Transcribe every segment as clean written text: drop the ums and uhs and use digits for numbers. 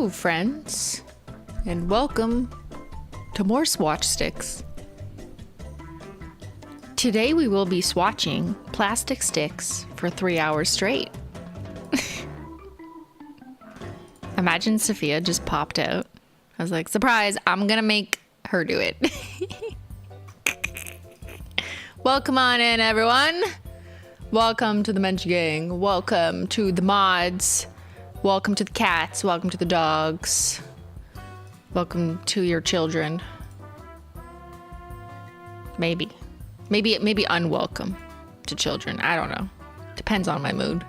Hello, friends, and welcome to more swatch sticks. Today we will be swatching plastic sticks for 3 hours straight. Imagine Safiya just popped out. I was like, surprise, I'm gonna make her do it. Welcome on in, everyone. Welcome to the Menchie gang. Welcome to the mods. Welcome to the cats. Welcome to the dogs. Welcome to your children. Maybe unwelcome to children. I don't know. Depends on my mood.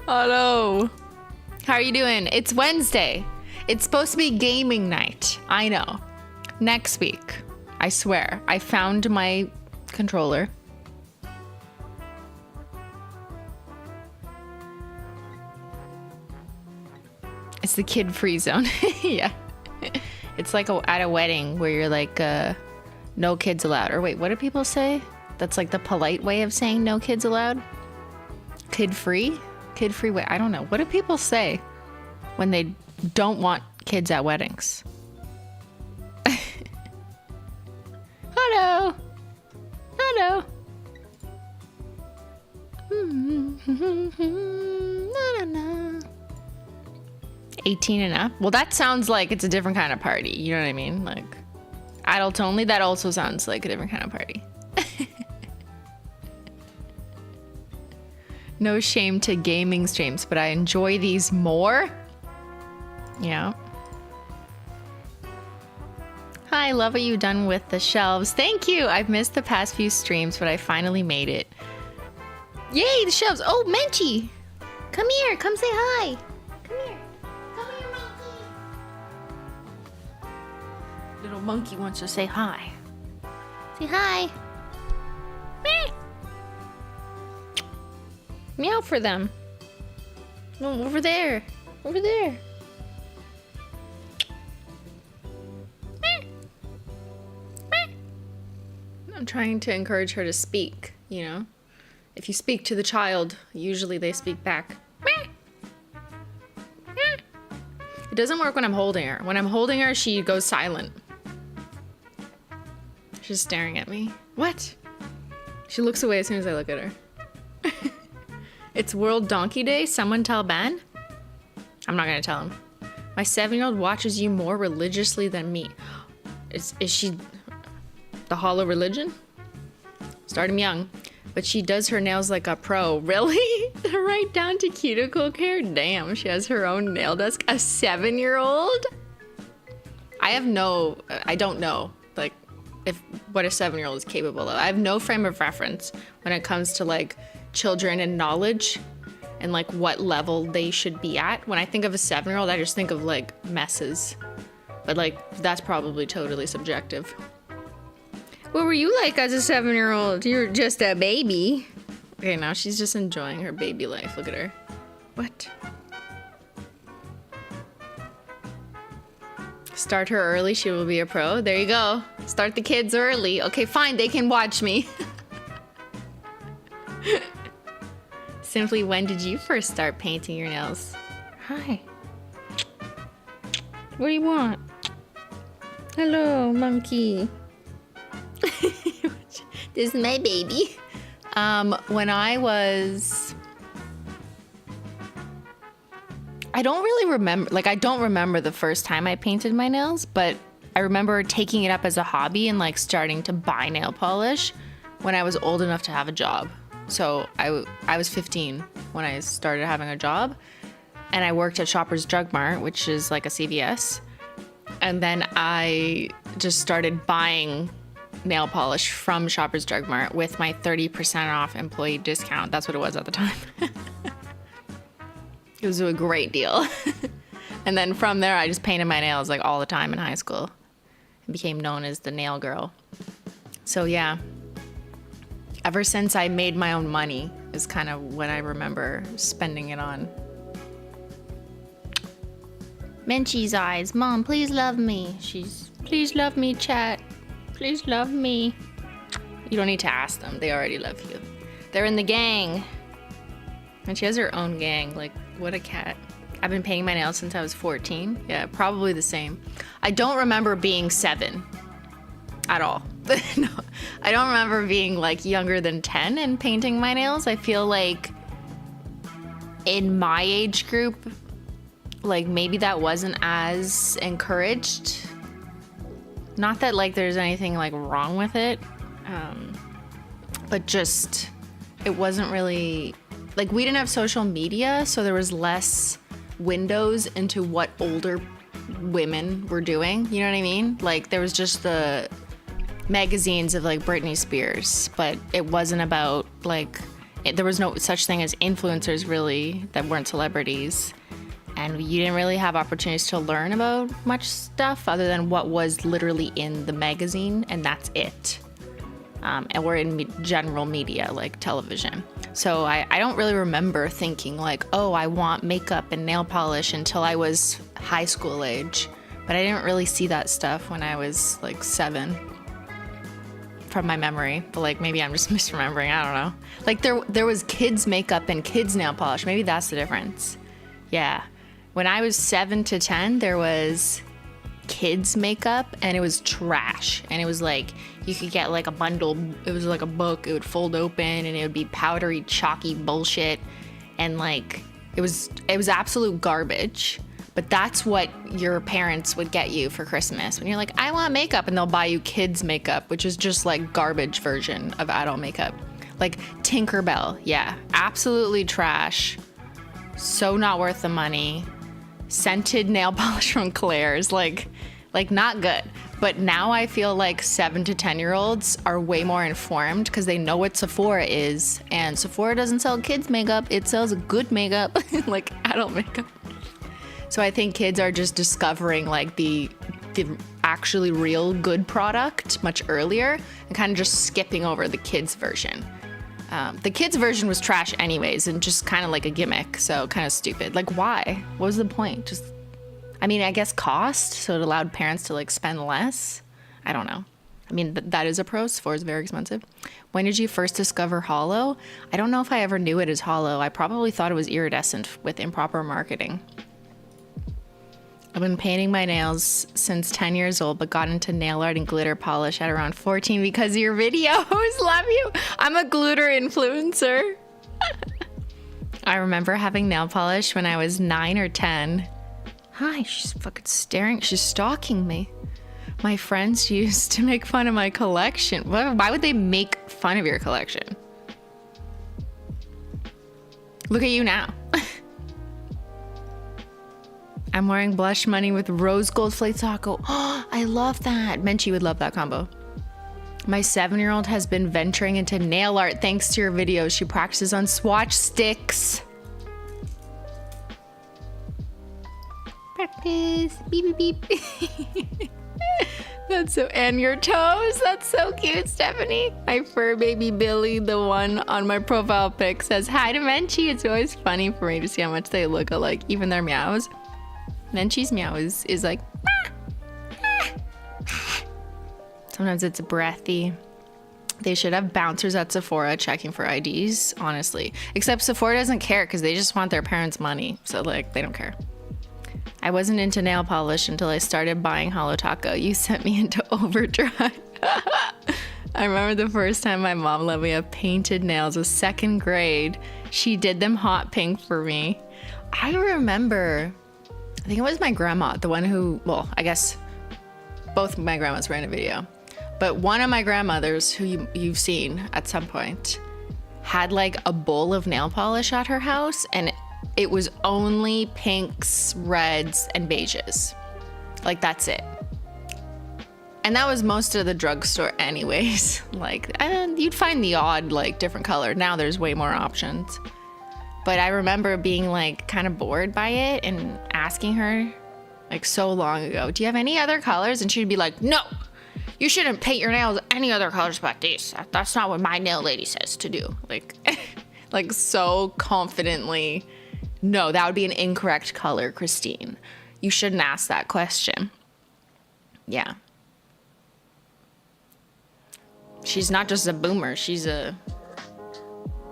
Hello. How are you doing? It's Wednesday. It's supposed to be gaming night. I know. Next week. I swear. I found my controller. It's the kid-free zone. Yeah. It's like at a wedding where you're like, no kids allowed. Or wait, what do people say? That's like the polite way of saying no kids allowed? Kid-free? Kid-free way. I don't know. What do people say when they don't want kids at weddings? Hello. Hello. 18 and up? Well, that sounds like it's a different kind of party. You know what I mean? Like, adult only, that also sounds like a different kind of party. No shame to gaming streams, but I enjoy these more. Yeah. Hi, love what you've done with the shelves. Thank you. I've missed the past few streams, but I finally made it. Yay, the shelves. Oh, Menchie. Come here. Come say hi. Come here. Come here, monkey. Little monkey wants to say hi. Say hi. Meh. Meow for them. No, over there. Over there. I'm trying to encourage her to speak, you know? If you speak to the child, usually they speak back. It doesn't work when I'm holding her. When I'm holding her, she goes silent. She's staring at me. What? She looks away as soon as I look at her. It's World Donkey Day. Someone tell Ben. I'm not gonna tell him. My 7-year-old watches you more religiously than me. Is she the hollow religion? Start him young. But she does her nails like a pro. Really? Right down to cuticle care? Damn, she has her own nail desk. A 7-year-old? I don't know, like, what a 7-year-old is capable of. I have no frame of reference when it comes to, like, children and knowledge and, like, what level they should be at. When I think of a 7-year-old, I just think of, like, messes. But, like, that's probably totally subjective. What were you like as a 7-year-old? You're just a baby. Okay, now she's just enjoying her baby life. Look at her. What? Start her early, she will be a pro. There you go. Start the kids early. Okay, fine, they can watch me. Simply, when did you first start painting your nails? Hi. What do you want? Hello, monkey. This is my baby. When I don't really remember, like, I don't remember the first time I painted my nails, but I remember taking it up as a hobby and, like, starting to buy nail polish when I was old enough to have a job. So I was 15 when I started having a job, and I worked at Shoppers Drug Mart, which is like a CVS. And then I just started buying nail polish from Shoppers Drug Mart with my 30% off employee discount. That's what it was at the time. It was a great deal. And then from there, I just painted my nails like all the time in high school and became known as the nail girl. So yeah, ever since I made my own money is kind of what I remember spending it on. Menchie's eyes. Mom, please love me. Please love me, chat. Please love me. You don't need to ask them. They already love you. They're in the gang. And she has her own gang. Like, what a cat. I've been painting my nails since I was 14. Yeah, probably the same. I don't remember being 7 at all. No, I don't remember being like younger than 10 and painting my nails. I feel like in my age group, like maybe that wasn't as encouraged. Not that like there's anything like wrong with it, but just it wasn't really like we didn't have social media, so there was less windows into what older women were doing. You know what I mean? Like there was just the magazines of like Britney Spears, but it wasn't about like there was no such thing as influencers really that weren't celebrities. And you didn't really have opportunities to learn about much stuff other than what was literally in the magazine, and that's it. And we're in general media, like television. So I don't really remember thinking like, oh, I want makeup and nail polish until I was high school age. But I didn't really see that stuff when I was like 7 from my memory. But like maybe I'm just misremembering, I don't know. Like there was kids makeup and kids nail polish. Maybe that's the difference. Yeah. When I was 7 to 10, there was kids makeup and it was trash. And it was like, you could get like a bundle. It was like a book. It would fold open and it would be powdery, chalky bullshit. And like, it was absolute garbage. But that's what your parents would get you for Christmas. When you're like, I want makeup, and they'll buy you kids makeup, which is just like garbage version of adult makeup. Like Tinkerbell. Yeah, absolutely trash. So not worth the money. Scented nail polish from Claire's, like not good. But now I feel like 7 to 10-year-olds are way more informed because they know what Sephora is, and Sephora doesn't sell kids makeup, it sells good makeup, like adult makeup. So I think kids are just discovering like the actually real good product much earlier and kind of just skipping over the kids version. The kids version was trash anyways and just kind of like a gimmick, so kind of stupid. Like why? What was the point? Just, I mean, I guess cost, so it allowed parents to like spend less. I don't know. I mean, that is a pro. Sephora is very expensive. When did you first discover holo? I don't know if I ever knew it as holo. I probably thought it was iridescent with improper marketing. I've been painting my nails since 10 years old, but got into nail art and glitter polish at around 14 because of your videos. Love you. I'm a glitter influencer. I remember having nail polish when I was 9 or 10. Hi, she's fucking staring. She's stalking me. My friends used to make fun of my collection. Why would they make fun of your collection? Look at you now. I'm wearing blush money with rose gold flake taco. Oh, I love that. Menchie would love that combo. My 7-year-old has been venturing into nail art thanks to your videos. She practices on swatch sticks. Practice. Beep, beep, beep. That's so, and your toes. That's so cute, Stephanie. My fur baby Billy, the one on my profile pic, says hi to Menchie. It's always funny for me to see how much they look alike, even their meows. Menchie's meow is like, sometimes it's breathy. They should have bouncers at Sephora checking for IDs, honestly. Except Sephora doesn't care because they just want their parents' money. So like, they don't care. I wasn't into nail polish until I started buying Holo Taco. You sent me into overdrive. I remember the first time my mom let me have painted nails was 2nd grade. She did them hot pink for me. I remember, I think it was my grandma, the one who, well, I guess both my grandmas were in a video, but one of my grandmothers who you've seen at some point had like a bowl of nail polish at her house, and it was only pinks, reds, and beiges. Like that's it. And that was most of the drugstore anyways. Like, and you'd find the odd like different color. Now there's way more options. But I remember being like kind of bored by it and asking her like so long ago, do you have any other colors? And she'd be like, no, you shouldn't paint your nails any other colors but these. That's not what my nail lady says to do. Like, like so confidently, no, that would be an incorrect color, Christine. You shouldn't ask that question. Yeah. She's not just a boomer. She's a,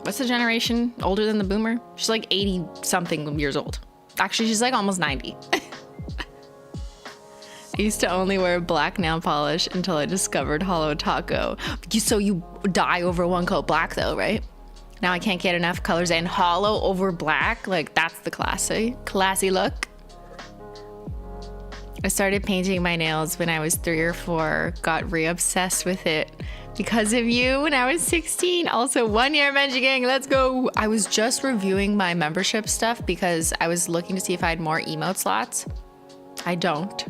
what's the generation older than the boomer? She's like 80 something years old. Actually, she's like almost 90. I used to only wear black nail polish until I discovered Holo Taco. So you dye over one coat black though, right? Now I can't get enough colors in holo over black. Like that's the classy look. I started painting my nails when I was 3 or 4, got re-obsessed with it because of you when I was 16. Also 1 year Menchie gang, let's go. I was just reviewing my membership stuff because I was looking to see if I had more emote slots. I don't.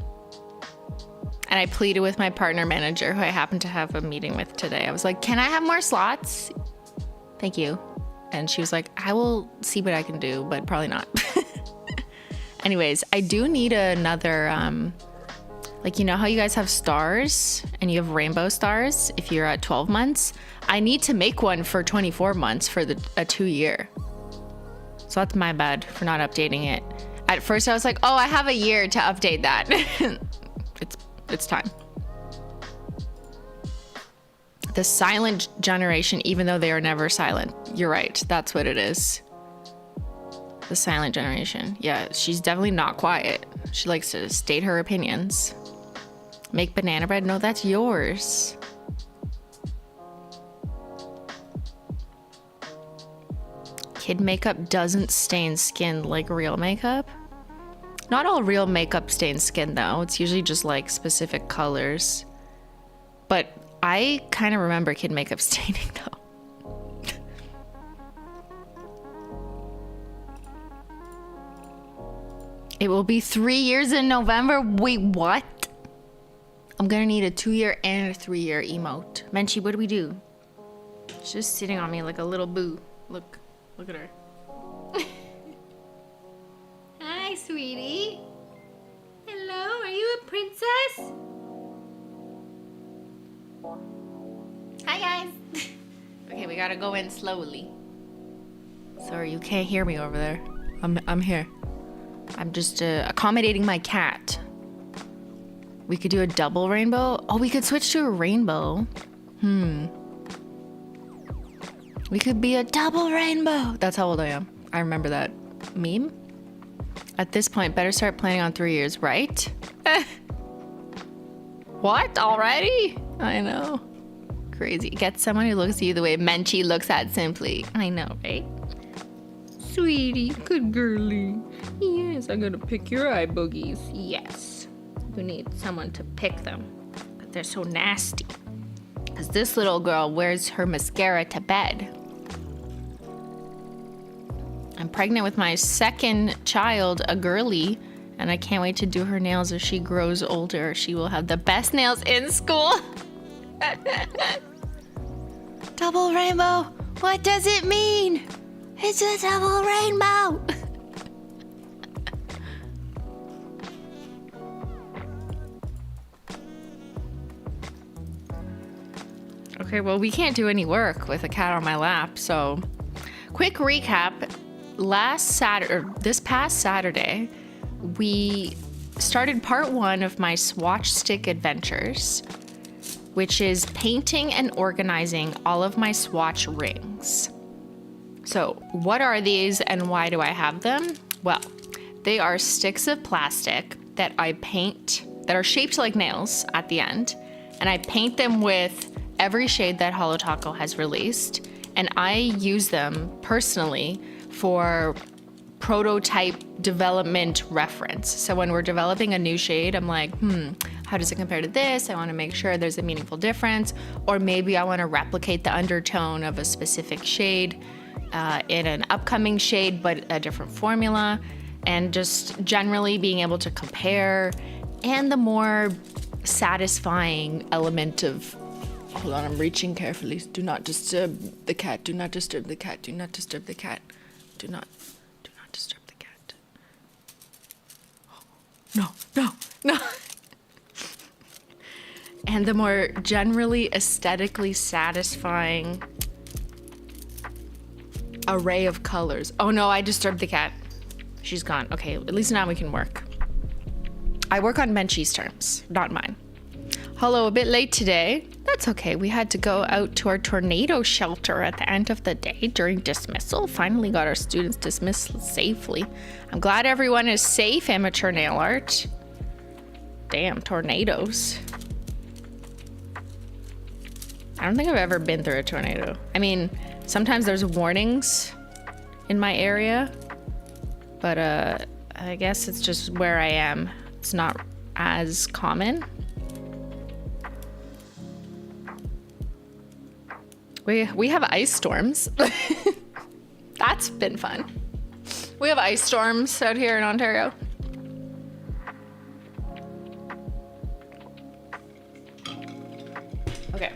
And I pleaded with my partner manager, who I happened to have a meeting with today. I was like, can I have more slots? Thank you. And she was like, I will see what I can do, but probably not. Anyways, I do need another, like, you know how you guys have stars and you have rainbow stars if you're at 12 months? I need to make one for 24 months for a 2 year. So that's my bad for not updating it. At first I was like, oh, I have a year to update that. It's time. The silent generation, even though they are never silent. You're right. That's what it is. The silent generation. Yeah, she's definitely not quiet. She likes to state her opinions. Make banana bread? No, that's yours. Kid makeup doesn't stain skin like real makeup. Not all real makeup stains skin though. It's usually just like specific colors. But I kind of remember kid makeup staining though. It will be 3 years in November. Wait, what? I'm gonna need a 2 year and a 3 year emote. Menchie, what do we do? She's just sitting on me like a little boo. Look at her. Hi, sweetie. Hello, are you a princess? Hi, guys. Okay, we gotta go in slowly. Sorry, you can't hear me over there. I'm here. I'm just accommodating my cat. We could do a double rainbow. Oh, we could switch to a rainbow. We could be a double rainbow. That's how old I am. I remember that meme. At this point, better start planning on 3 years, right? What? Already? I know. Crazy. Get someone who looks at you the way Menchie looks at Simply. I know, right? Sweetie, good girly. Yes, I'm gonna pick your eye boogies. Yes. We need someone to pick them. But they're so nasty. Because this little girl wears her mascara to bed. I'm pregnant with my second child, a girly, and I can't wait to do her nails as she grows older. She will have the best nails in school. Double rainbow, what does it mean? It's a double rainbow. Okay, well, we can't do any work with a cat on my lap, so quick recap. This past Saturday, we started part 1 of my swatch stick adventures, which is painting and organizing all of my swatch rings. So what are these and why do I have them? Well, they are sticks of plastic that I paint, that are shaped like nails at the end, and I paint them with every shade that Holo Taco has released, and I use them personally for prototype development reference. So when we're developing a new shade, I'm like, how does it compare to this? I want to make sure there's a meaningful difference, or maybe I want to replicate the undertone of a specific shade in an upcoming shade, but a different formula, and just generally being able to compare. And the more satisfying element of, hold on, I'm reaching carefully. Do not disturb the cat. Do not disturb the cat. Do not disturb the cat. Do not disturb the cat. No. And the more generally aesthetically satisfying array of colors. Oh no, I disturbed the cat. She's gone. Okay, at least now we can work. I work on Menchie's terms, not mine. Hello, a bit late today. That's okay. We had to go out to our tornado shelter at the end of the day during dismissal. Finally got our students dismissed safely. I'm glad everyone is safe, amateur nail art. Damn, tornadoes. I don't think I've ever been through a tornado. I mean, sometimes there's warnings in my area, but I guess it's just where I am. It's not as common. We have ice storms. That's been fun. We have ice storms out here in Ontario. Okay.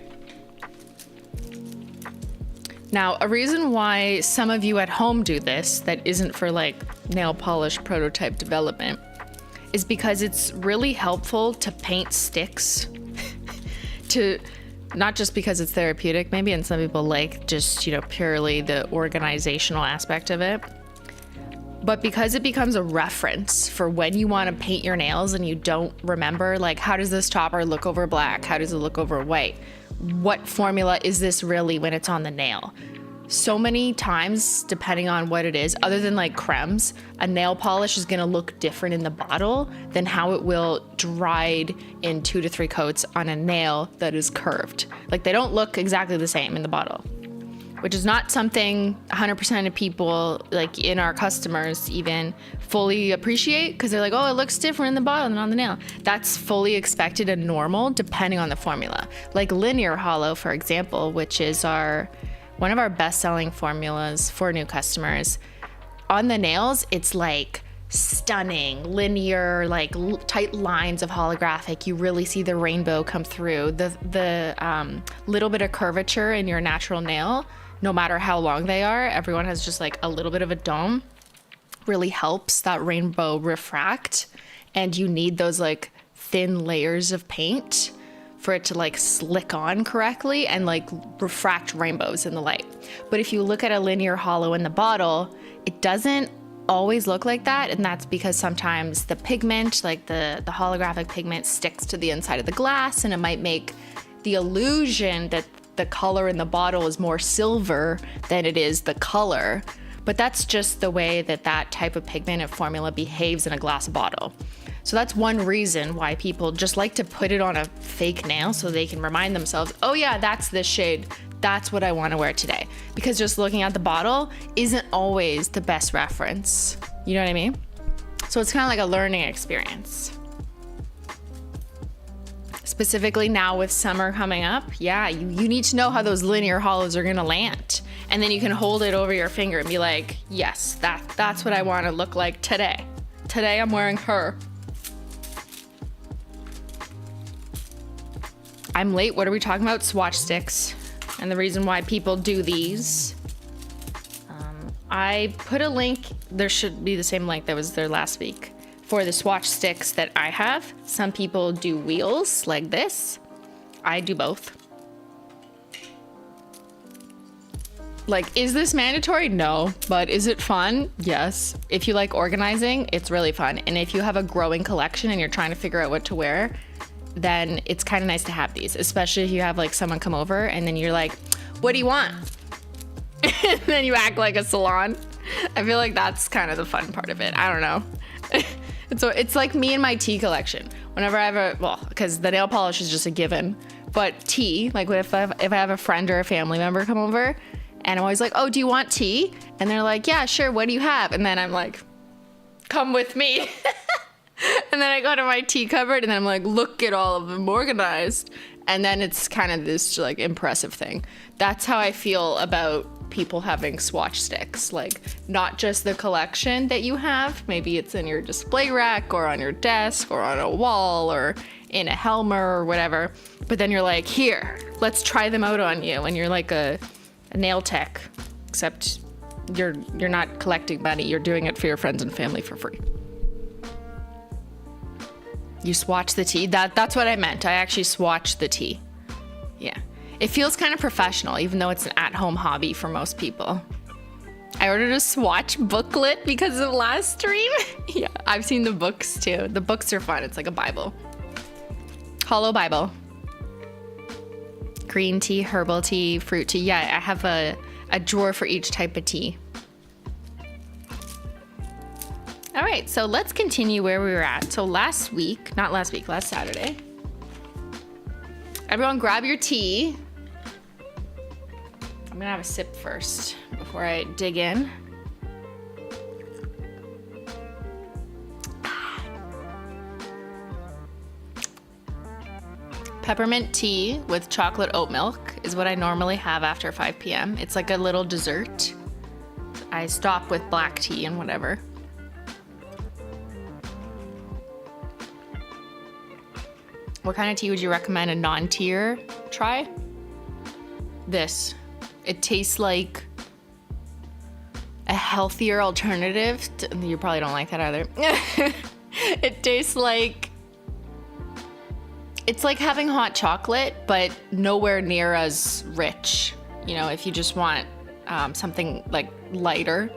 Now, a reason why some of you at home do this that isn't for like nail polish prototype development is because it's really helpful to paint sticks to not just because it's therapeutic maybe, and some people like just, you know, purely the organizational aspect of it, but because it becomes a reference for when you want to paint your nails and you don't remember, like, how does this topper look over black? How does it look over white? What formula is this really when it's on the nail? So many times, depending on what it is, other than like crèmes, a nail polish is going to look different in the bottle than how it will dried in 2 to 3 coats on a nail that is curved. Like, they don't look exactly the same in the bottle, which is not something 100% of people, like in our customers, even fully appreciate, because they're like, oh, it looks different in the bottle than on the nail. That's fully expected and normal depending on the formula. Like linear hollow, for example, which is one of our best-selling formulas for new customers. On the nails, it's like stunning, linear, like tight lines of holographic. You really see the rainbow come through. The little bit of curvature in your natural nail, no matter how long they are, everyone has just like a little bit of a dome, really helps that rainbow refract. And you need those like thin layers of paint for it to like slick on correctly and like refract rainbows in the light. But if you look at a linear hollow in the bottle, it doesn't always look like that, and that's because sometimes the pigment, like the holographic pigment, sticks to the inside of the glass, and it might make the illusion that the color in the bottle is more silver than it is the color. But that's just the way that that type of pigment and formula behaves in a glass bottle. So that's one reason why people just like to put it on a fake nail so they can remind themselves, oh yeah, that's this shade. That's what I want to wear today. Because just looking at the bottle isn't always the best reference. You know what I mean? So it's kind of like a learning experience. Specifically now with summer coming up, yeah, you need to know how those linear hollows are gonna land. And then you can hold it over your finger and be like, yes, that's what I want to look like today. Today I'm wearing her. I'm late. What are we talking about? Swatch sticks. And the reason why people do these. I put a link. There should be the same link that was there last week for the swatch sticks that I have. Some people do wheels like this. I do both. Like, is this mandatory? No. But is it fun? Yes. If you like organizing, it's really fun. And if you have a growing collection and you're trying to figure out what to wear, then it's kind of nice to have these, especially if you have like someone come over and then you're like, what do you want? And then you act like a salon. I feel like that's kind of the fun part of it. I don't know. It's like me and my tea collection. Whenever I have because the nail polish is just a given, but tea, like if I have a friend or a family member come over, and I'm always like, oh, do you want tea? And they're like, yeah, sure. What do you have? And then I'm like, come with me. And then I go to my tea cupboard and then I'm like, look at all of them organized. And then it's kind of this like impressive thing. That's how I feel about people having swatch sticks. Like, not just the collection that you have. Maybe it's in your display rack or on your desk or on a wall or in a helmet or whatever. But then you're like, here, let's try them out on you. And you're like a nail tech, except you're not collecting money. You're doing it for your friends and family for free. You swatch the tea? That's what I meant. I actually swatch the tea. Yeah. It feels kind of professional, even though it's an at-home hobby for most people. I ordered a swatch booklet because of last stream. Yeah, I've seen the books too. The books are fun. It's like a Bible. Holo Bible. green tea, herbal tea, fruit tea. Yeah, I have a drawer for each type of tea. All right, so let's continue where we were at. So last Saturday. Everyone grab your tea. I'm gonna have a sip first before I dig in. Peppermint tea with chocolate oat milk is what I normally have after 5 p.m. It's like a little dessert. I stop with black tea and whatever. What kind of tea would you recommend a non-teer try? This. It tastes like a healthier alternative. You probably don't like that either. It tastes like, it's like having hot chocolate, but nowhere near as rich. You know, if you just want something like lighter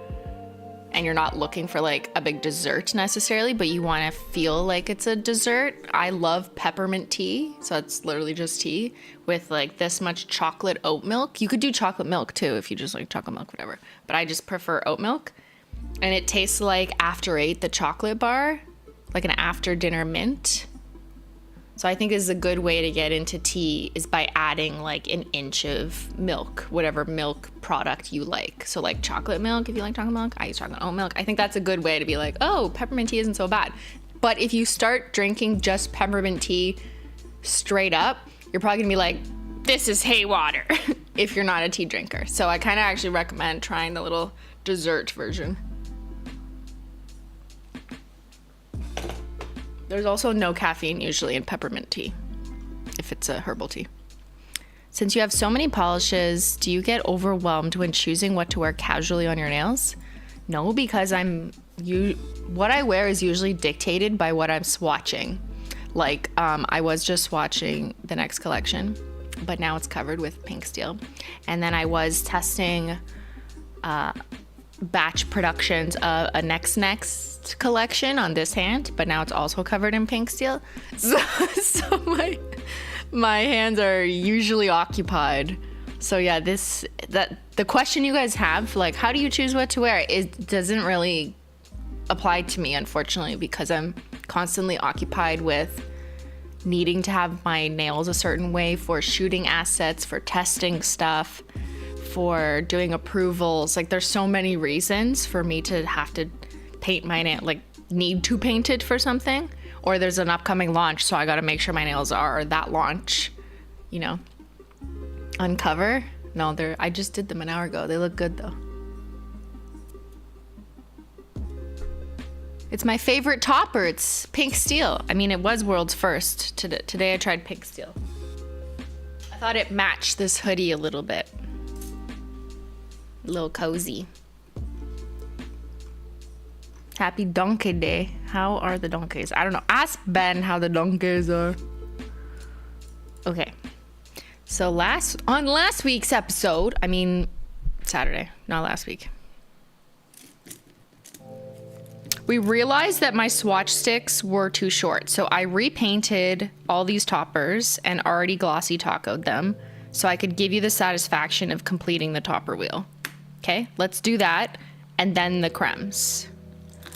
and you're not looking for like a big dessert necessarily, but you want to feel like it's a dessert. I love peppermint tea. So it's literally just tea with like this much chocolate oat milk. You could do chocolate milk too if you just like chocolate milk, whatever. But I just prefer oat milk. And it tastes like After Eight, the chocolate bar, like an after dinner mint. So I think this is a good way to get into tea is by adding like an inch of milk, whatever milk product you like. So like chocolate milk, if you like chocolate milk, I use chocolate oat milk. I think that's a good way to be like, oh, peppermint tea isn't so bad. But if you start drinking just peppermint tea straight up, you're probably gonna be like, this is hay water if you're not a tea drinker. So I kind of actually recommend trying the little dessert version. There's also no caffeine usually in peppermint tea, if it's a herbal tea. Since you have so many polishes, do you get overwhelmed when choosing what to wear casually on your nails? No, because what I wear is usually dictated by what I'm swatching. Like I was just swatching the next collection, but now it's covered with pink steel. And then I was testing batch productions of a next collection on this hand, but now it's also covered in pink steel. So my hands are usually occupied. So yeah, the question you guys have, like how do you choose what to wear, it doesn't really apply to me, unfortunately, because I'm constantly occupied with needing to have my nails a certain way for shooting assets, for testing stuff, for doing approvals. Like there's so many reasons for me to have to paint my nail, like need to paint it for something, or there's an upcoming launch, so I got to make sure my nails are that launch, you know. Uncover? No, I just did them an hour ago. They look good though. It's my favorite topper. It's pink steel. I mean, it was world's first. Today I tried pink steel. I thought it matched this hoodie a little bit. A little cozy. Happy Donkey Day. How are the donkeys? I don't know. Ask Ben how the donkeys are. Okay. So on last week's episode, I mean Saturday, not last week, we realized that my swatch sticks were too short. So I repainted all these toppers and already glossy tacoed them so I could give you the satisfaction of completing the topper wheel. Okay, let's do that. And then the crèmes.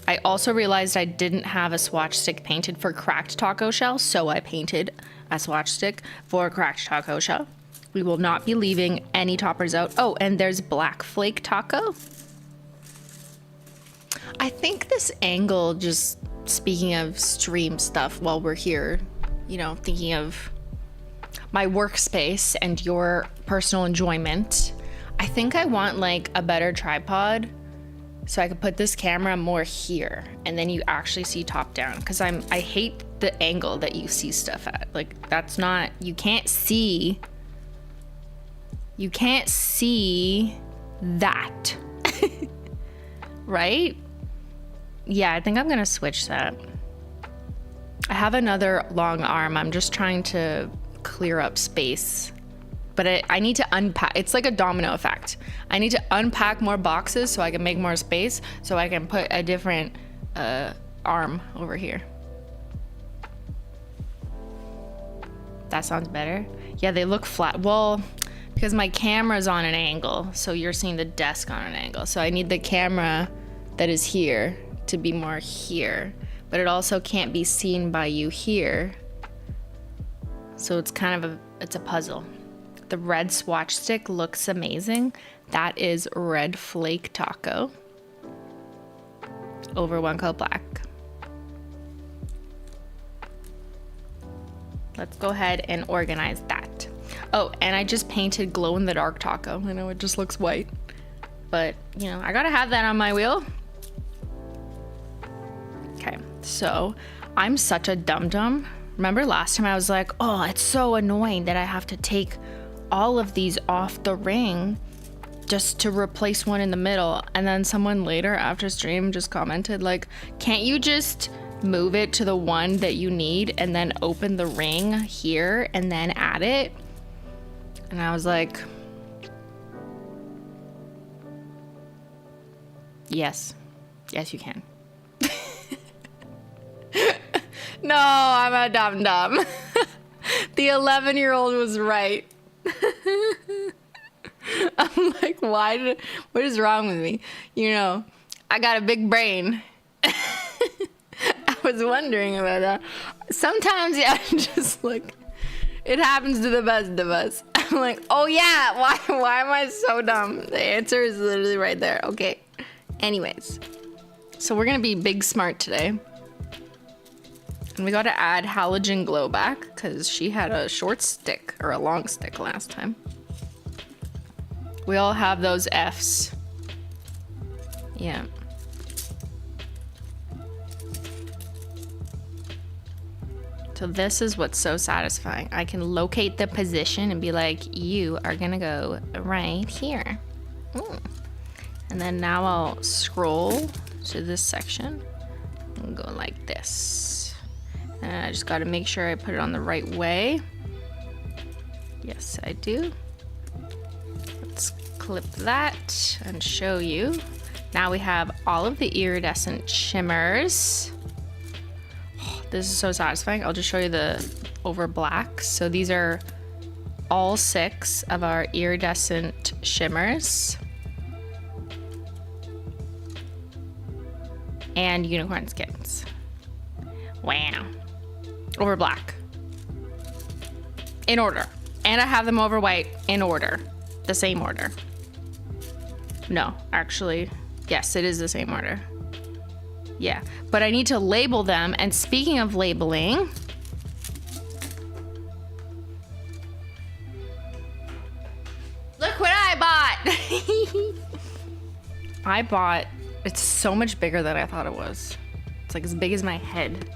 I also realized I didn't have a swatch stick painted for cracked taco shell, so I painted a swatch stick for cracked taco shell. We will not be leaving any toppers out. Oh, and there's black flake taco. I think this angle, just speaking of stream stuff while we're here, you know, thinking of my workspace and your personal enjoyment, I think I want like a better tripod so I could put this camera more here and then you actually see top down, because I hate the angle that you see stuff at. Like that's not, you can't see that. Right? Yeah, I think I'm gonna switch that. I have another long arm. I'm just trying to clear up space. But I need to unpack. It's like a domino effect. I need to unpack more boxes so I can make more space so I can put a different arm over here. That sounds better. Yeah, they look flat. Well, because my camera's on an angle, so you're seeing the desk on an angle. So I need the camera that is here to be more here, but it also can't be seen by you here. So it's kind of it's a puzzle. The red swatch stick looks amazing. That is red flake taco over one coat black. Let's go ahead and organize that. Oh, and I just painted glow in the dark taco. I know it just looks white, but you know, I gotta have that on my wheel. Okay, so I'm such a dum-dum. Remember last time I was like, oh, it's so annoying that I have to take all of these off the ring just to replace one in the middle. And then someone later after stream just commented like, can't you just move it to the one that you need and then open the ring here and then add it? And I was like, yes, you can. No, I'm a dum-dum. The 11-year-old was right. I'm like, what is wrong with me? You know, I got a big brain. I was wondering about that. Sometimes, yeah, just like, it happens to the best of us. I'm like, oh yeah, why am I so dumb? The answer is literally right there. Okay. Anyways, so we're gonna be big smart today. And we gotta add halogen glow back because she had a short stick or a long stick last time. We all have those Fs. Yeah. So this is what's so satisfying. I can locate the position and be like, you are gonna go right here. And then now I'll scroll to this section and go like this. And I just gotta make sure I put it on the right way. Yes, I do. Let's clip that and show you. Now we have all of the iridescent shimmers. Oh, this is so satisfying. I'll just show you the over black. So these are all 6 of our iridescent shimmers. And unicorn skins. Wow. Over black. In order. And I have them over white in order. The same order. No, actually, yes, it is the same order. Yeah, but I need to label them. And speaking of labeling, look what I bought. It's so much bigger than I thought it was. It's like as big as my head.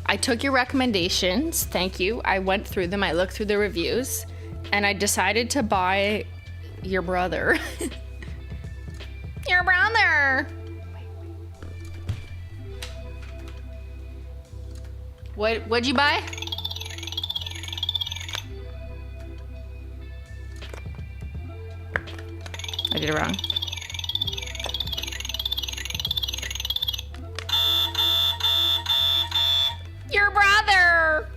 I took your recommendations. Thank you. I went through them. I looked through the reviews and I decided to buy your brother. Your brother. What'd you buy? I did it wrong. Your brother.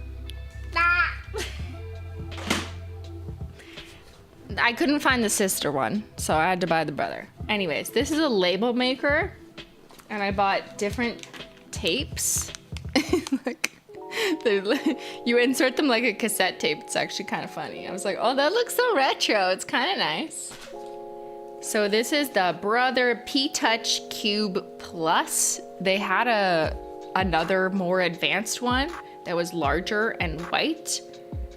I couldn't find the sister one, so I had to buy the brother. Anyways, this is a label maker, and I bought different tapes. Like, you insert them like a cassette tape. It's actually kind of funny. I was like, oh, that looks so retro. It's kind of nice. So this is the Brother P-Touch Cube Plus. They had another more advanced one that was larger and white,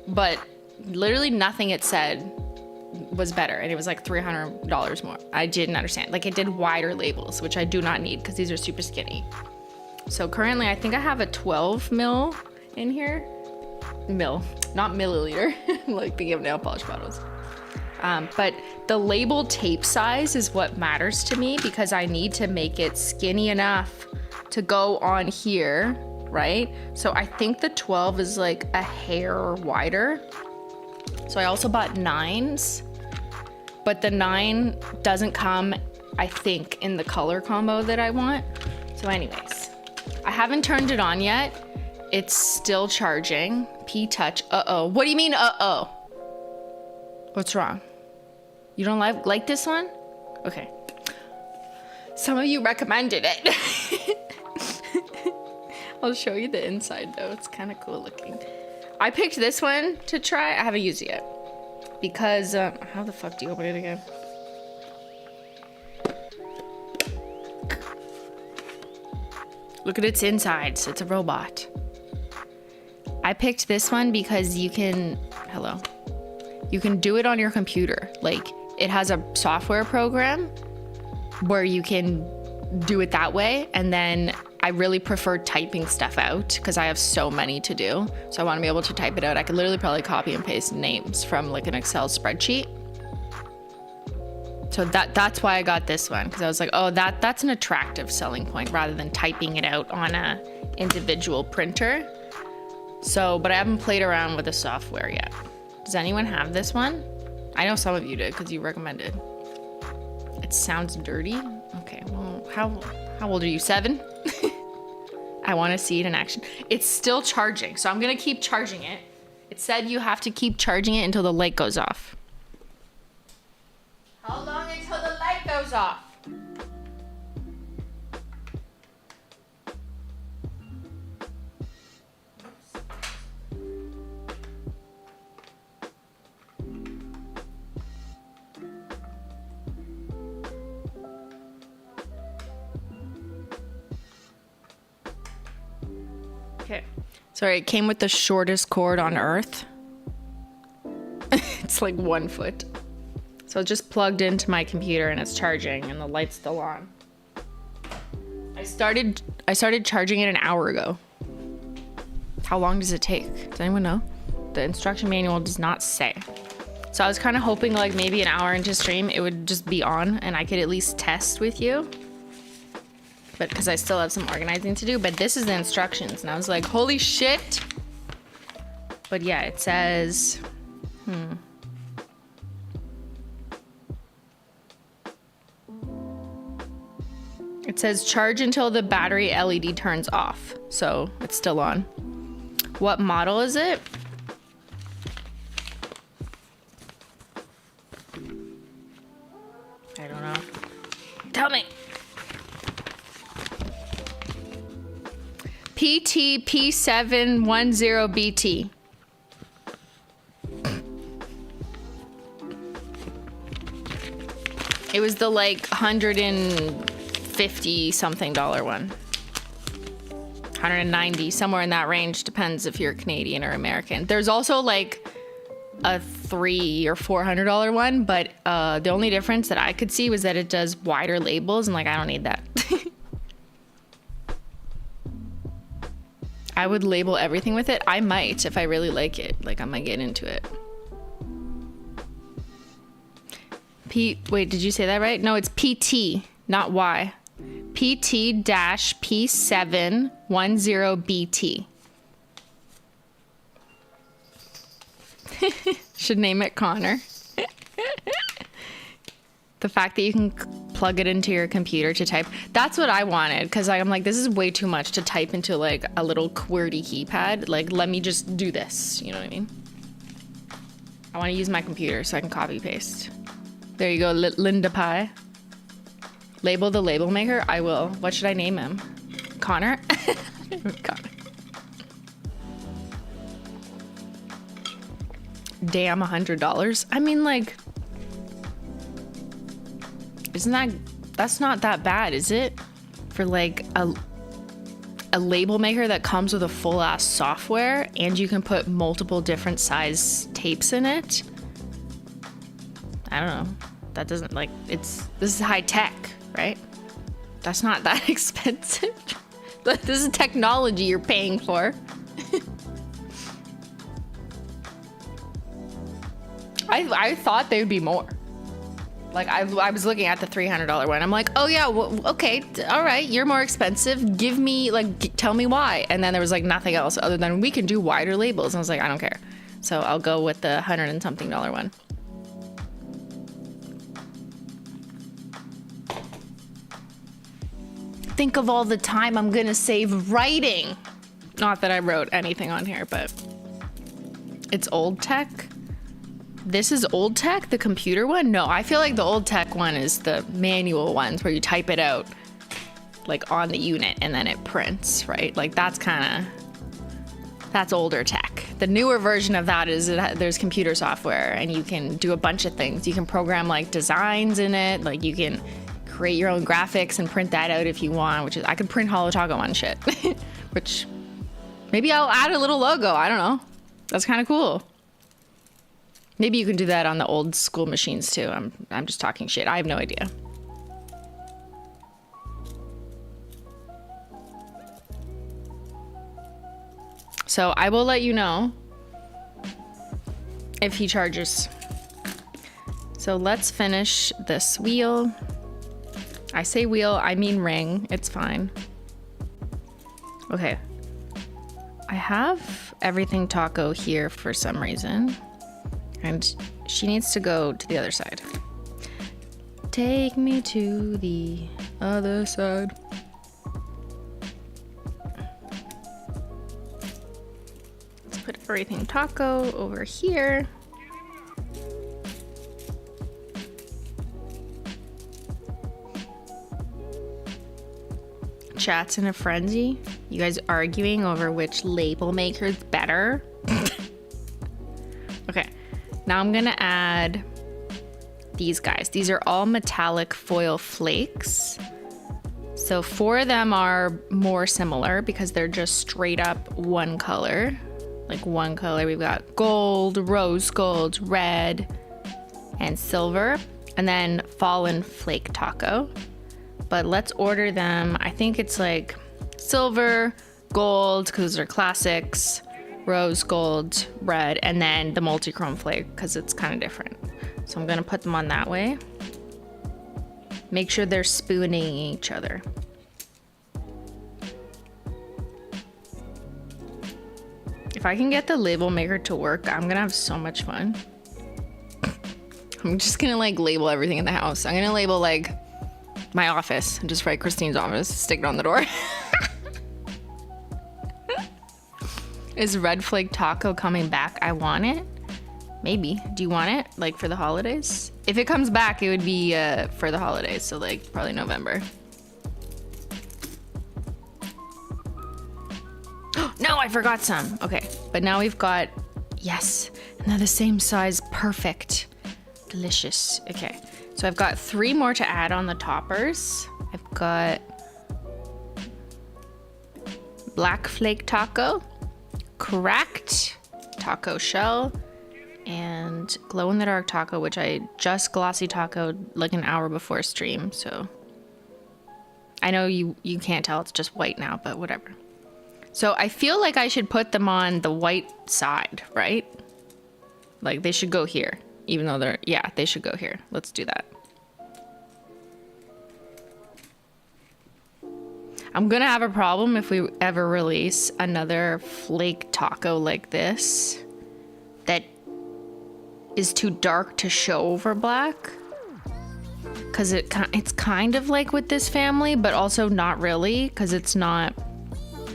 but literally nothing it said was better, and it was like $300 more. I didn't understand. Like, it did wider labels, which I do not need because these are super skinny. So currently I think I have a 12 mil in here. Mil, not milliliter, like thinking of nail polish bottles. But the label tape size is what matters to me because I need to make it skinny enough to go on here, right? So I think the 12 is like a hair wider. So I also bought 9s, but the 9 doesn't come, I think, in the color combo that I want. So anyways, I haven't turned it on yet. It's still charging. P-Touch, uh-oh. What do you mean, uh-oh? What's wrong? You don't like this one? Okay. Some of you recommended it. I'll show you the inside though. It's kind of cool looking. I picked this one to try. I haven't used it yet. Because, how the fuck do you open it again? Look at its insides. It's a robot. I picked this one because you can, hello. You can do it on your computer. Like, it has a software program where you can do it that way. And then I really prefer typing stuff out because I have so many to do. So I want to be able to type it out. I could literally probably copy and paste names from like an Excel spreadsheet. So that's why I got this one, because I was like, oh, that's an attractive selling point rather than typing it out on a individual printer. So, but I haven't played around with the software yet. Does anyone have this one? I know some of you did because you recommended. It sounds dirty. Okay, well, how old are you? 7? I want to see it in action. It's still charging, so I'm gonna keep charging it. It said you have to keep charging it until the light goes off. How long until the light goes off? Okay. Sorry, it came with the shortest cord on earth. It's like 1 foot. So it's just plugged into my computer and it's charging and the light's still on. I started charging it an hour ago. How long does it take? Does anyone know? The instruction manual does not say. So I was kind of hoping like maybe an hour into stream it would just be on and I could at least test with you. But because I still have some organizing to do, but this is the instructions and I was like, holy shit. But yeah, it says, It says charge until the battery LED turns off. So it's still on. What model is it? I don't know. Tell me. PT-P710BT. It was the like $150 something one. 190, somewhere in that range, depends if you're Canadian or American. There's also like a $300 or $400 one, but the only difference that I could see was that it does wider labels and like I don't need that. I would label everything with it. I might if I really like it. Like I might get into it. Wait, did you say that right? No, it's PT, not Y. PT-P710BT. Should name it Connor. The fact that you can plug it into your computer to type. That's what I wanted, because I'm like, this is way too much to type into like a little QWERTY keypad. Like, let me just do this. You know what I mean? I want to use my computer so I can copy paste. There you go, Linda Pie. Label the label maker? I will. What should I name him? Connor? Connor. Damn, $100. I mean, like, that's not that bad, is it? For like a label maker that comes with a full ass software and you can put multiple different size tapes in it. I don't know. That doesn't like, this is high tech, right? That's not that expensive. This is technology you're paying for. I thought they would be more. Like I was looking at the $300 one. I'm like, oh yeah, well, okay, all right, you're more expensive. Give me tell me why. And then there was like nothing else other than we can do wider labels. And I was like, I don't care. So I'll go with the $100 and something one. Think of all the time I'm gonna save writing. Not that I wrote anything on here, but it's old tech. This is old tech, the computer one? No, I feel like the old tech one is the manual ones where you type it out like on the unit and then it prints, right? Like that's older tech. The newer version of that is there's computer software and you can do a bunch of things. You can program like designs in it, like you can create your own graphics and print that out if you want, which is, I could print HOLO THERE on shit, which maybe I'll add a little logo, I don't know. That's kind of cool. Maybe you can do that on the old school machines too. I'm just talking shit. I have no idea. So I will let you know if he charges. So let's finish this wheel. I say wheel, I mean ring. It's fine. Okay. I have everything taco here for some reason. And she needs to go to the other side. Take me to the other side. Let's put everything taco over here. Chat's in a frenzy. You guys arguing over which label maker's better. Okay. Now I'm gonna add these guys. These are all metallic foil flakes. So 4 of them are more similar because they're just straight up one color. Like one color. We've got gold, rose gold, red, and silver. And then fallen flake taco. But let's order them. I think it's like silver, gold, because they're classics. Rose gold, red, and then the multi-chrome flake because it's kind of different. So I'm gonna put them on that way. Make sure they're spooning each other. If I can get the label maker to work, I'm gonna have so much fun. I'm just gonna like label everything in the house. I'm gonna label like my office and just write Christine's office, stick it on the door. Is red flake taco coming back? I want it. Maybe. Do you want it? Like for the holidays? If it comes back, it would be for the holidays. So like probably November. No, I forgot some. Okay. But now we've got, yes. And they're the same size. Perfect. Delicious. Okay. So I've got 3 more to add on the toppers. I've got black flake taco, cracked taco shell, and glow in the dark taco, which I just glossy tacoed like an hour before stream. So I know you can't tell, it's just white now, but whatever. So I feel like I should put them on the white side, right? Like they should go here, even though they're, yeah, they should go here. Let's do that. I'm gonna have a problem if we ever release another flake taco like this that is too dark to show over black. Cause it's kind of like with this family, but also not really, cause it's not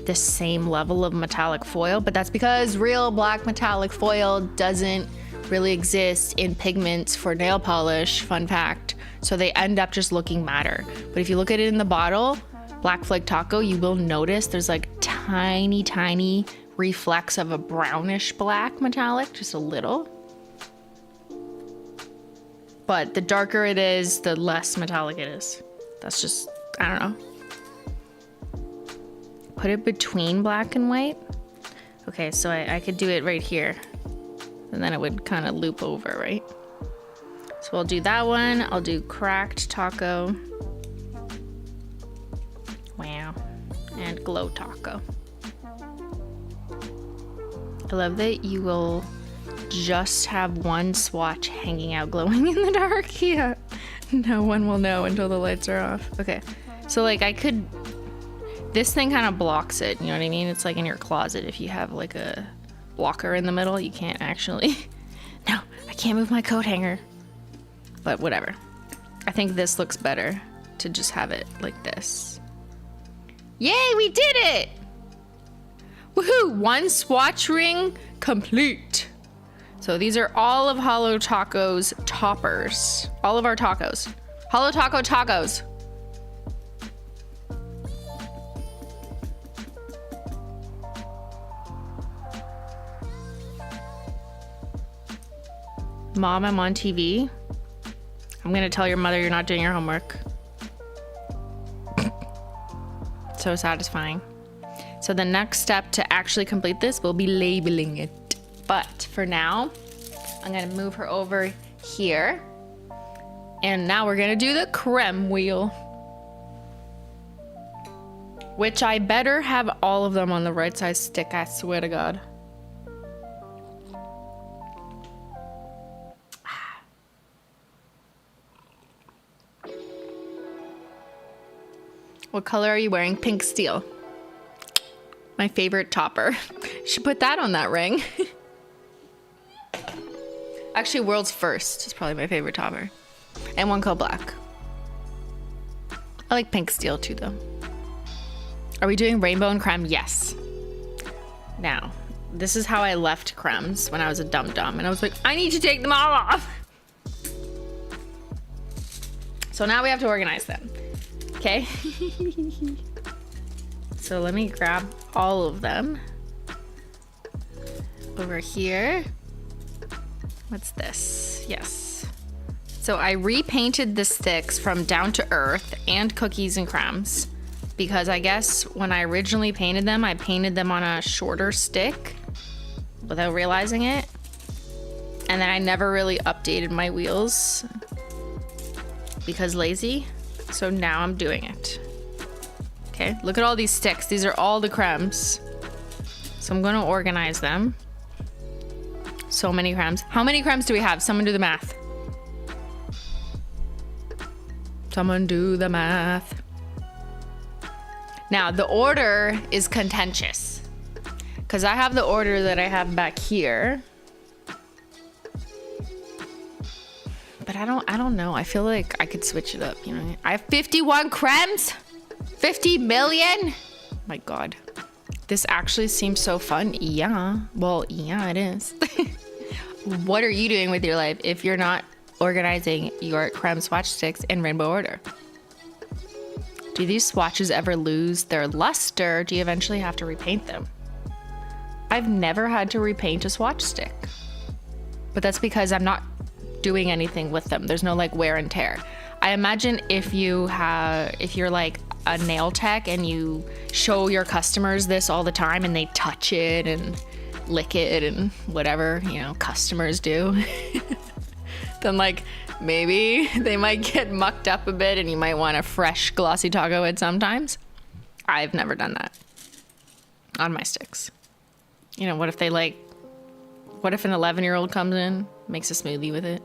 the same level of metallic foil, but that's because real black metallic foil doesn't really exist in pigments for nail polish, fun fact. So they end up just looking matter. But if you look at it in the bottle, black flake taco, you will notice there's like tiny reflex of a brownish black metallic, just a little. But the darker it is, the less metallic it is. That's just, I don't know. Put it between black and white. Okay, so I could do it right here. And then it would kind of loop over, right? So I'll do that one. I'll do cracked taco. Wow. And glow taco. I love that you will just have one swatch hanging out glowing in the dark. Yeah. No one will know until the lights are off. Okay. So like I could, this thing kind of blocks it. You know what I mean? It's like in your closet. If you have like a blocker in the middle, you can't actually, no, I can't move my coat hanger, but whatever. I think this looks better to just have it like this. Yay, we did it! Woohoo, one swatch ring complete. So these are all of Holo Taco's toppers. All of our tacos. Holo Taco tacos. Mom, I'm on TV. I'm gonna tell your mother you're not doing your homework. So satisfying. So the next step to actually complete this will be labeling it. But for now, I'm gonna move her over here. And now we're gonna do the creme wheel. Which I better have all of them on the right size stick, I swear to God. What color are you wearing? Pink steel. My favorite topper. Should put that on that ring. Actually, world's first is probably my favorite topper. And one called black. I like pink steel too though. Are we doing rainbow and creme? Yes. Now, this is how I left crèmes when I was a dum-dum. And I was like, I need to take them all off. So now we have to organize them. Okay. So let me grab all of them. Over here. What's this? Yes. So I repainted the sticks from Down to Earth and Cookies and Crèmes because I guess when I originally painted them, I painted them on a shorter stick without realizing it. And then I never really updated my wheels because lazy. So now I'm doing it. Okay, look at all these sticks. These are all the crèmes. So I'm gonna organize them. So many crèmes. How many crèmes do we have? Someone do the math. Someone do the math. Now the order is contentious because I have the order that I have back here. But I don't know. I feel like I could switch it up, you know? I have 51 crèmes? 50 million? My God. This actually seems so fun. Yeah. Well, yeah, it is. What are you doing with your life if you're not organizing your crème swatch sticks in rainbow order? Do these swatches ever lose their luster? Do you eventually have to repaint them? I've never had to repaint a swatch stick. But that's because I'm not doing anything with them. There's no like wear and tear. I imagine if you're like a nail tech and you show your customers this all the time and they touch it and lick it and whatever, you know, customers do, then like maybe they might get mucked up a bit and you might want a fresh glossy taco it sometimes. I've never done that on my sticks. You know, what if an 11-year-old comes in, makes a smoothie with it?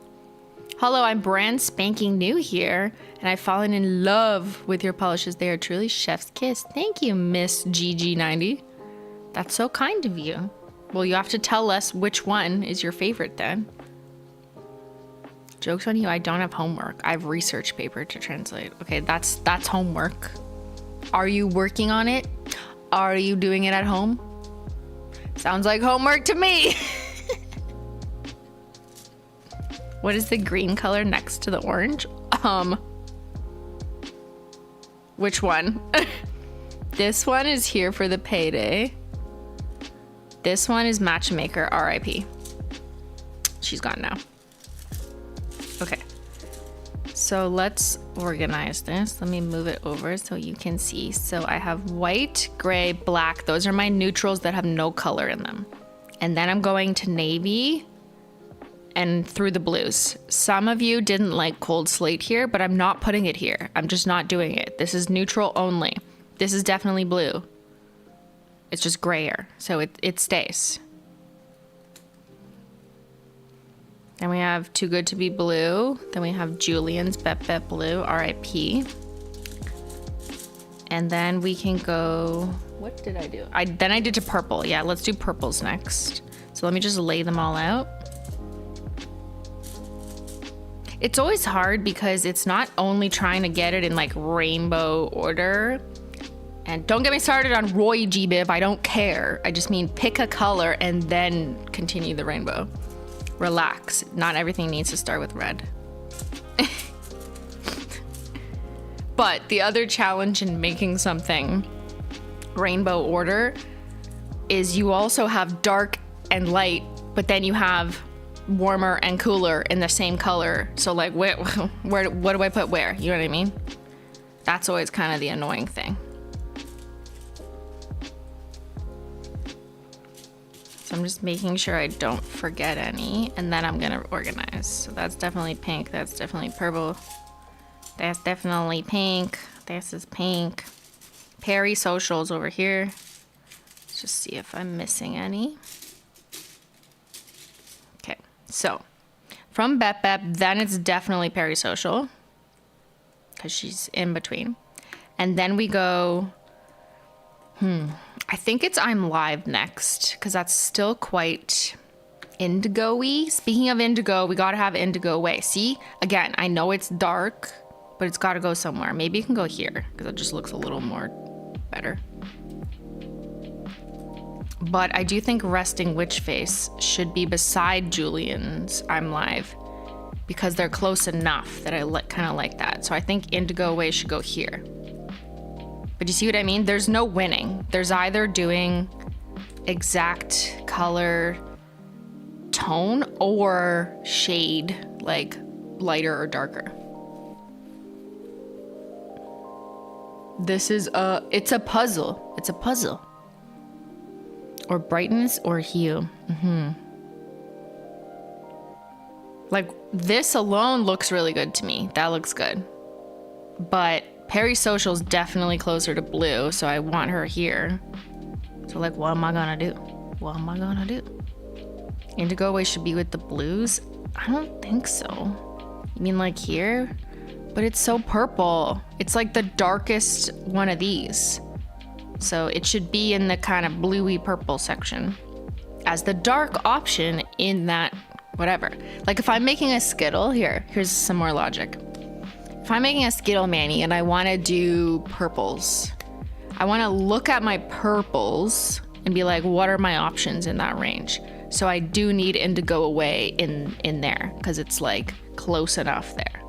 Hello, I'm brand spanking new here, and I've fallen in love with your polishes. They are truly chef's kiss. Thank you, Miss GG90. That's so kind of you. Well, you have to tell us which one is your favorite then. Joke's on you, I don't have homework. I have research paper to translate. Okay, that's homework. Are you working on it? Are you doing it at home? Sounds like homework to me. What is the green color next to the orange? Which one? This one is here for the payday. This one is Matchmaker, RIP. She's gone now. Okay. So let's organize this. Let me move it over so you can see. So I have white, gray, black. Those are my neutrals that have no color in them. And then I'm going to navy and through the blues. Some of you didn't like cold slate here, but I'm not putting it here. I'm just not doing it. This is neutral only. This is definitely blue. It's just grayer, so it stays. Then we have Too Good to Be Blue. Then we have Julian's Bet Bet Blue, RIP. And then we can go, what did I do? Then I did to purple. Yeah, let's do purples next. So let me just lay them all out. It's always hard because it's not only trying to get it in like rainbow order. And don't get me started on Roy G. Biv, I don't care. I just mean pick a color and then continue the rainbow. Relax. Not everything needs to start with red. But the other challenge in making something rainbow order is you also have dark and light, but then you have warmer and cooler in the same color. So like where what do I put where? You know what I mean? That's always kind of the annoying thing. So I'm just making sure I don't forget any, and then I'm gonna organize. So that's definitely pink, that's definitely purple, that's definitely pink, this is pink. Perry Socials over here. Let's just see if I'm missing any. Okay, so from Bep Bep, then it's definitely Perry Social, because she's in between. And then we go, I think it's I'm Live next, because that's still quite indigo-y. Speaking of indigo, we gotta have indigo away. See, again, I know it's dark, but it's gotta go somewhere. Maybe it can go here, because it just looks a little more better. But I do think Resting Witch Face should be beside Julian's I'm Live, because they're close enough that I kind of like that. So I think indigo away should go here. But you see what I mean? There's no winning. There's either doing exact color tone or shade, like lighter or darker. This is it's a puzzle. It's a puzzle. Or brightness or hue. Like this alone looks really good to me. That looks good. But Perry Social's definitely closer to blue, so I want her here. So like, what am I gonna do? What am I gonna do? Indigo away should be with the blues? I don't think so. You mean like here? But it's so purple. It's like the darkest one of these. So it should be in the kind of bluey purple section as the dark option in that whatever. Like if I'm making a Skittle, here's some more logic. If I'm making a Skittle Mani and I want to do purples, I want to look at my purples and be like, what are my options in that range? So I do need indigo away in there because it's like close enough there.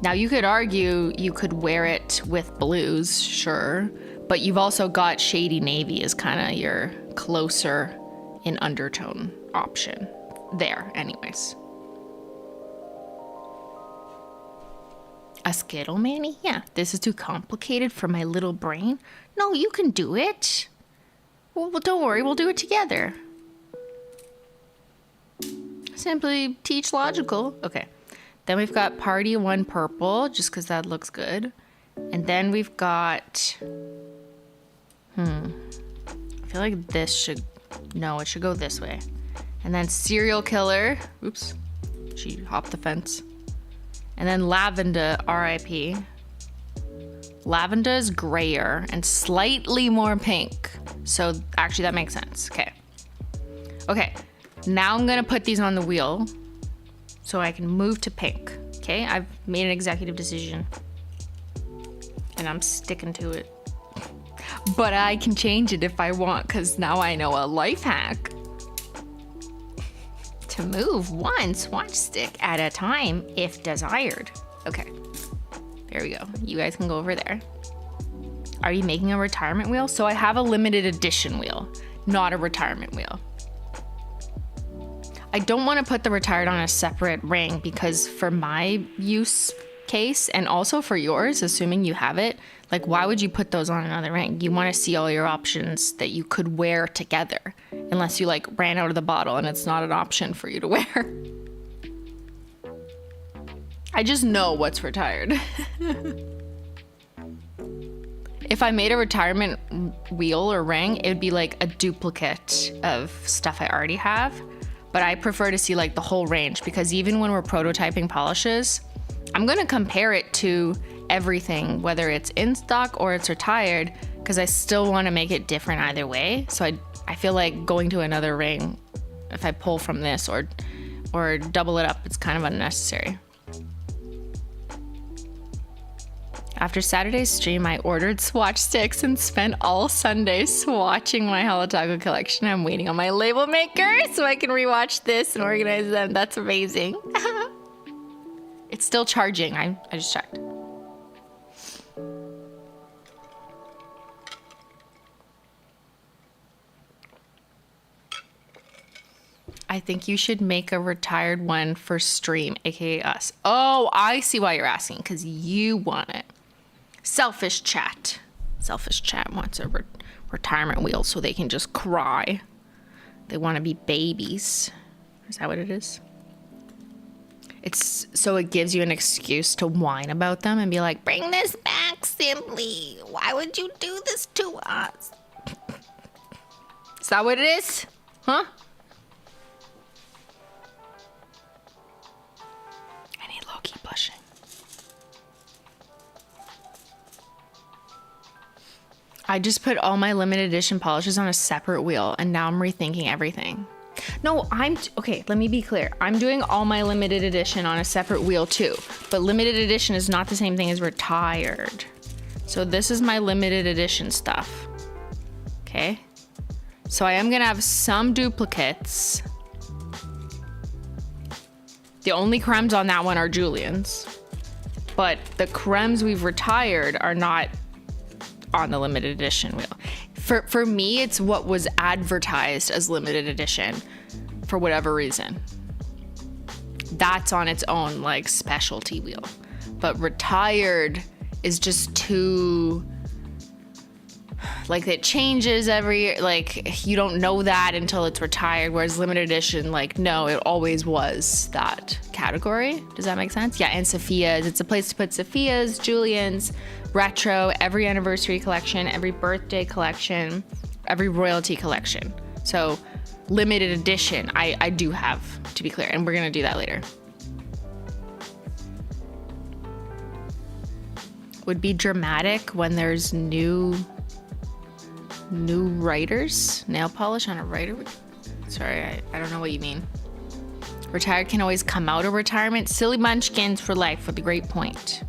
Now you could argue you could wear it with blues, sure, but you've also got shady navy as kind of your closer in undertone option there anyways. A Skittle Mani? Yeah, this is too complicated for my little brain. No, you can do it. Well, don't worry, we'll do it together. Simply teach logical. Okay. Then we've got Party One Purple, just because that looks good. And then we've got... I feel like this should... No, it should go this way. And then Serial Killer. Oops. She hopped the fence. And then Lavender, RIP. Lavender is grayer and slightly more pink. So actually that makes sense. Okay. Okay. Now I'm going to put these on the wheel so I can move to pink. Okay. I've made an executive decision and I'm sticking to it. But I can change it if I want because now I know a life hack. To move one swatch stick at a time if desired. Okay, there we go. You guys can go over there. Are you making a retirement wheel? So I have a limited edition wheel, not a retirement wheel. I don't want to put the retired on a separate ring because for my use case and also for yours, assuming you have it, like why would you put those on another ring? You want to see all your options that you could wear together unless you like ran out of the bottle and it's not an option for you to wear. I just know what's retired. If I made a retirement wheel or ring, it would be like a duplicate of stuff I already have. But I prefer to see like the whole range because even when we're prototyping polishes, I'm going to compare it to everything, whether it's in stock or it's retired, because I still want to make it different either way. So I feel like going to another ring, if I pull from this or double it up, it's kind of unnecessary. After Saturday's stream, I ordered swatch sticks and spent all Sunday swatching my HOLO THERE collection. I'm waiting on my label maker so I can rewatch this and organize them. That's amazing. It's still charging. I just checked. I think you should make a retired one for stream, aka us. Oh, I see why you're asking, because you want it. Selfish chat. Selfish chat wants a retirement wheel so they can just cry. They want to be babies. Is that what it is? It's so it gives you an excuse to whine about them and be like, bring this back, Simply. Why would you do this to us? Is that what it is? Huh? I need low-key blushing. I just put all my limited edition polishes on a separate wheel and now I'm rethinking everything. No, okay, let me be clear. I'm doing all my limited edition on a separate wheel too, but limited edition is not the same thing as retired. So this is my limited edition stuff, okay? So I am gonna have some duplicates. The only crèmes on that one are Julian's, but the crèmes we've retired are not on the limited edition wheel. For me, it's what was advertised as limited edition for whatever reason. That's on its own like specialty wheel. But retired is just too, like it changes every, like you don't know that until it's retired, whereas limited edition, like no, it always was that category. Does that make sense? Yeah, and Safiya's, it's a place to put Safiya's, Julian's, retro, every anniversary collection, every birthday collection, every royalty collection. So limited edition, I do have, to be clear, and we're gonna do that later. Would be dramatic when there's new writers, nail polish on a writer. Sorry, I don't know what you mean. Retired can always come out of retirement. Silly munchkins for life with a great point.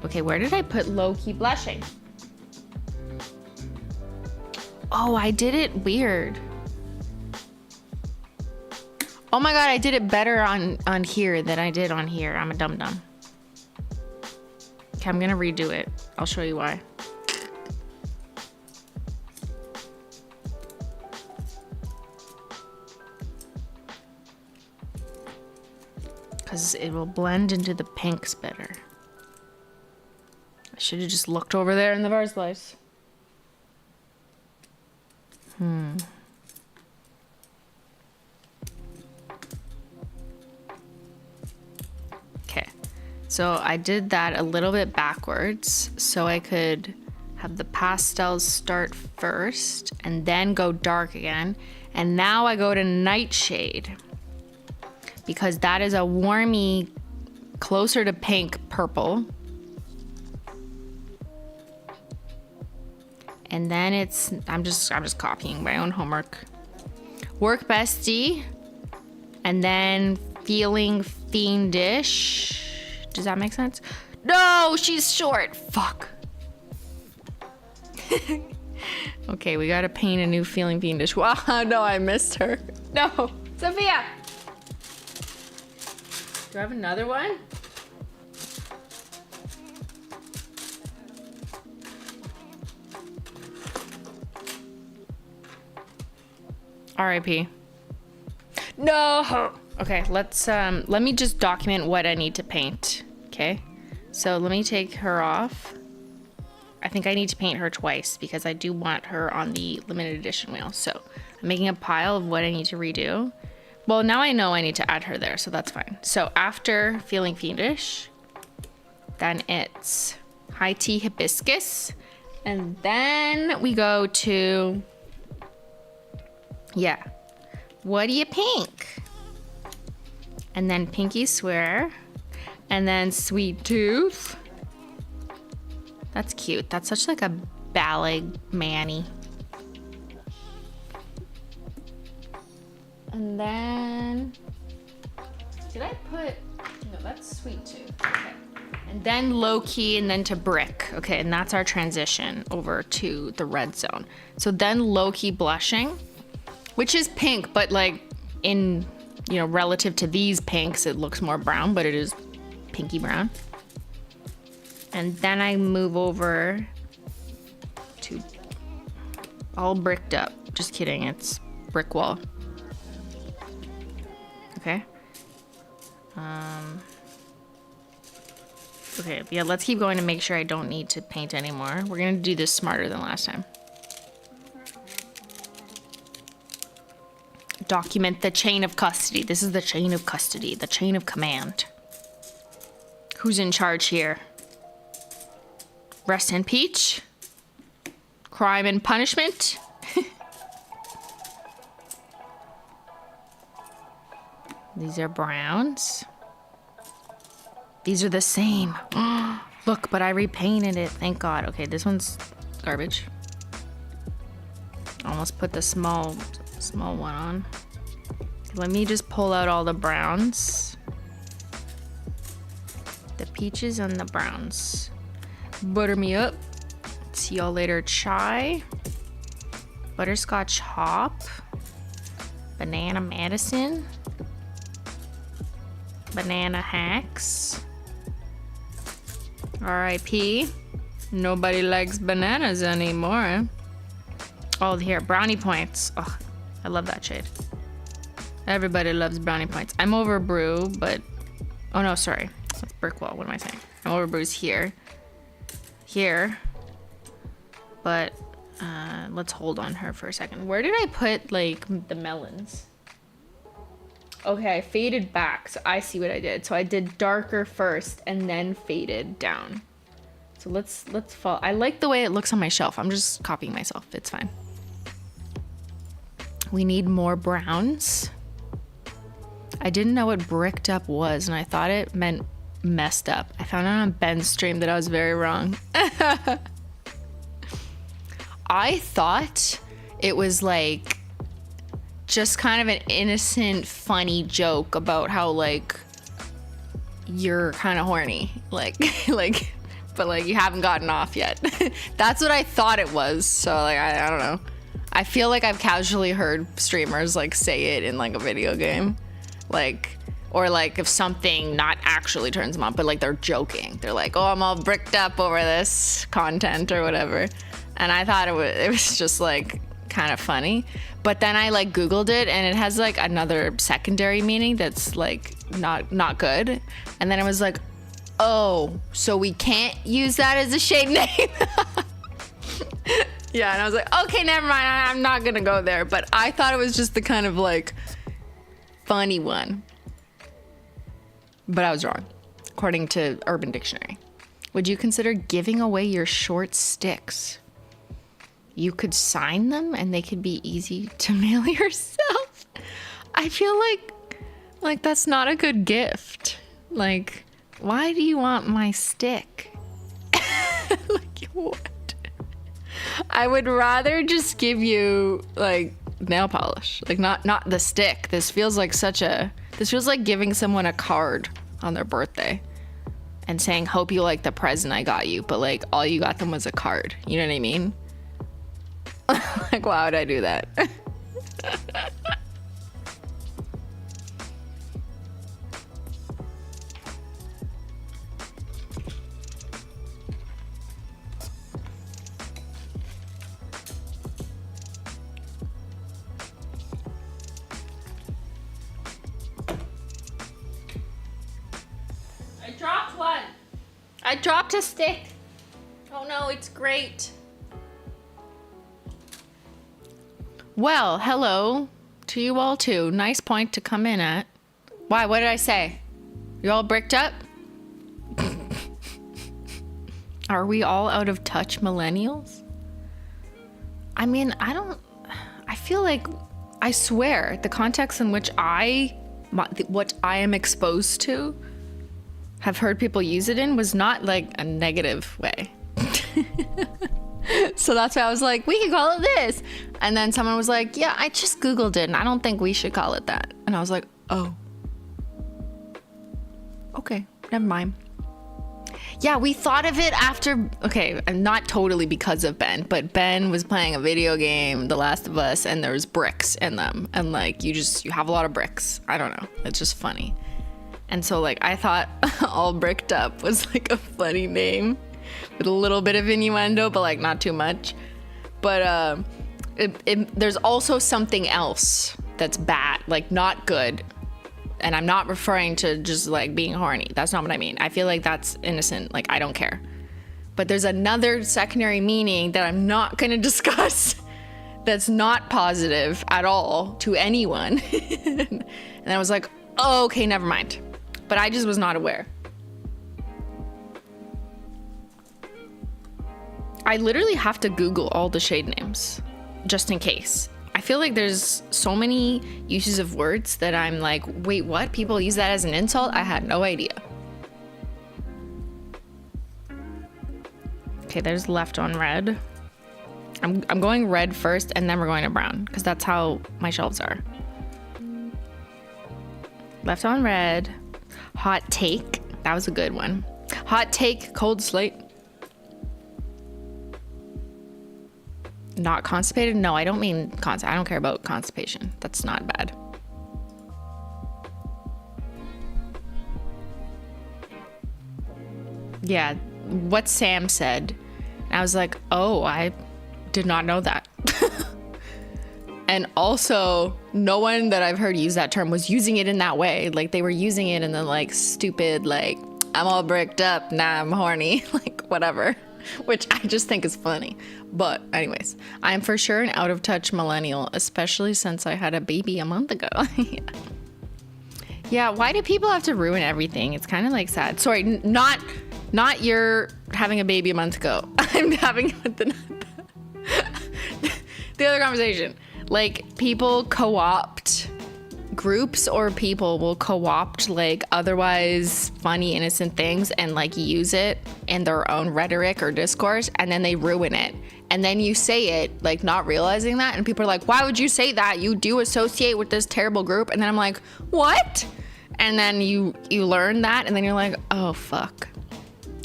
Okay, where did I put low-key blushing? Oh, I did it weird. Oh my God, I did it better on here than I did on here. I'm a dum-dum. Okay, I'm gonna redo it. I'll show you why. Because it will blend into the pinks better. I should have just looked over there in the first place. Okay, so I did that a little bit backwards so I could have the pastels start first and then go dark again. And now I go to nightshade because that is a warmy, closer to pink purple. And then it's, I'm just copying my own homework. Work bestie. And then feeling fiendish. Does that make sense? No, she's short. Fuck. Okay, we gotta paint a new feeling fiendish. Wow, no, I missed her. No, Safiya. Do I have another one? R.I.P. No. Okay, let me just document what I need to paint. Okay, so let me take her off. I think I need to paint her twice because I do want her on the limited edition wheel. So I'm making a pile of what I need to redo. Well, now I know I need to add her there, so that's fine. So after feeling fiendish, then it's high tea hibiscus, and then we go to, yeah, what do you pink? And then pinky swear, and then sweet tooth. That's cute. That's such like a ballet manny. And then, did I put, no, that's sweet tooth. Okay. And then low key, and then to brick. Okay, and that's our transition over to the red zone. So then low key blushing, which is pink, but like in, you know, relative to these pinks, it looks more brown, but it is pinky brown. And then I move over to all bricked up. Just kidding, it's brick wall. Okay. Okay, yeah, let's keep going to make sure I don't need to paint anymore. We're gonna do this smarter than last time. Document the chain of custody. This is the chain of custody, the chain of command. Who's in charge here? Rest in peach? Crime and punishment? These are browns. These are the same. Look, but I repainted it. Thank God. Okay, this one's garbage. Almost put the small one on. Let me just pull out all the browns. The peaches and the browns. Butter me up. See y'all later. Chai. Butterscotch hop. Banana Madison. Banana hacks. R.I.P. Nobody likes bananas anymore. Oh, here, brownie points. Oh, I love that shade. Everybody loves brownie points. I'm over brew, but... Oh no, sorry. That's brick wall. What am I saying? I'm over brews here. Here. But, let's hold on her for a second. Where did I put, like, the melons? Okay, I faded back, so I see what I did. So I did darker first and then faded down. So let's fall. I like the way it looks on my shelf. I'm just copying myself. It's fine. We need more browns. I didn't know what bricked up was, and I thought it meant messed up. I found out on Ben's stream that I was very wrong. I thought it was like just kind of an innocent, funny joke about how like you're kind of horny, like but like you haven't gotten off yet. That's what I thought it was. So like I don't know. I feel like I've casually heard streamers like say it in like a video game, like, or like if something not actually turns them on, but like they're joking. They're like, oh, I'm all bricked up over this content or whatever. And I thought it was just like kind of funny. But then I like Googled it and it has like another secondary meaning that's like not good. And then I was like, oh, so we can't use that as a shade name. Yeah, and I was like, okay, never mind. I'm not gonna go there. But I thought it was just the kind of like funny one. But I was wrong, according to Urban Dictionary. Would you consider giving away your short sticks? You could sign them and they could be easy to mail yourself. I feel like that's not a good gift. Like, why do you want my stick? Like, what? I would rather just give you like nail polish, like not the stick. This feels like giving someone a card on their birthday and saying, hope you like the present I got you, but like all you got them was a card. You know what I mean? Like, why would I do that? I dropped one. I dropped a stick. Oh no, it's great. Well, hello to you all too. Nice point to come in at. Why? What did I say? You all bricked up? Are we all out of touch millennials? I mean, I feel like, I swear, the context in which what I am exposed to, have heard people use it in, was not like a negative way. So that's why I was like, we could call it this. And then someone was like, yeah, I just Googled it and I don't think we should call it that. And I was like, oh. Okay, never mind. Yeah, we thought of it after, okay, not totally because of Ben, but Ben was playing a video game, The Last of Us, and there's bricks in them. And like, you have a lot of bricks. I don't know. It's just funny. And so like, I thought All Bricked Up was like a funny name with a little bit of innuendo, but like not too much. But there's also something else that's bad, like not good. And I'm not referring to just like being horny. That's not what I mean. I feel like that's innocent. Like, I don't care. But there's another secondary meaning that I'm not going to discuss that's not positive at all to anyone. And I was like, oh, okay, never mind. But I just was not aware. I literally have to Google all the shade names just in case. I feel like there's so many uses of words that I'm like, wait, what? People use that as an insult? I had no idea. Okay, there's left on red. I'm going red first and then we're going to brown because that's how my shelves are. Left on red. Hot take. That was a good one. Hot take, cold slate. Not constipated? No, I don't mean I don't care about constipation. That's not bad. Yeah, what Sam said. I was like, oh, I did not know that. And also, no one that I've heard use that term was using it in that way. Like, they were using it in the like stupid, like, I'm all bricked up, nah, I'm horny, like whatever. Which I just think is funny. But anyways, I'm for sure an out of touch millennial, especially since I had a baby a month ago. Yeah, why do people have to ruin everything? It's kind of like sad. Sorry, not you're having a baby a month ago. I'm having the other conversation. Like, people co-opt groups, or people will co-opt like otherwise funny, innocent things and like use it in their own rhetoric or discourse, and then they ruin it. And then you say it like not realizing that, and people are like, why would you say that? You do associate with this terrible group. And then I'm like, what? And then you learn that, and then you're like, oh fuck.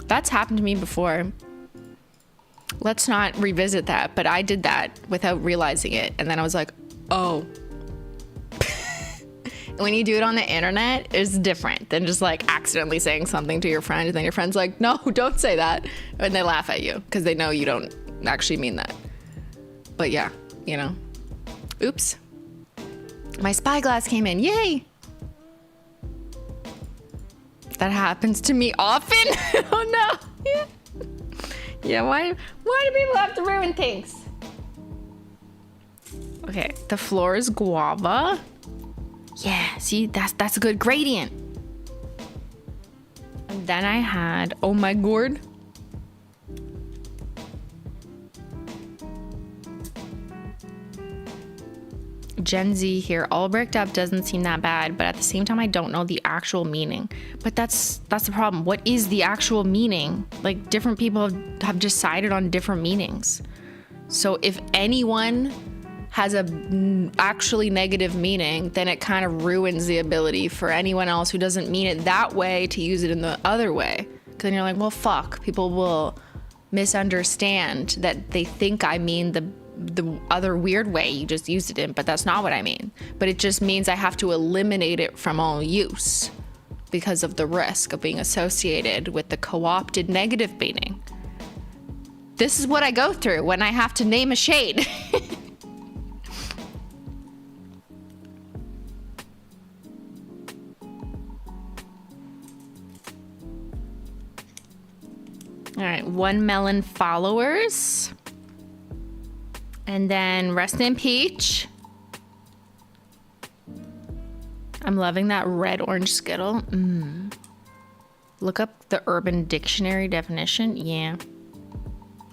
That's happened to me before. Let's not revisit that, but I did that without realizing it. And then I was like, oh. When you do it on the internet, it's different than just like accidentally saying something to your friend, and then your friend's like, no, don't say that. And they laugh at you because they know you don't actually mean that. But yeah, you know, oops. My spyglass came in, yay. That happens to me often. Oh no. Yeah, why do people have to ruin things? Okay, the floor is guava. Yeah, see, that's a good gradient. And then I had, oh my gourd. Gen Z here, all bricked up doesn't seem that bad, but at the same time, I don't know the actual meaning. But that's the problem. What is the actual meaning? Like, different people have decided on different meanings. So if anyone has a actually negative meaning, then it kind of ruins the ability for anyone else who doesn't mean it that way to use it in the other way. Because then you're like, well, fuck, people will misunderstand that they think I mean the other weird way you just used it in, but that's not what I mean. But it just means I have to eliminate it from all use because of the risk of being associated with the co-opted negative meaning. This is what I go through when I have to name a shade. All right, 1 melon followers. And then rest in peach. I'm loving that red orange Skittle. Look up the Urban Dictionary definition. Yeah.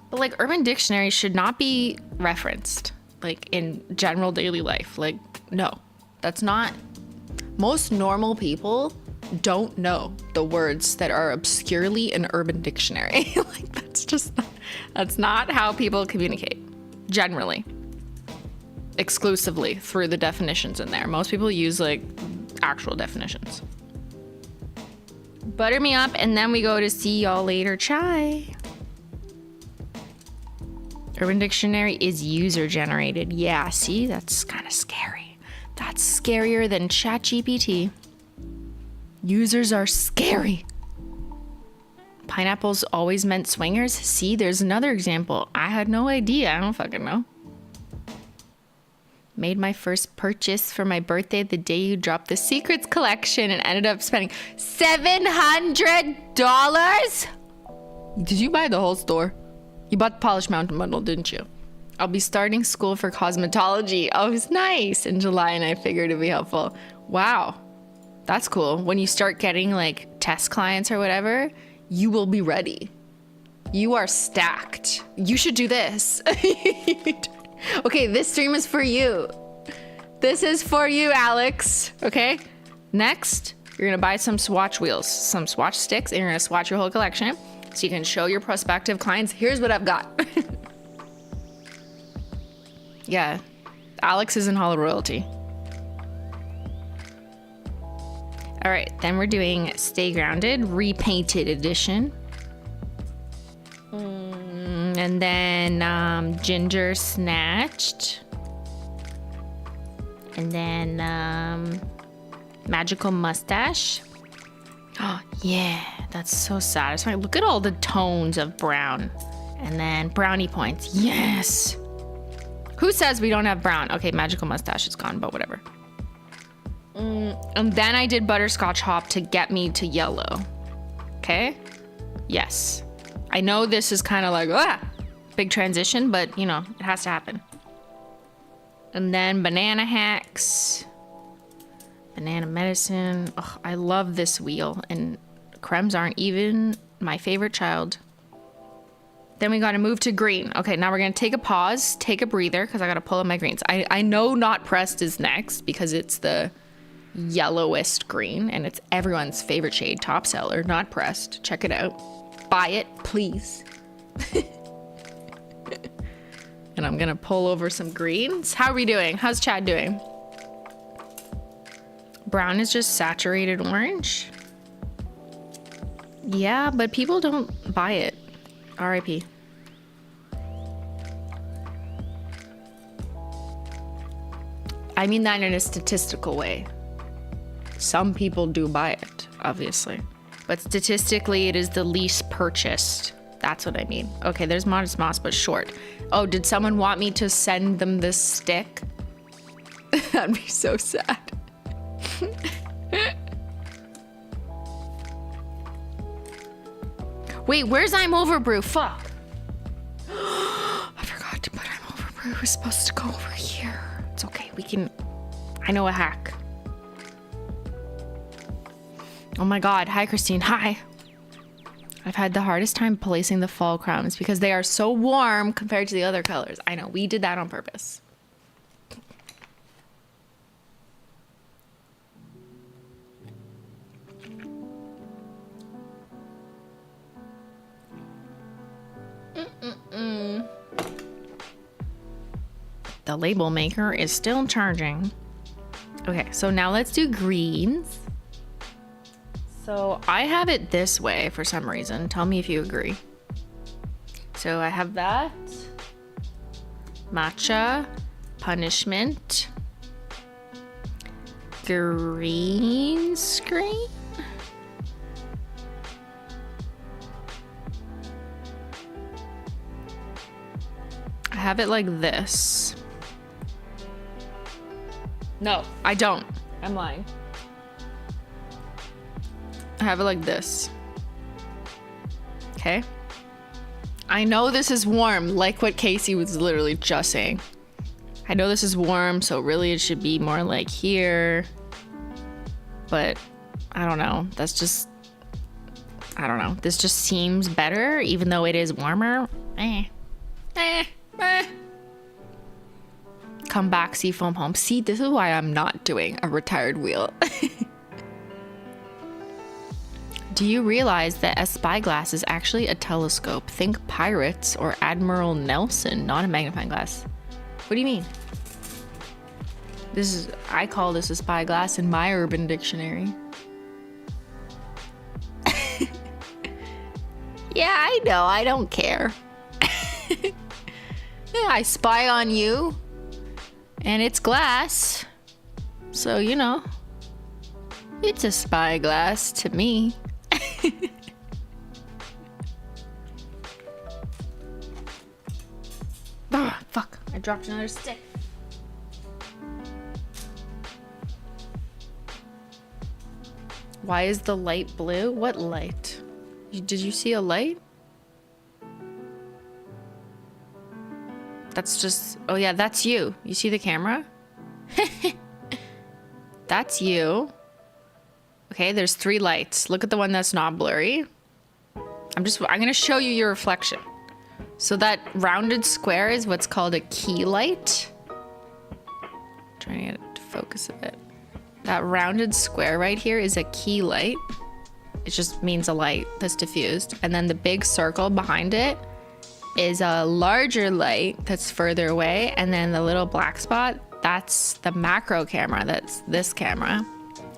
But like, Urban Dictionary should not be referenced like in general daily life. Like, no, that's not. Most normal people don't know the words that are obscurely in Urban Dictionary. Like, that's not how people communicate generally, exclusively through the definitions in there. Most people use like actual definitions. Butter me up, and then we go to see y'all later. Chai. Urban Dictionary is user generated. Yeah, see, that's kind of scary. That's scarier than ChatGPT. Users are scary. Pineapples always meant swingers. See, there's another example. I had no idea. I don't fucking know. Made my first purchase for my birthday the day you dropped the Secrets collection and ended up spending $700. Did you buy the whole store? You bought the Polish Mountain bundle, didn't you? I'll be starting school for cosmetology. Oh, it's nice. In July, and I figured it'd be helpful. Wow. That's cool. When you start getting like test clients or whatever, you will be ready. You are stacked. You should do this. Okay, this stream is for you. This is for you, Alex. Okay? Next, you're gonna buy some swatch wheels, some swatch sticks, and you're gonna swatch your whole collection so you can show your prospective clients, here's what I've got. Yeah, Alex is in Holo Royalty. All right, then we're doing Stay Grounded, Repainted Edition. And then Ginger Snatched. And then Magical Mustache. Oh, yeah, that's so satisfying. Look at all the tones of brown. And then Brownie Points, yes. Who says we don't have brown? Okay, Magical Mustache is gone, but whatever. And then I did Butterscotch Hop to get me to yellow. Okay? Yes. I know this is kind of like, big transition, but you know, it has to happen. And then Banana Hacks. Banana Medicine. Oh, I love this wheel. And crèmes aren't even my favorite child. Then we gotta move to green. Okay, now we're gonna take a pause, take a breather, because I gotta pull up my greens. I know Not Pressed is next because it's the yellowest green and it's everyone's favorite shade, top seller, Not Pressed. Check it out. Buy it, please. And I'm gonna pull over some greens. How are we doing? How's Chad doing? Brown is just saturated orange. Yeah, but people don't buy it. RIP. I mean that in a statistical way. Some people do buy it, obviously. But statistically, it is the least purchased. That's what I mean. Okay, there's Modest Moss, but short. Oh, did someone want me to send them this stick? That'd be so sad. Wait, where's I'm Overbrew? Fuck. I forgot to put I'm Overbrew. It was supposed to go over here. It's okay, we can... I know a hack. Oh my god, hi Christine, hi. I've had the hardest time placing the fall crowns because they are so warm compared to the other colors. I know, we did that on purpose. The label maker is still charging. Okay, so now let's do greens. So I have it this way for some reason. Tell me if you agree. So I have that. Matcha. Punishment. Green screen. I have it like this. No, I don't. I'm lying. I have it like this. Okay. I know this is warm, like what Casey was literally just saying. I know this is warm, so really it should be more like here. But I don't know. That's just, I don't know. This just seems better, even though it is warmer. Come back, seafoam home. See, this is why I'm not doing a retired wheel. Do you realize that a spyglass is actually a telescope? Think pirates or Admiral Nelson, not a magnifying glass. What do you mean? This is, I call this a spyglass in my Urban Dictionary. Yeah, I know. I don't care. Yeah, I spy on you. And it's glass. So, you know. It's a spyglass to me. Ah, fuck. I dropped another stick. Why is the light blue? What light? Did you see a light? That's just... Oh yeah, that's you. You see the camera? That's you. Okay, there's 3 lights. Look at the one that's not blurry. I'm gonna show you your reflection. So that rounded square is what's called a key light. Trying to get it to focus a bit. That rounded square right here is a key light. It just means a light that's diffused. And then the big circle behind it is a larger light that's further away. And then the little black spot, that's the macro camera. That's this camera.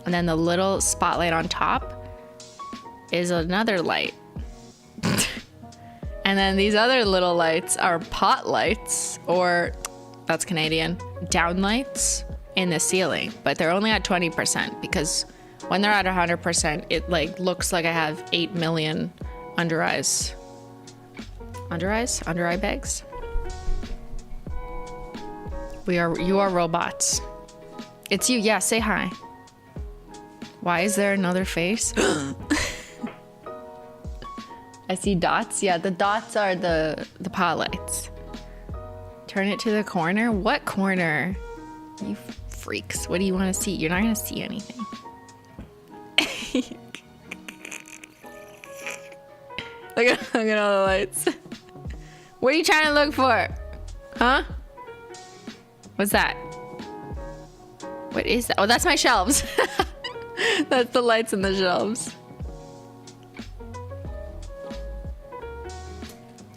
And then the little spotlight on top is another light. And then these other little lights are pot lights, or that's Canadian, down lights in the ceiling. But they're only at 20% because when they're at 100%, it like looks like I have 8 million under eyes. Under eyes? Under eye bags? You are robots. It's you. Yeah, say hi. Why is there another face? I see dots. Yeah, the dots are the pot lights. Turn it to the corner. What corner? You freaks. What do you want to see? You're not going to see anything. Look at all the lights. What are you trying to look for? Huh? What's that? What is that? Oh, that's my shelves. That's the lights in the shelves.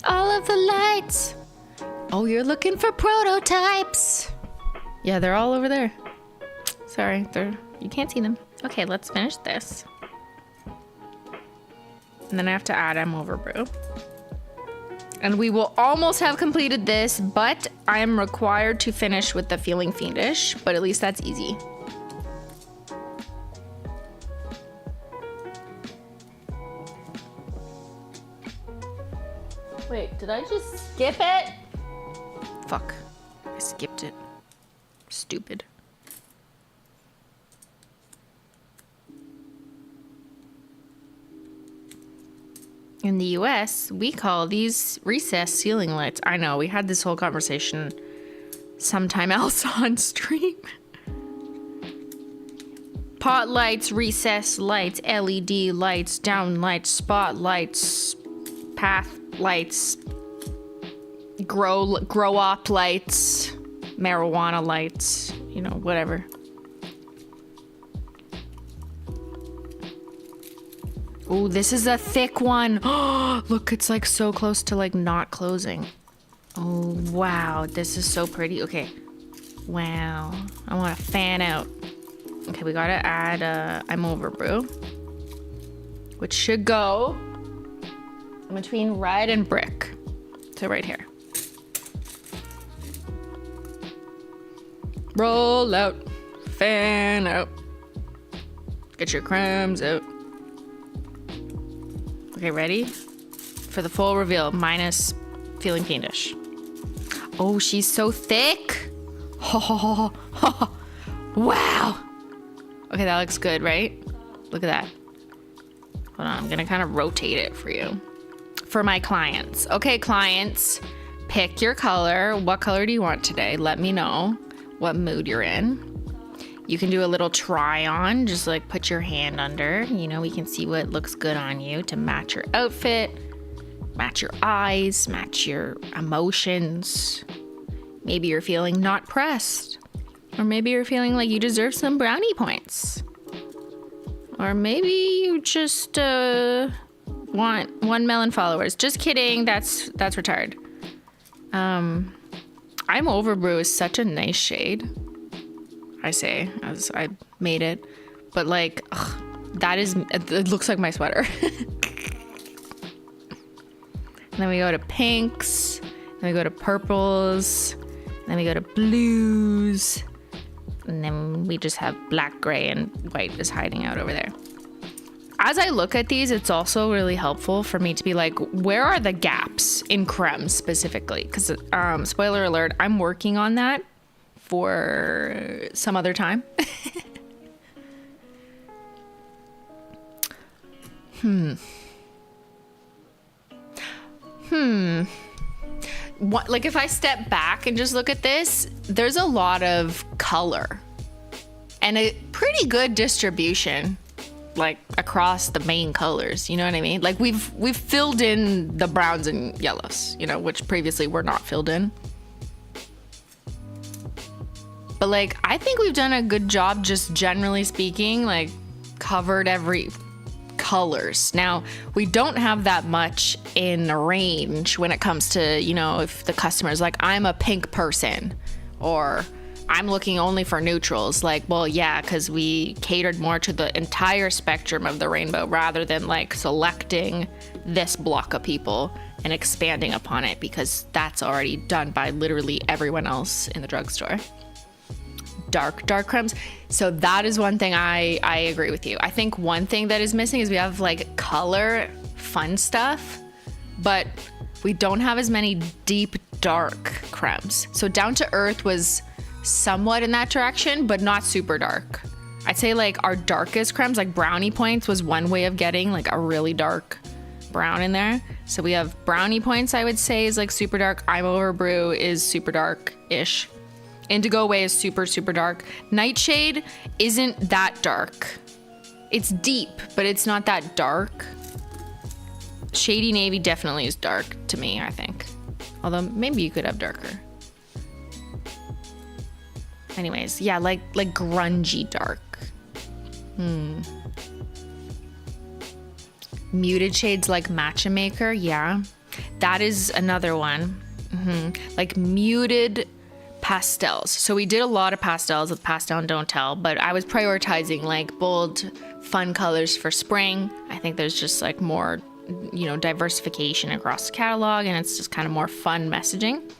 All of the lights. Oh, you're looking for prototypes. Yeah, they're all over there. Sorry, you can't see them. Okay, let's finish this. And then I have to add overbrew. And we will almost have completed this, but I am required to finish with the Feeling Fiendish, but at least that's easy. Wait, did I just skip it? Fuck, I skipped it. Stupid. In the US, we call these recessed ceiling lights. I know, we had this whole conversation sometime else on stream. Pot lights, recessed lights, LED lights, down lights, spotlights, path lights, grow up lights, marijuana lights, you know, whatever. Oh, this is a thick one. Oh, look, it's like so close to like not closing. Oh, wow. This is so pretty. Okay. Wow. I want to fan out. Okay, we got to add overbrew, which should go in between red and brick. So right here. Roll out. Fan out. Get your crèmes out. Okay, ready? For the full reveal, minus Feeling Fiendish. Oh, she's so thick. Oh, wow. Okay, that looks good, right? Look at that. Hold on, I'm gonna kind of rotate it for you. For my clients. Okay, clients, pick your color. What color do you want today? Let me know what mood you're in. You can do a little try on, just like put your hand under, you know, we can see what looks good on you to match your outfit, match your eyes, match your emotions. Maybe you're feeling not pressed, or maybe you're feeling like you deserve some brownie points, or maybe you just want 1 million followers. Just kidding, that's retired. overbrew is such a nice shade. I say, as I made it. But like, ugh, it looks like my sweater. And then we go to pinks. Then we go to purples. Then we go to blues. And then we just have black, gray, and white just hiding out over there. As I look at these, it's also really helpful for me to be like, where are the gaps in crèmes specifically? Because, spoiler alert, I'm working on that for some other time. What, like if I step back and just look at this, there's a lot of color and a pretty good distribution, like across the main colors, you know what I mean? Like we've filled in the browns and yellows, you know, which previously were not filled in. But like, I think we've done a good job, just generally speaking, like covered every colors. Now, we don't have that much in range when it comes to, you know, if the customer's like, I'm a pink person, or I'm looking only for neutrals. Like, well, yeah, because we catered more to the entire spectrum of the rainbow rather than like selecting this block of people and expanding upon it, because that's already done by literally everyone else in the drugstore. Dark crèmes. So that is one thing I agree with you. I think one thing that is missing is we have like color fun stuff, but we don't have as many deep dark crèmes. So Down to Earth was somewhat in that direction, but not super dark. I'd say like our darkest crèmes, like Brownie Points, was one way of getting like a really dark brown in there. So we have Brownie Points, I would say, is like super dark. I'm Over Brew is super dark-ish. Indigo Way is super dark. Nightshade isn't that dark. It's deep, but it's not that dark. Shady Navy definitely is dark to me, I think. Although maybe you could have darker. Anyways, yeah, like grungy dark. Muted shades like Matcha Maker, yeah. That is another one. Like muted pastels. So we did a lot of pastels with Pastel and Don't Tell, but I was prioritizing like bold, fun colors for spring. I think there's just like more, you know, diversification across the catalog, and it's just kind of more fun messaging.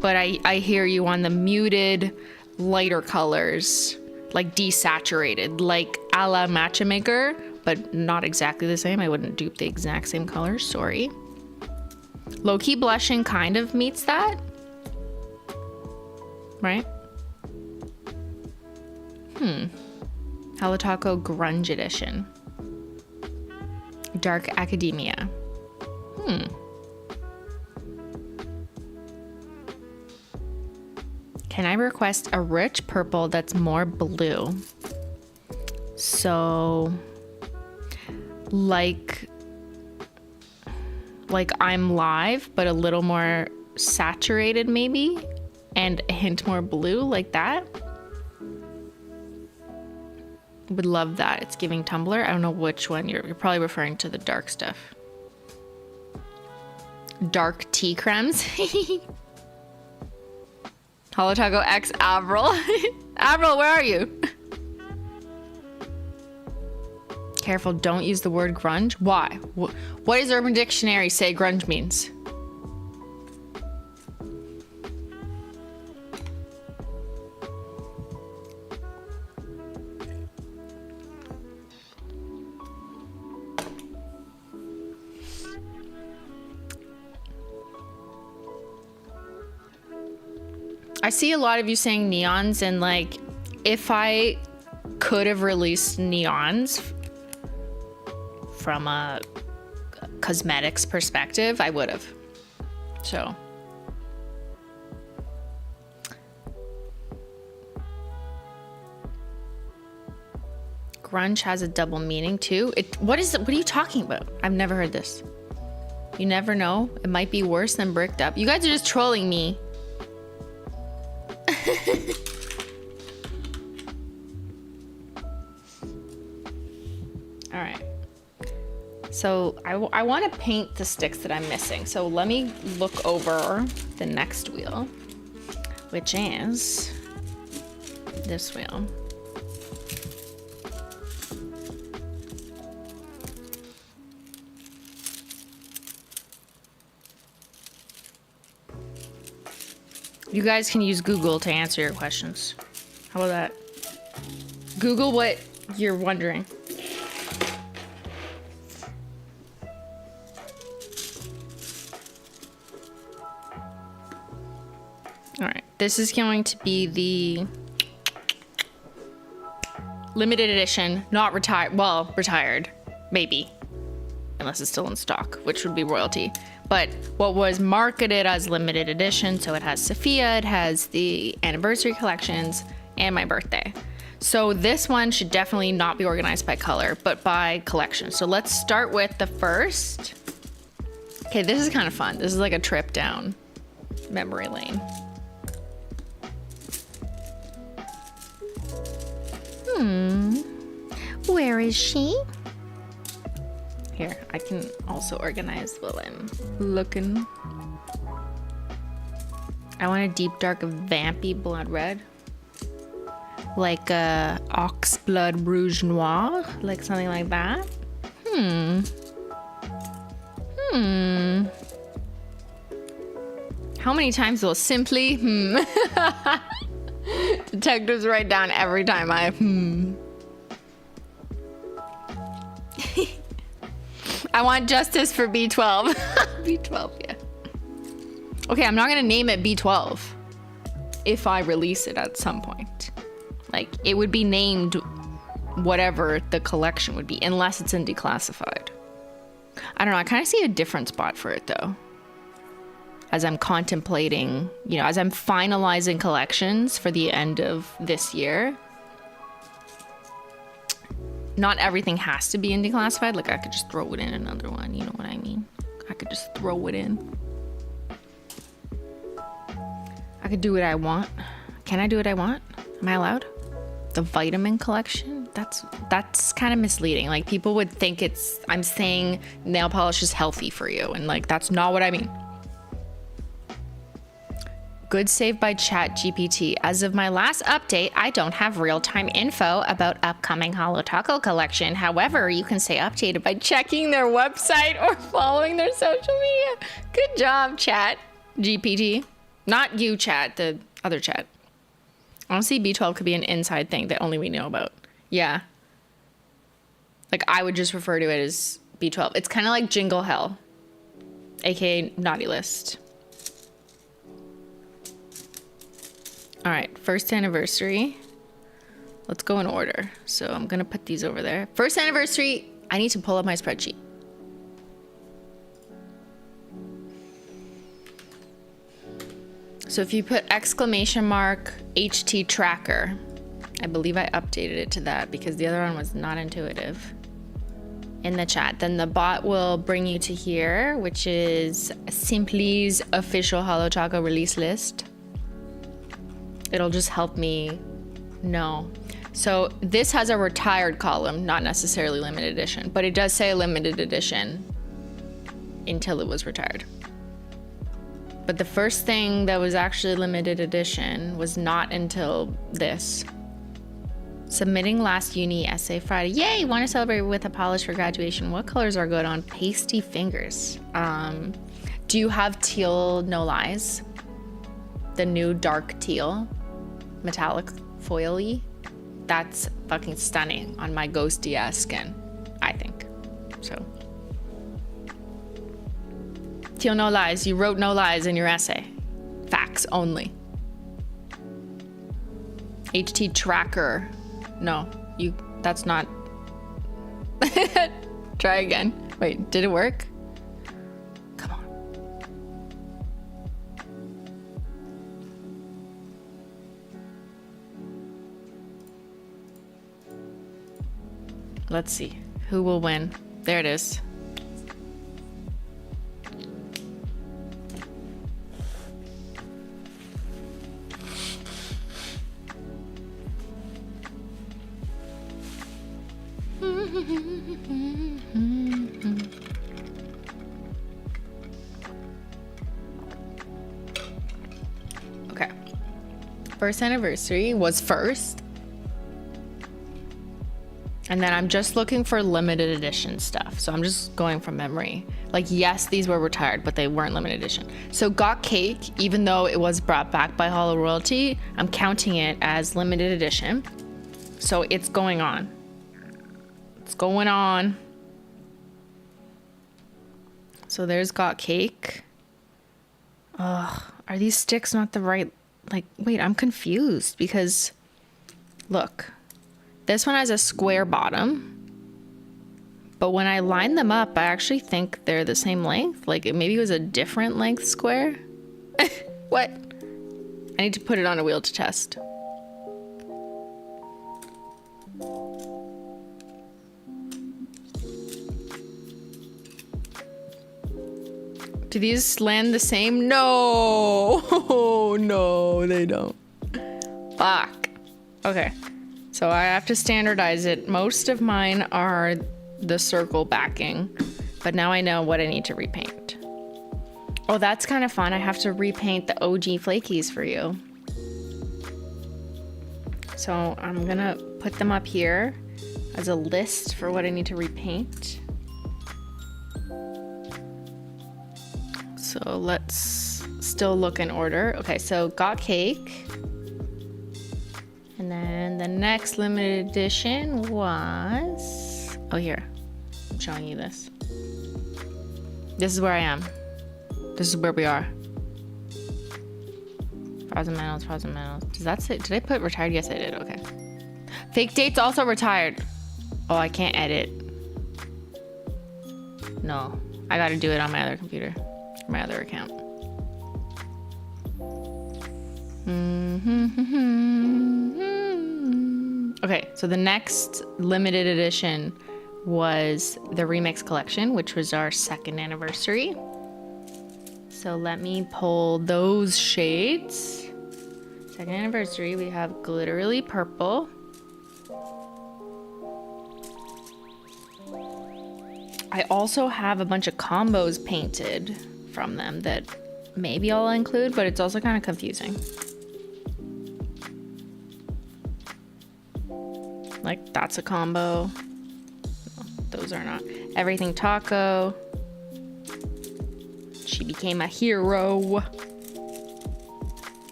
But I hear you on the muted, lighter colors, like desaturated, like a la Matcha Maker, but not exactly the same. I wouldn't dupe the exact same colors, sorry. Low-key blushing kind of meets that. Right? Hello Taco Grunge Edition. Dark Academia. Can I request a rich purple that's more blue? So, like I'm Live, but a little more saturated maybe? And a hint more blue, like that. Would love that. It's giving Tumblr. I don't know which one. You're probably referring to the dark stuff. Dark tea crèmes. Holo Taco X Avril. Avril, where are you? Careful, don't use the word grunge. Why? What does Urban Dictionary say grunge means? I see a lot of you saying neons, and like, if I could have released neons from a cosmetics perspective, I would have. So. Grunge has a double meaning too. What are you talking about? I've never heard this. You never know. It might be worse than bricked up. You guys are just trolling me. All right. So I want to paint the sticks that I'm missing. So let me look over the next wheel, which is this wheel. You guys can use Google to answer your questions. How about that? Google what you're wondering. All right, this is going to be the limited edition, not retired, well, retired, maybe, unless it's still in stock, which would be royalty. But what was marketed as limited edition, so it has Safiya, it has the anniversary collections, and my birthday. So this one should definitely not be organized by color, but by collection. So let's start with the first. Okay, this is kind of fun. This is like a trip down memory lane. Where is she? Here, I can also organize while I'm looking. I want a deep, dark, vampy blood red. Like a ox blood rouge noir. Like something like that. How many times will simply detectives write down every time I I want justice for B12. B12, yeah. Okay, I'm not gonna name it B12 if I release it at some point. Like, it would be named whatever the collection would be, unless it's in declassified. I don't know, I kind of see a different spot for it though. As I'm contemplating, you know, as I'm finalizing collections for the end of this year. Not everything has to be in declassified. Like, I could just throw it in another one, you know what I mean? I could just throw it in. I could do what I want. Can I do what I want? Am I allowed? The vitamin collection? That's kind of misleading. Like, people would think I'm saying nail polish is healthy for you, and like, that's not what I mean. Good save by ChatGPT. As of my last update, I don't have real-time info about upcoming HOLOTHERE collection. However, you can stay updated by checking their website or following their social media. Good job, ChatGPT. Not you, Chat, the other Chat. Honestly, B12 could be an inside thing that only we know about. Yeah. Like, I would just refer to it as B12. It's kind of like Jingle Hell, aka Naughty List. All right, first anniversary. Let's go in order. So I'm gonna put these over there. First anniversary, I need to pull up my spreadsheet. So if you put exclamation mark HT tracker, I believe I updated it to that because the other one was not intuitive in the chat. Then the bot will bring you to here, which is Simply's official HOLOTHERE release list. It'll just help me know. So this has a retired column, not necessarily limited edition, but it does say limited edition until it was retired. But the first thing that was actually limited edition was not until this. Submitting last uni essay Friday. Yay, want to celebrate with a polish for graduation. What colors are good on pasty fingers? Do you have teal no lies? The new dark teal, metallic foily. That's fucking stunning on my ghosty ass skin, I think. So, teal no lies. You wrote no lies in your essay. Facts only. HT tracker. No, that's not. Try again. Wait, did it work? Come on. Let's see. Who will win? There it is. Okay. First anniversary was first. And then I'm just looking for limited edition stuff. So I'm just going from memory. Like, yes, these were retired, but they weren't limited edition. So Got Cake, even though it was brought back by Holo Royalty, I'm counting it as limited edition. So it's going on. It's going on. So there's Got Cake. Ugh, are these sticks not the right, like, wait, I'm confused because look. This one has a square bottom, but when I line them up, I actually think they're the same length. Like maybe it was a different length square. What? I need to put it on a wheel to test. Do these land the same? No, no, they don't. Fuck. Okay. So I have to standardize it. Most of mine are the circle backing, but now I know what I need to repaint. Oh, that's kind of fun. I have to repaint the OG flakies for you. So I'm gonna put them up here as a list for what I need to repaint. So let's still look in order. Okay, so Got Cake. And then the next limited edition was, oh here, I'm showing you this. This is where I am. This is where we are. Frozen Metals, Frozen Metals. Does that say, did I put retired? Yes, I did, okay. Fake Dates also retired. Oh, I can't edit. No, I gotta do it on my other computer, my other account. Okay, so the next limited edition was the Remix Collection, which was our 2nd anniversary. So let me pull those shades. 2nd anniversary, we have Glitterly Purple. I also have a bunch of combos painted from them that maybe I'll include, but it's also kind of confusing. Like that's a combo. No, those are not. Everything Taco. She Became a Hero.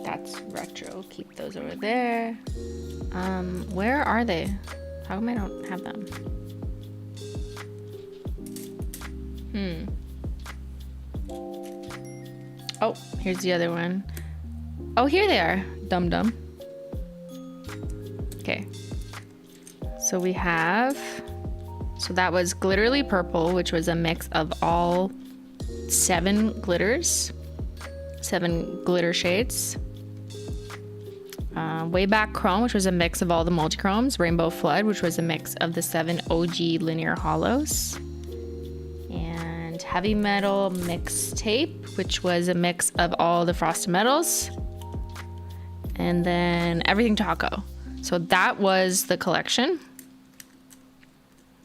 That's retro. Keep those over there. Where are they? How come I don't have them? Oh, here's the other one. Oh, here they are. Dum Dum. Okay. So we have, so that was Glitterly Purple, which was a mix of all 7 glitters, 7 glitter shades. Way Back Chrome, which was a mix of all the multi-chromes. Rainbow Flood, which was a mix of the 7 OG linear holos. And Heavy Metal Mixtape, which was a mix of all the Frosted Metals. And then Everything Taco. So that was the collection.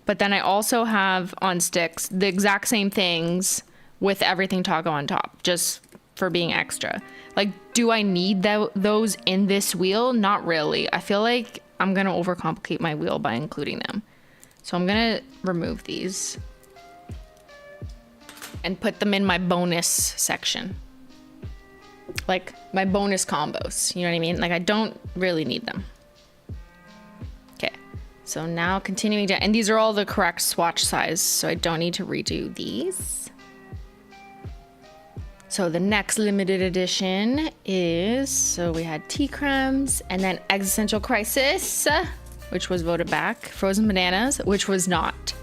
But then I also have on sticks the exact same things with Everything Taco on top, just for being extra. Like, do I need those in this wheel? Not really. I feel like I'm gonna overcomplicate my wheel by including them. So I'm gonna remove these and put them in my bonus section. Like my bonus combos, you know what I mean? Like I don't really need them. Okay, so now continuing down, and these are all the correct swatch size, so I don't need to redo these. So the next limited edition is, so we had tea crèmes, and then Existential Crisis, which was voted back. Frozen Bananas, which was not.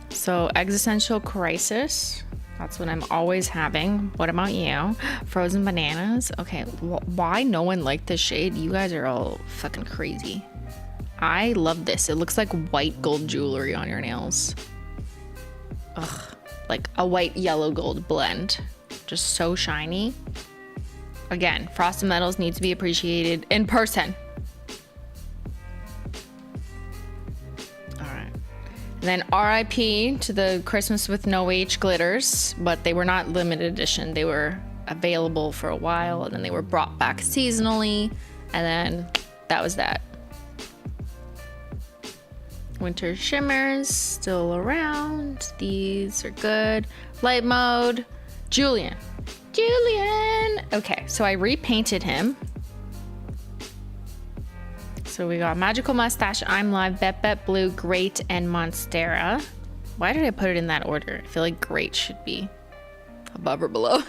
So Existential Crisis, that's what I'm always having. What about you? Frozen Bananas. Okay, why no one liked this shade? You guys are all fucking crazy. I love this. It looks like white gold jewelry on your nails. Ugh. Like a white yellow gold blend. Just so shiny. Again, Frosted Metals need to be appreciated in person. Alright. Then RIP to the Christmas with No H glitters, but they were not limited edition. They were available for a while, and then they were brought back seasonally, and then that was that. Winter shimmers still around. These are good. Light mode. Julian. Okay, so I repainted him. So we got Magical Mustache, I'm Live, Bet Bet Blue, Great, and Monstera. Why did I put it in that order? I feel like Great should be above or below.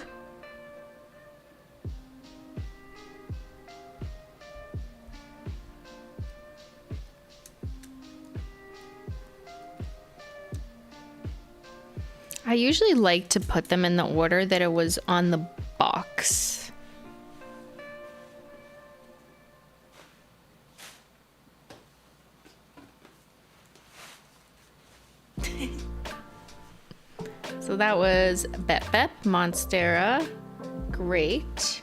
I usually like to put them in the order that it was on the box. So that was Bet Bet, Monstera, Great,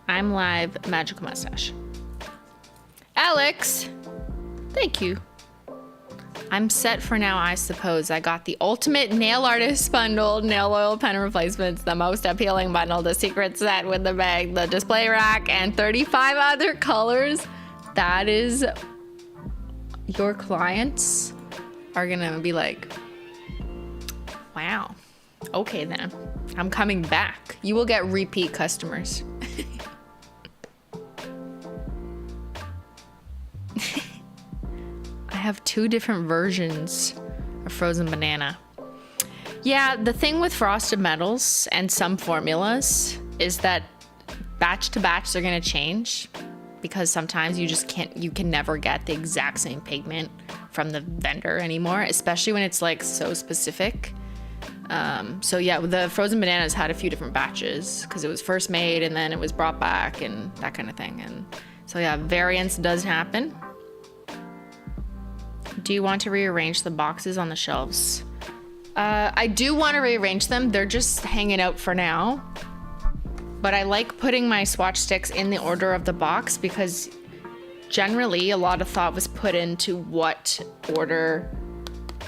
I'm Live, Magical Mustache. Alex, thank you. I'm set for now, I suppose. I got the ultimate nail artist bundle, nail oil pen replacements, the most appealing bundle, the secret set with the bag, the display rack, and 35 other colors. That is, your clients are gonna be like, wow, okay then, I'm coming back. You will get repeat customers. I have 2 different versions of frozen banana. Yeah, the thing with frosted metals and some formulas is that batch to batch they're gonna change, because sometimes you can never get the exact same pigment from the vendor anymore, especially when it's like so specific. So yeah, the frozen bananas had a few different batches because it was first made and then it was brought back and that kind of thing. And so yeah, variance does happen. Do you want to rearrange the boxes on the shelves? I do want to rearrange them. They're just hanging out for now. But I like putting my swatch sticks in the order of the box because generally a lot of thought was put into what order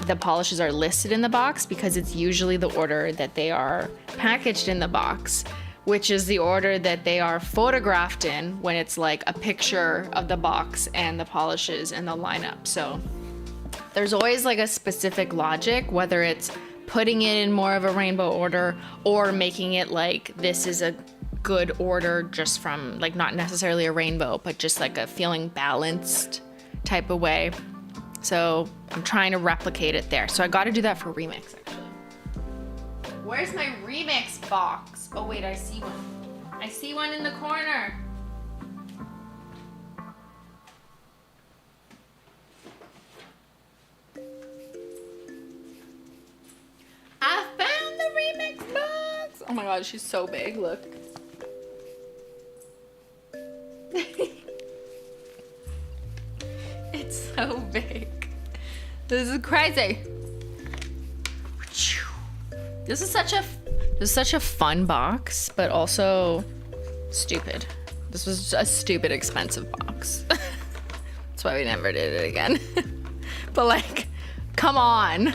the polishes are listed in the box, because it's usually the order that they are packaged in the box, which is the order that they are photographed in when it's like a picture of the box and the polishes and the lineup. So there's always like a specific logic, whether it's putting it in more of a rainbow order or making it like this is a good order just from like not necessarily a rainbow, but just like a feeling balanced type of way. So I'm trying to replicate it there. So I got to do that for remix actually. Where's my remix box? Oh wait, I see one. I see one in the corner. I found the remix box. Oh my god, she's so big, look. It's so big. This is crazy. This is such a fun box, but also stupid. This was a stupid expensive box. That's why we never did it again. But like, come on.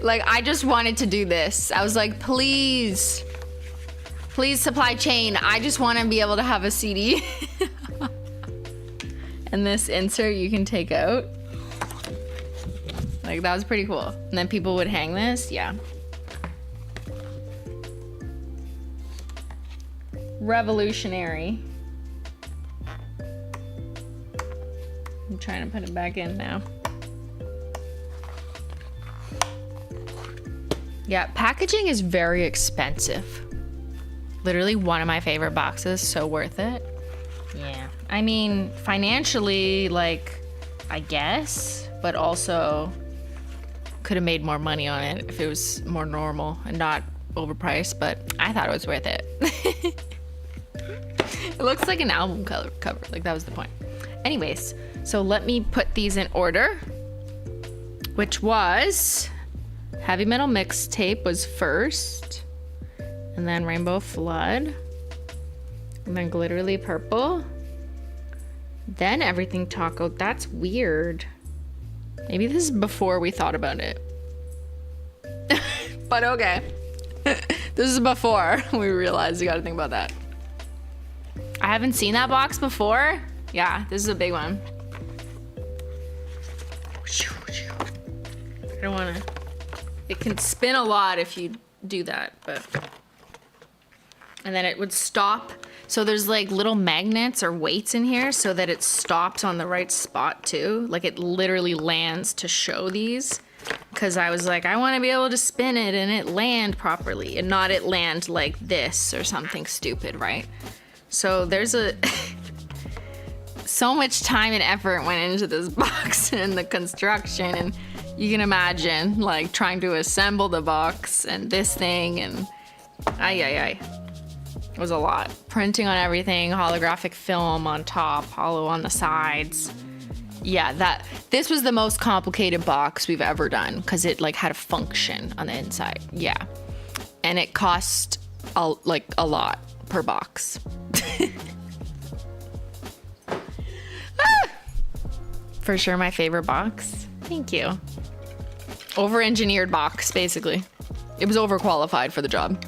Like, I just wanted to do this. I was like, please supply chain. I just want to be able to have a CD. And this insert you can take out. Like, that was pretty cool. And then people would hang this, yeah. Revolutionary. I'm trying to put it back in now. Yeah, packaging is very expensive. Literally one of my favorite boxes, so worth it. Yeah, I mean, financially, like, I guess, but also could have made more money on it if it was more normal and not overpriced, but I thought it was worth it. It looks like an album cover, like that was the point. Anyways, so let me put these in order, which was Heavy Metal Mixtape was first, and then Rainbow Flood, and then Glitterly Purple, then Everything Taco. That's weird. Maybe this is before we thought about it. But okay. This is before we realized you gotta think about that. I haven't seen that box before. Yeah, this is a big one. I don't want to. It can spin a lot if you do that, but. And then it would stop. So there's like little magnets or weights in here so that it stops on the right spot too. Like it literally lands to show these. Because I was like, I want to be able to spin it and it land properly and not it land like this or something stupid, right? So there's so much time and effort went into this box and the construction, and you can imagine like trying to assemble the box and this thing and it was a lot. Printing on everything, holographic film on top, hollow on the sides. Yeah, this was the most complicated box we've ever done because it like had a function on the inside. Yeah. And it cost a lot per box. For sure my favorite box. Thank you. Over-engineered box, basically. It was overqualified for the job.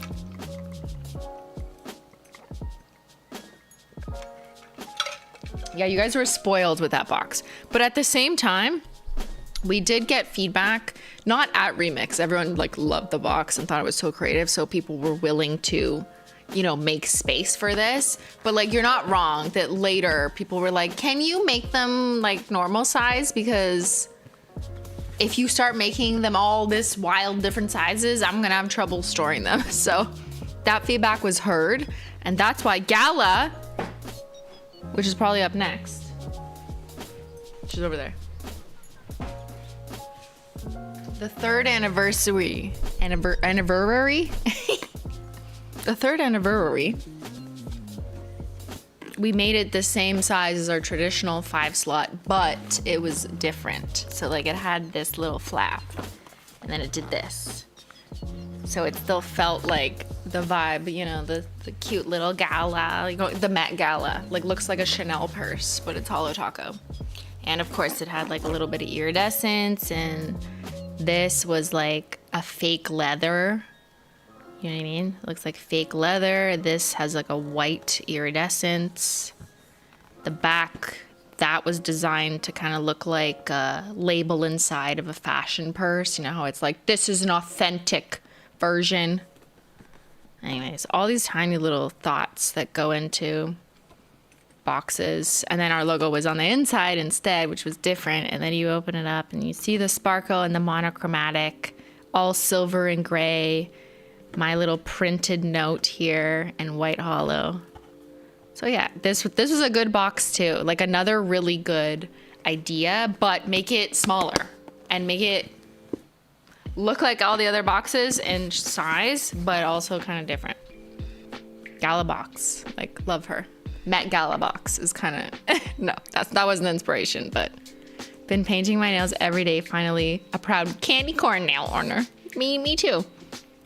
Yeah, you guys were spoiled with that box. But at the same time, we did get feedback, not at Remix. Everyone like loved the box and thought it was so creative. So people were willing to, you know, make space for this. But like, you're not wrong that later people were like, can you make them like normal size? Because if you start making them all this wild different sizes, I'm gonna have trouble storing them. So that feedback was heard. And that's why Gala, which is probably up next. She's over there. The third anniversary. The third anniversary. We made it the same size as our traditional 5-slot, but it was different. So like it had this little flap, and then it did this. So it still felt like the vibe, you know, the cute little gala, like the Met Gala, like looks like a Chanel purse, but it's Holo Taco. And of course it had like a little bit of iridescence, and this was like a fake leather. You know what I mean? It looks like fake leather. This has like a white iridescence. The back, that was designed to kind of look like a label inside of a fashion purse. You know how it's like, this is an authentic version. Anyways, all these tiny little thoughts that go into boxes. And then our logo was on the inside instead, which was different. And then you open it up and you see the sparkle and the monochromatic, all silver and gray. My little printed note here and white hollow. So yeah, this was a good box too. Like another really good idea, but make it smaller and make it look like all the other boxes in size, but also kind of different. Gala box, like love her. Met Gala box is kind of, no, that wasn't inspiration, but been painting my nails every day. Finally, a proud candy corn nail owner. Me too.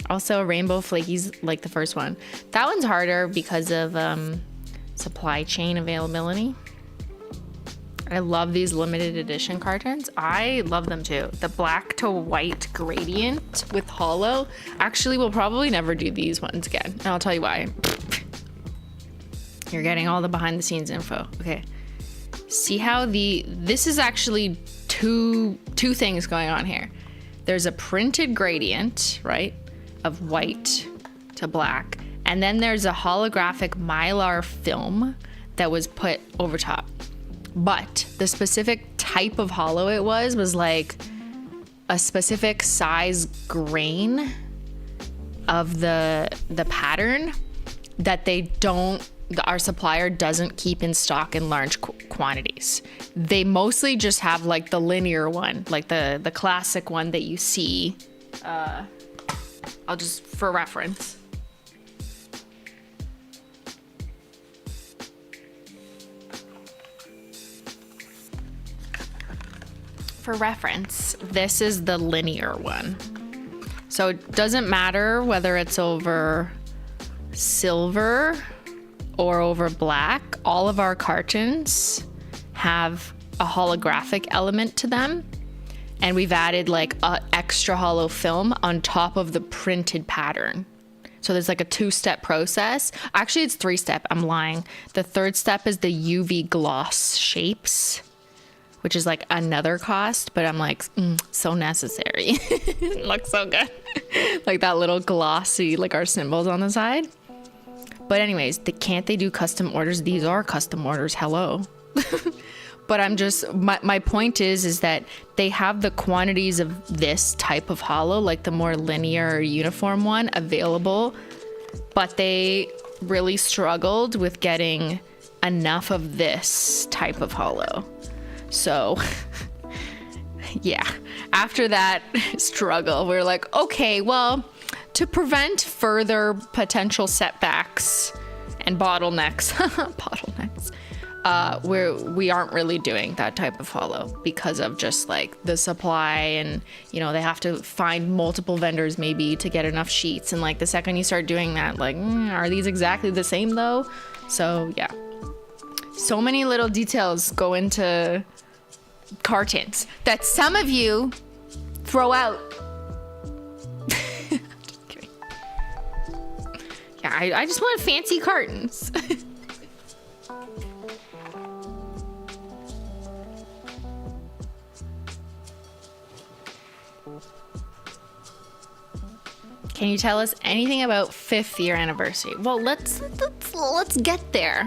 Also rainbow flakies like the first one. That one's harder because of supply chain availability. I love these limited edition cartons. I love them too. The black to white gradient with hollow. Actually, we'll probably never do these ones again. And I'll tell you why. You're getting all the behind the scenes info. Okay. See how this is actually two things going on here. There's a printed gradient, right? Of white to black. And then there's a holographic mylar film that was put over top. But the specific type of hollow it was like a specific size grain of the pattern that our supplier doesn't keep in stock in large quantities. They mostly just have like the linear one, like the classic one that you see. I'll just, for reference. For reference, this is the linear one. So it doesn't matter whether it's over silver or over black. All of our cartons have a holographic element to them. And we've added like a extra hollow film on top of the printed pattern. So there's like a 2-step process. Actually, it's 3-step. I'm lying. The 3rd step is the UV gloss shapes which is like another cost, but I'm like, so necessary. It looks so good. Like that little glossy, like our symbols on the side. But anyways, can't they do custom orders? These are custom orders, hello. But I'm just, my point is that they have the quantities of this type of holo, like the more linear uniform one, available, but they really struggled with getting enough of this type of holo. So yeah, after that struggle, we're like, okay, well, to prevent further potential setbacks and bottlenecks, we aren't really doing that type of holo because of just like the supply, and you know, they have to find multiple vendors maybe to get enough sheets, and like the second you start doing that, like are these exactly the same though? So yeah, so many little details go into cartons that some of you throw out. Just kidding. Yeah, I just want fancy cartons. Can you tell us anything about 5th year anniversary? Well, let's get there.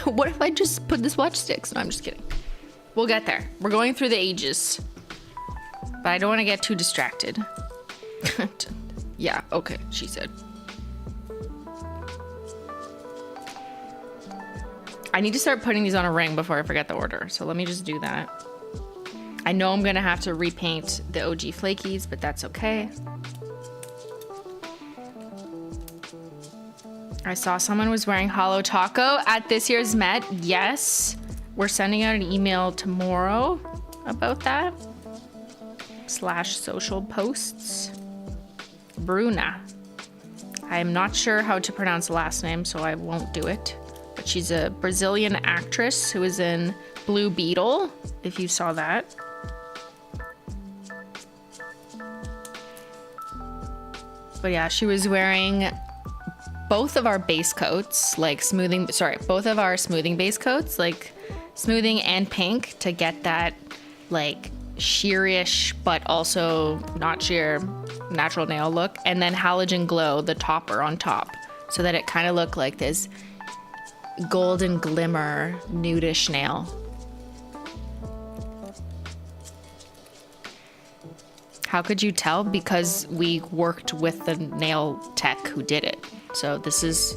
What if I just put the swatch sticks? No, I'm just kidding. We'll get there. We're going through the ages. But I don't want to get too distracted. Yeah, okay, she said. I need to start putting these on a ring before I forget the order. So let me just do that. I know I'm gonna have to repaint the OG flakies, but that's okay. I saw someone was wearing Holo Taco at this year's Met. Yes, we're sending out an email tomorrow about that. / social posts. Bruna. I am not sure how to pronounce the last name, so I won't do it. But she's a Brazilian actress who is in Blue Beetle, if you saw that. But yeah, she was wearing both of our base coats, like both of our smoothing base coats, like smoothing and pink, to get that like sheerish but also not sheer natural nail look, and then Halogen Glow, the topper on top, so that it kind of looked like this golden glimmer nudish nail. How could you tell? Because we worked with the nail tech who did it. So this is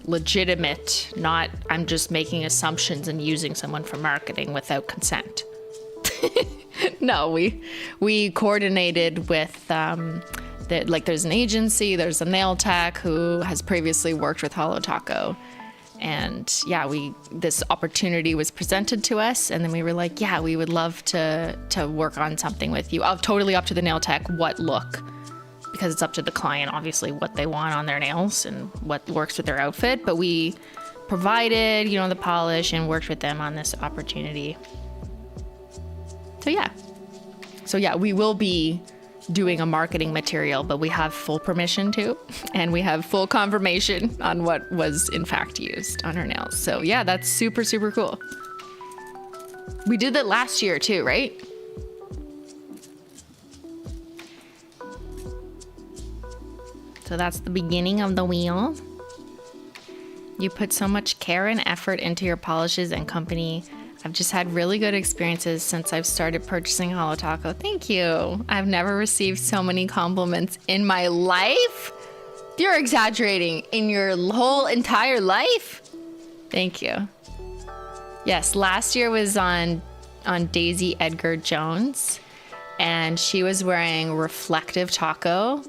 legitimate, not I'm just making assumptions and using someone for marketing without consent. No, we coordinated with there's an agency, there's a nail tech who has previously worked with Holo Taco. And yeah, this opportunity was presented to us, and then we were like, yeah, we would love to work on something with you. Totally up to the nail tech what look, because it's up to the client, obviously, what they want on their nails and what works with their outfit. But we provided, the polish and worked with them on this opportunity. So yeah, we will be doing a marketing material, but we have full permission to, and we have full confirmation on what was in fact used on her nails. So yeah, that's super, super cool. We did that last year too, right? So that's the beginning of the wheel. You put so much care and effort into your polishes and company. I've just had really good experiences since I've started purchasing Holo Taco. Thank you. I've never received so many compliments in my life. You're exaggerating. In your whole entire life? Thank you. Yes, last year was on Daisy Edgar Jones, and she was wearing reflective taco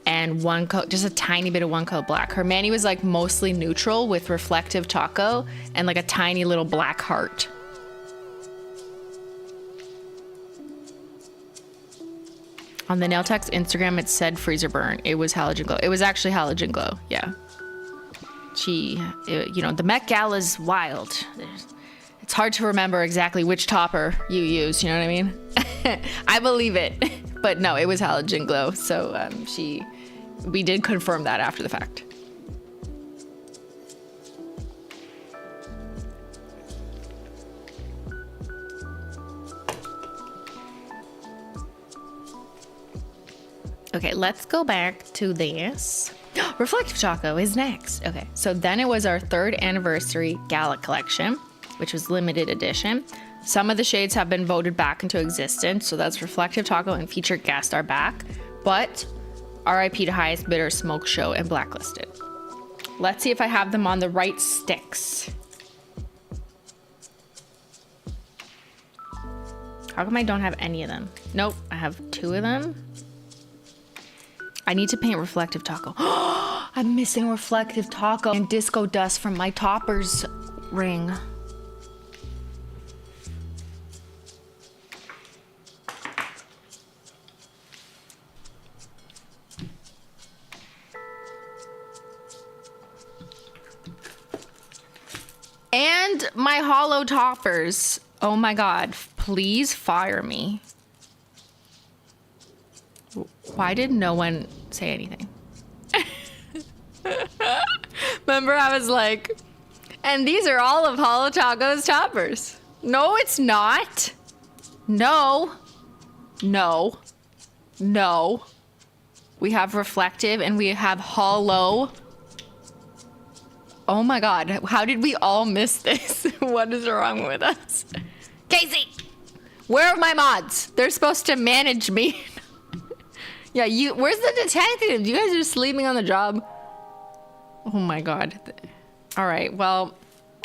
and one coat, just a tiny bit of one coat black. Her mani was like mostly neutral with reflective taco and like a tiny little black heart. On the nail tech's Instagram, it said freezer burn. It was Halogen Glow. It was actually Halogen Glow, yeah. The Met Gala's wild. It's hard to remember exactly which topper you used, you know what I mean? I believe it, but no, it was Halogen Glow. So we did confirm that after the fact. Okay, let's go back to this. Reflective Choco is next. Okay, so then it was our 3rd anniversary Gala collection, which was limited edition. Some of the shades have been voted back into existence, so that's Reflective Taco and Featured Guest are back, but RIP to Highest Bidder, Smoke Show, and Blacklisted. Let's see if I have them on the right sticks. How come I don't have any of them? Nope, I have 2 of them. I need to paint Reflective Taco. I'm missing Reflective Taco and Disco Dust from my toppers ring. And my hollow toppers. Oh my God, please fire me. Why did no one say anything? Remember I was like, and these are all of Holo Taco's toppers. No, it's not. No. No. No. We have Reflective and we have Hollow. Oh my God, how did we all miss this? What is wrong with us? Casey, where are my mods? They're supposed to manage me. Yeah, where's the detective? You guys are sleeping on the job. Oh my God. All right, well,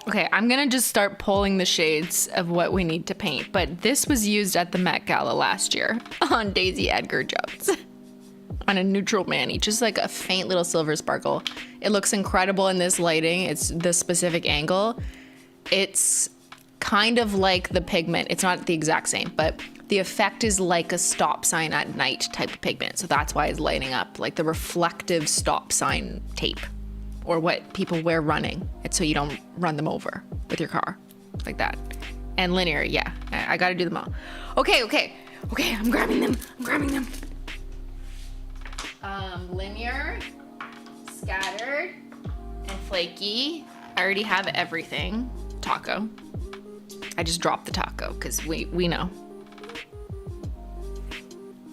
okay, I'm gonna just start pulling the shades of what we need to paint, but this was used at the Met Gala last year on Daisy Edgar Jones. On a neutral Manny, just like a faint little silver sparkle. It looks incredible in this lighting. It's the specific angle. It's kind of like the pigment. It's not the exact same, but the effect is like a stop sign at night type of pigment. So that's why it's lighting up like the reflective stop sign tape, or what people wear running. It's so you don't run them over with your car like that. And linear, yeah, I gotta do them all. Okay, I'm grabbing them. Linear, scattered, and flaky. I already have everything. Taco. I just dropped the taco because we know.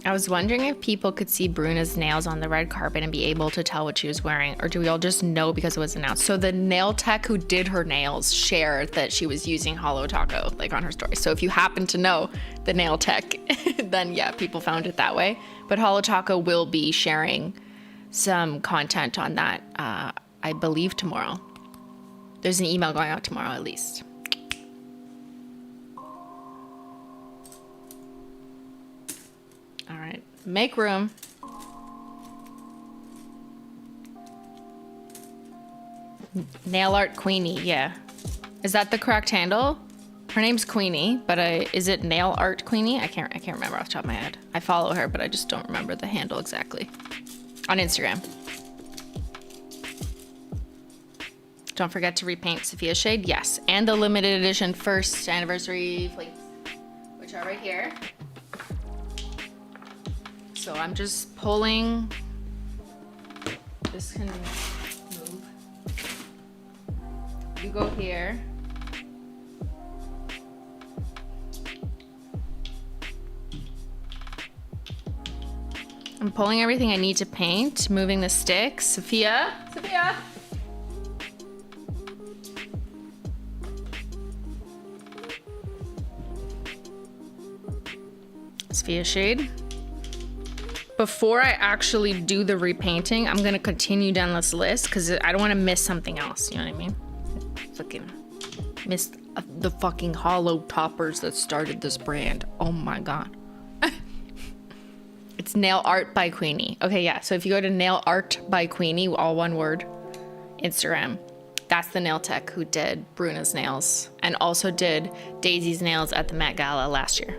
I was wondering if people could see Bruna's nails on the red carpet and be able to tell what she was wearing, or do we all just know because it was announced? So the nail tech who did her nails shared that she was using Holo Taco, like on her story. So if you happen to know the nail tech, then yeah, people found it that way. But Holo Taco will be sharing some content on that, I believe tomorrow. There's an email going out tomorrow at least. All right, make room. Nail art Queenie, yeah. Is that the correct handle? Her name's Queenie, but is it Nail Art Queenie? I can't remember off the top of my head. I follow her, but I just don't remember the handle exactly. On Instagram. Don't forget to repaint Safiya's shade, yes. And the limited edition 1st anniversary flakes, which are right here. So I'm just pulling. This can move. You go here. I'm pulling everything I need to paint, moving the sticks. Safiya. Safiya shade. Before I actually do the repainting, I'm gonna continue down this list because I don't want to miss something else. You know what I mean? Fucking missed the fucking hollow toppers that started this brand. Oh my God. It's Nail Art by Queenie. Okay, yeah. So if you go to Nail Art by Queenie, all one word, Instagram, that's the nail tech who did Bruna's nails and also did Daisy's nails at the Met Gala last year.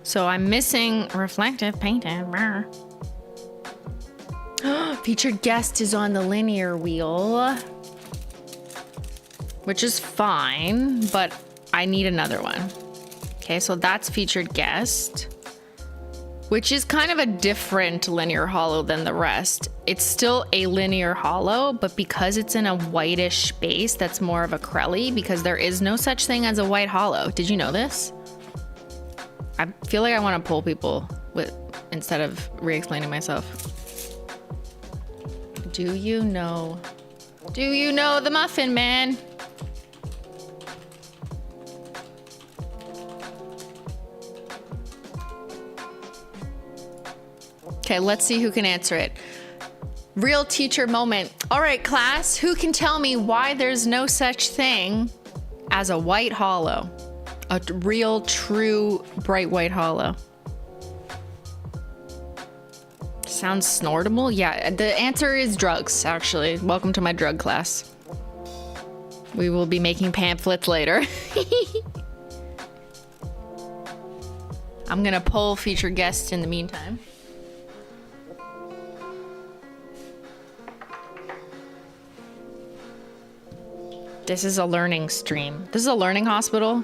So I'm missing reflective painted. Featured guest is on the linear wheel, which is fine, but I need another one. Okay, so that's featured guest. which is kind of a different linear hollow than the rest. It's still a linear hollow, but because it's in a whitish base, that's more of a crelly, because there is no such thing as a white hollow. Did you know this? I feel like I want to pull people with instead of re-explaining myself. Do you know the Muffin Man? Okay, let's see who can answer it. Real teacher moment. All right, class, who can tell me why there's no such thing as a white hollow? A real, true, bright white hollow. Sounds snortable? Yeah, the answer is drugs, actually. Welcome to my drug class. We will be making pamphlets later. I'm gonna poll featured guests in the meantime. This is a learning stream. This is a learning hospital.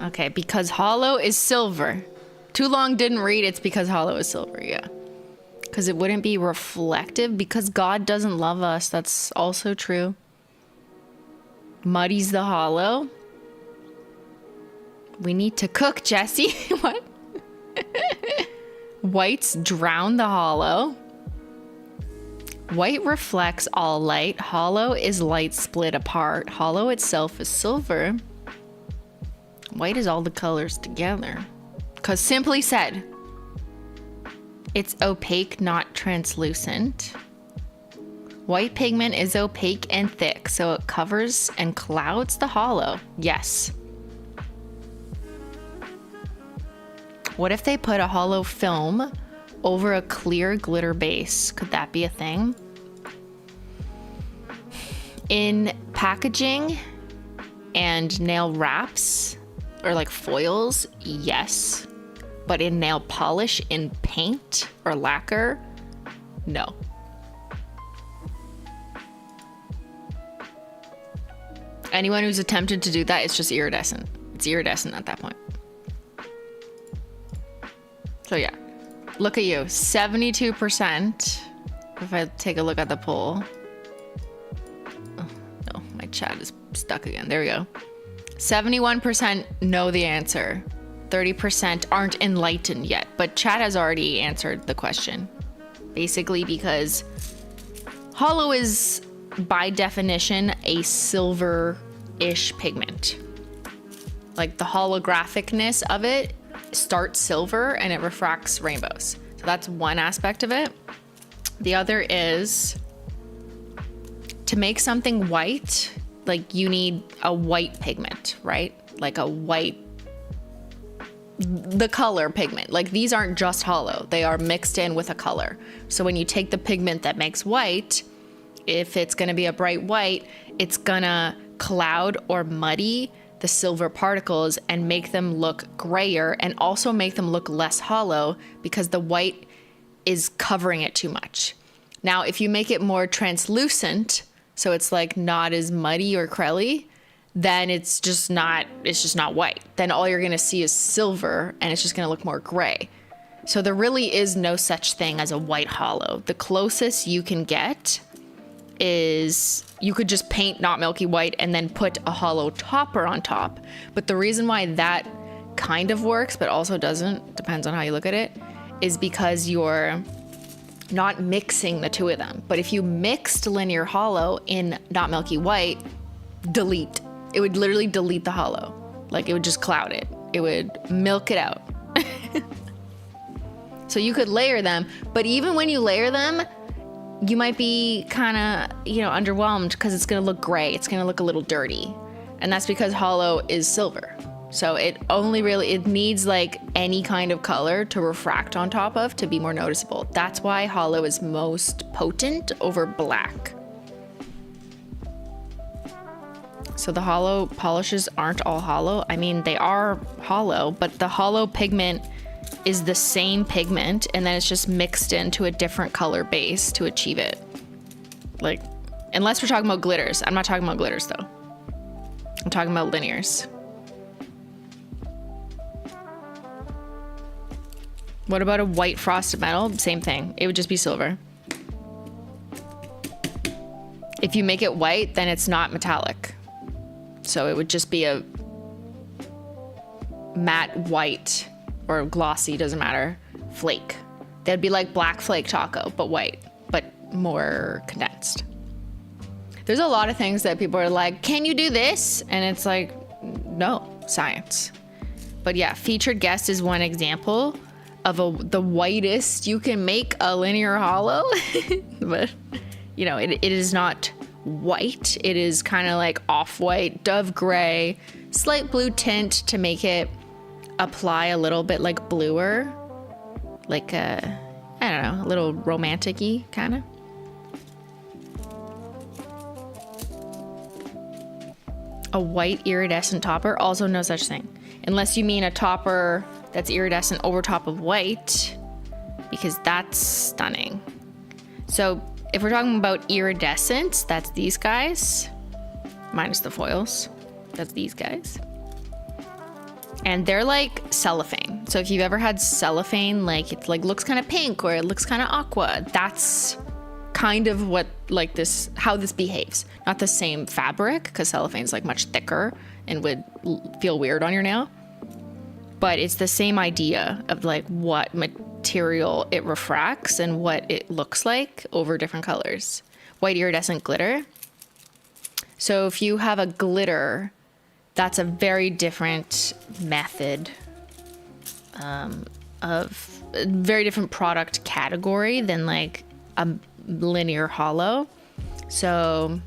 Okay, because hollow is silver. Too long didn't read, it's because hollow is silver, yeah. Because it wouldn't be reflective, because God doesn't love us. That's also true. Muddies the hollow. We need to cook, Jesse. What? Whites drown the hollow. White reflects all light. Hollow is light split apart. Hollow itself is silver. White is all the colors together. Because simply said, it's opaque, not translucent. White pigment is opaque and thick, so it covers and clouds the hollow. Yes. What if they put a hollow film over a clear glitter base? Could that be a thing? In packaging and nail wraps, or like foils, yes. But in nail polish, in paint or lacquer, no. Anyone who's attempted to do that, it's just iridescent. It's iridescent at that point. So yeah, look at you, 72%. If I take a look at the poll. Oh, no, my chat is stuck again. There we go. 71% know the answer. 30% aren't enlightened yet, but chat has already answered the question. Basically because hollow is, by definition, a silver-ish pigment. Like the holographicness of it starts silver and it refracts rainbows. So that's one aspect of it. The other is to make something white, like you need a white pigment, right? Like a white, the color pigment. Like these aren't just hollow, they are mixed in with a color. So when you take the pigment that makes white, if it's gonna be a bright white, it's gonna cloud or muddy the silver particles and make them look grayer and also make them look less hollow because the white is covering it too much. Now, if you make it more translucent, so it's like not as muddy or crelly, then it's just not white. Then all you're gonna see is silver and it's just gonna look more gray. So there really is no such thing as a white hollow. The closest you can get is you could just paint not milky white and then put a hollow topper on top. But the reason why that kind of works, but also doesn't, depends on how you look at it, is because you're not mixing the two of them. But if you mixed linear hollow in not milky white, delete. It would literally delete the hollow. Like it would just cloud it. It would milk it out. So you could layer them, but even when you layer them, you might be kind of, underwhelmed because it's going to look gray. It's going to look a little dirty. And that's because hollow is silver. So it needs like any kind of color to refract on top of to be more noticeable. That's why hollow is most potent over black. So the hollow polishes aren't all hollow. I mean, they are hollow, but the hollow pigment is the same pigment and then it's just mixed into a different color base to achieve it. Like, unless we're talking about glitters. I'm not talking about glitters though. I'm talking about linears. What about a white frosted metal? Same thing. It would just be silver. If you make it white, then it's not metallic. So it would just be a matte white or glossy, doesn't matter, flake. That'd be like black flake taco, but white, but more condensed. There's a lot of things that people are like, can you do this? And it's like, no, science. But yeah, featured guest is one example of the whitest you can make a linear hollow. But, you know, it is not white. It is kind of like off-white, dove gray, slight blue tint to make it apply a little bit like bluer. Like a, I don't know, a little romantic-y kind of. A white iridescent topper, also no such thing. Unless you mean a topper that's iridescent over top of white, because that's stunning. So if we're talking about iridescence, that's these guys, minus the foils. That's these guys. And they're like cellophane. So if you've ever had cellophane, like it like looks kind of pink or it looks kind of aqua, that's kind of what like this, how this behaves. Not the same fabric, because cellophane's like much thicker and would feel weird on your nail. But it's the same idea of like what material it refracts and what it looks like over different colors. White iridescent glitter. So if you have a glitter, that's a very different method of a very different product category than like a linear hollow. So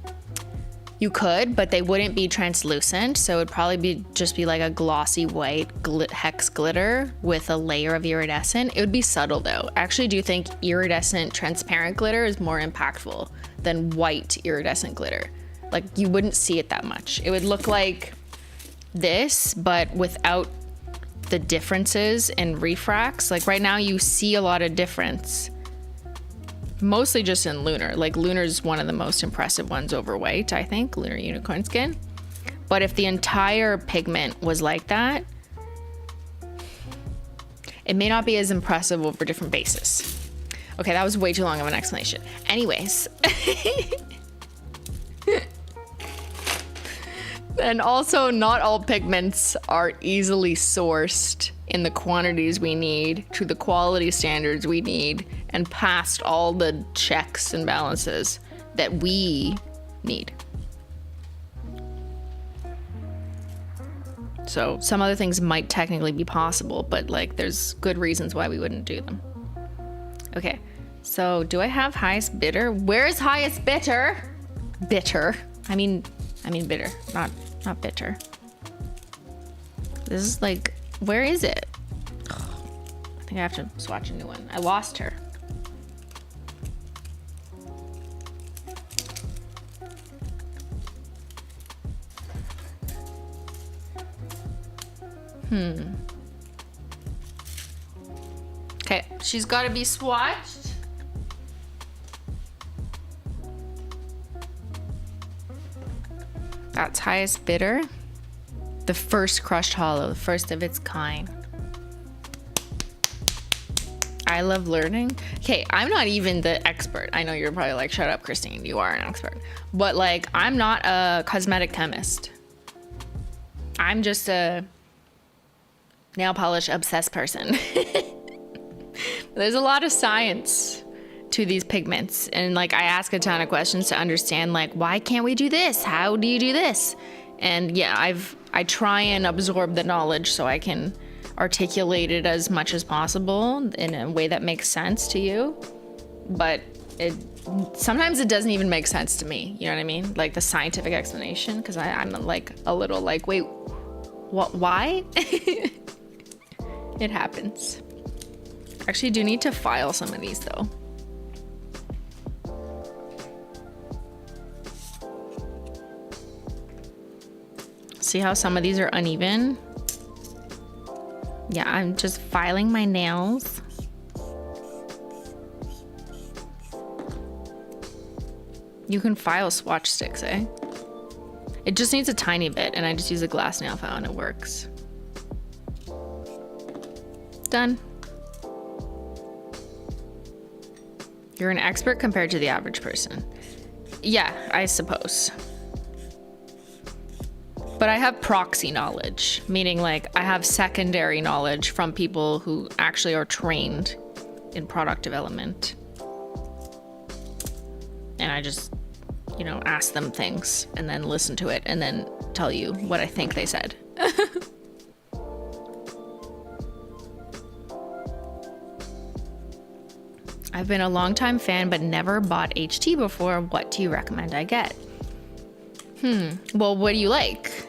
you could, but they wouldn't be translucent. So it'd probably be just be like a glossy white hex glitter with a layer of iridescent. It would be subtle though. I actually do think iridescent transparent glitter is more impactful than white iridescent glitter. Like you wouldn't see it that much. It would look like this, but without the differences in refracts. Like right now you see a lot of difference. Mostly just in lunar. Like lunar is one of the most impressive ones over white, I think, lunar unicorn skin. But if the entire pigment was like that, it may not be as impressive over different bases. Okay, that was way too long of an explanation. Anyways. And also not all pigments are easily sourced in the quantities we need to the quality standards we need and past all the checks and balances that we need. So some other things might technically be possible, but like there's good reasons why we wouldn't do them. Okay, so do I have highest bidder? Where is highest bidder? Bitter. I mean bitter, not bitter. This is like, where is it? I think I have to swatch a new one. I lost her. Okay, she's got to be swatched. That's highest bidder. The first crushed hollow, the first of its kind. I love learning. Okay, I'm not even the expert. I know you're probably like, shut up, Christine, you are an expert. But like, I'm not a cosmetic chemist. I'm just a nail polish obsessed person. There's a lot of science to these pigments. And like, I ask a ton of questions to understand like, why can't we do this? How do you do this? And yeah, I try and absorb the knowledge so I can articulate it as much as possible in a way that makes sense to you. But sometimes it doesn't even make sense to me. You know what I mean? Like the scientific explanation, because I'm like a little like, wait, what? Why? It happens. Actually, do need to file some of these though. See how some of these are uneven? Yeah, I'm just filing my nails. You can file swatch sticks, eh? It just needs a tiny bit, and I just use a glass nail file and it works. Done. You're an expert compared to the average person. Yeah, I suppose. But I have proxy knowledge, meaning like I have secondary knowledge from people who actually are trained in product development. And I just, you know, ask them things and then listen to it and then tell you what I think they said. I've been a longtime fan but never bought HT before. What do you recommend I get? Well, what do you like?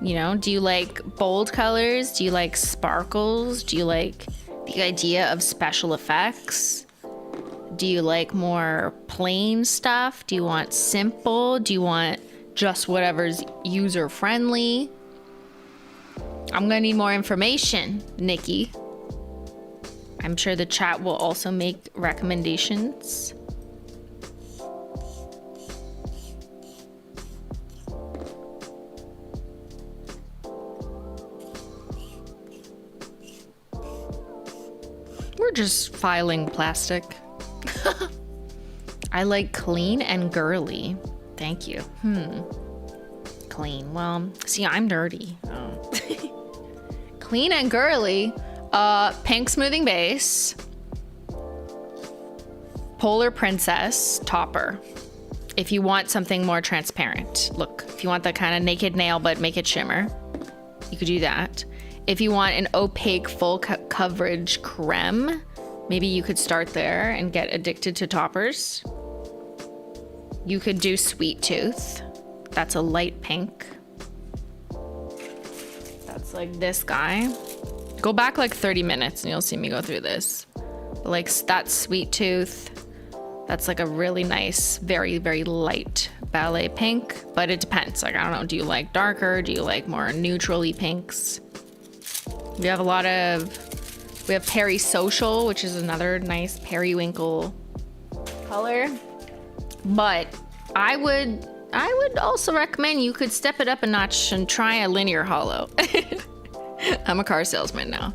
You know, do you like bold colors? Do you like sparkles? Do you like the idea of special effects? Do you like more plain stuff? Do you want simple? Do you want just whatever's user friendly? I'm gonna need more information, Nikki. I'm sure the chat will also make recommendations. We're just filing plastic. I like clean and girly. Thank you. Clean. Well, see, I'm dirty. Oh. Clean and girly. Pink smoothing base. Polar Princess topper. If you want something more transparent. Look, if you want that kind of naked nail but make it shimmer, you could do that. If you want an opaque full coverage creme, maybe you could start there and get addicted to toppers. You could do Sweet Tooth. That's a light pink. That's like this guy. Go back like 30 minutes and you'll see me go through this. Like that Sweet Tooth. That's like a really nice, very, very light ballet pink, but it depends. Like, I don't know, do you like darker? Do you like more neutrally pinks? We have Perry Social, which is another nice periwinkle color. But I would also recommend you could step it up a notch and try a linear hollow. I'm a car salesman now.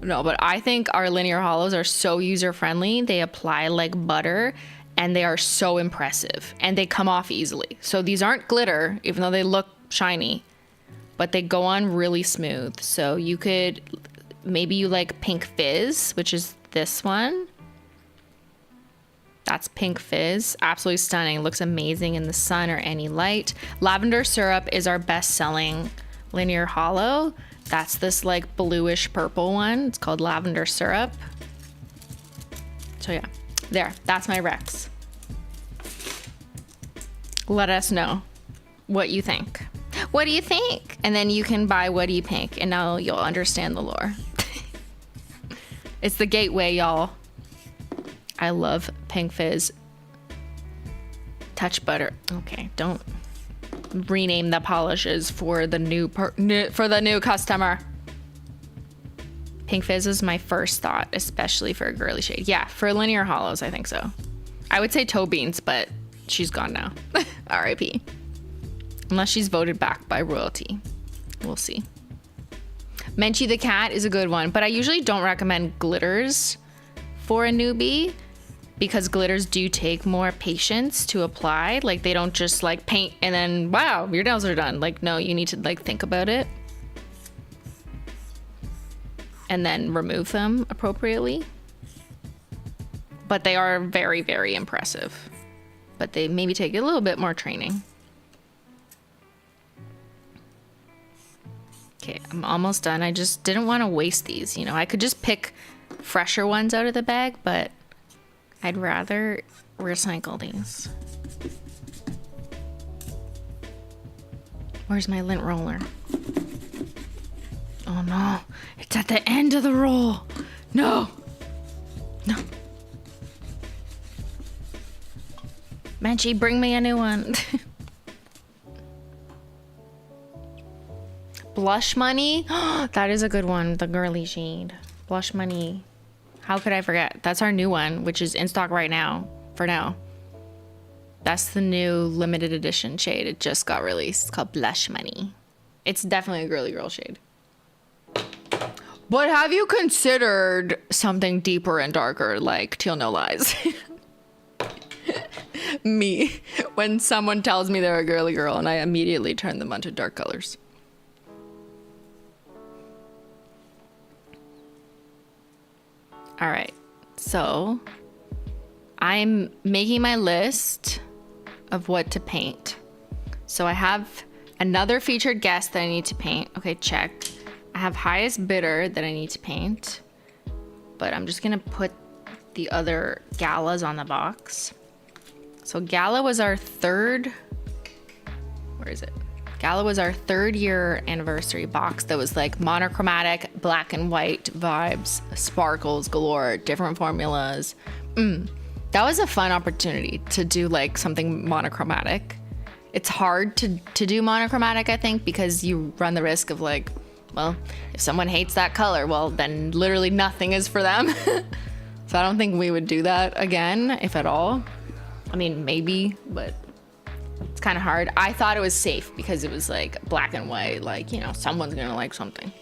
No, but I think our linear hollows are so user-friendly. They apply like butter and they are so impressive and they come off easily. So these aren't glitter, even though they look shiny, but they go on really smooth. So you could, maybe you like Pink Fizz, which is this one. That's Pink Fizz. Absolutely stunning. Looks amazing in the sun or any light. Lavender Syrup is our best-selling linear hollow. That's this like bluish purple one. It's called Lavender Syrup. So yeah, there. That's my Rex. Let us know what you think. What do you think? And then you can buy What Do You Pink, and now you'll understand the lore. It's the gateway, y'all. I love Pink Fizz. Touch Butter. Okay, don't rename the polishes for the new customer. Pink Fizz is my first thought, especially for a girly shade. Yeah, for linear hollows, I think so. I would say Toe Beans, but she's gone now. R.I.P. Unless she's voted back by royalty. We'll see. Menchie the cat is a good one, but I usually don't recommend glitters for a newbie because glitters do take more patience to apply. Like, they don't just like paint and then, wow, your nails are done. Like, no, you need to like think about it and then remove them appropriately. But they are very, very impressive. But they maybe take a little bit more training. Okay, I'm almost done. I just didn't want to waste these. You know, I could just pick fresher ones out of the bag, but I'd rather recycle these. Where's my lint roller? Oh no, it's at the end of the roll. No, no. Menchie, bring me a new one. Blush Money. That is a good one. The girly shade. Blush Money. How could I forget? That's our new one, which is in stock right now. For now. That's the new limited edition shade. It just got released. It's called Blush Money. It's definitely a girly girl shade. But have you considered something deeper and darker like Teal No Lies? me when someone tells me they're a girly girl and I immediately turn them onto dark colors. All right, so I'm making my list of what to paint. So I have another featured guest that I need to paint. Okay, check. I have highest bidder that I need to paint, but I'm just gonna put the other galas on the box. So Gala was our third, where is it? Gala was our 3rd year anniversary box that was like monochromatic, black and white vibes, sparkles galore, different formulas. That was a fun opportunity to do like something monochromatic. It's hard to do monochromatic, I think, because you run the risk of like, well, if someone hates that color, well, then literally nothing is for them. So I don't think we would do that again, if at all. I mean, maybe, but it's kind of hard. I thought it was safe because it was like black and white, like, you know, someone's gonna like something.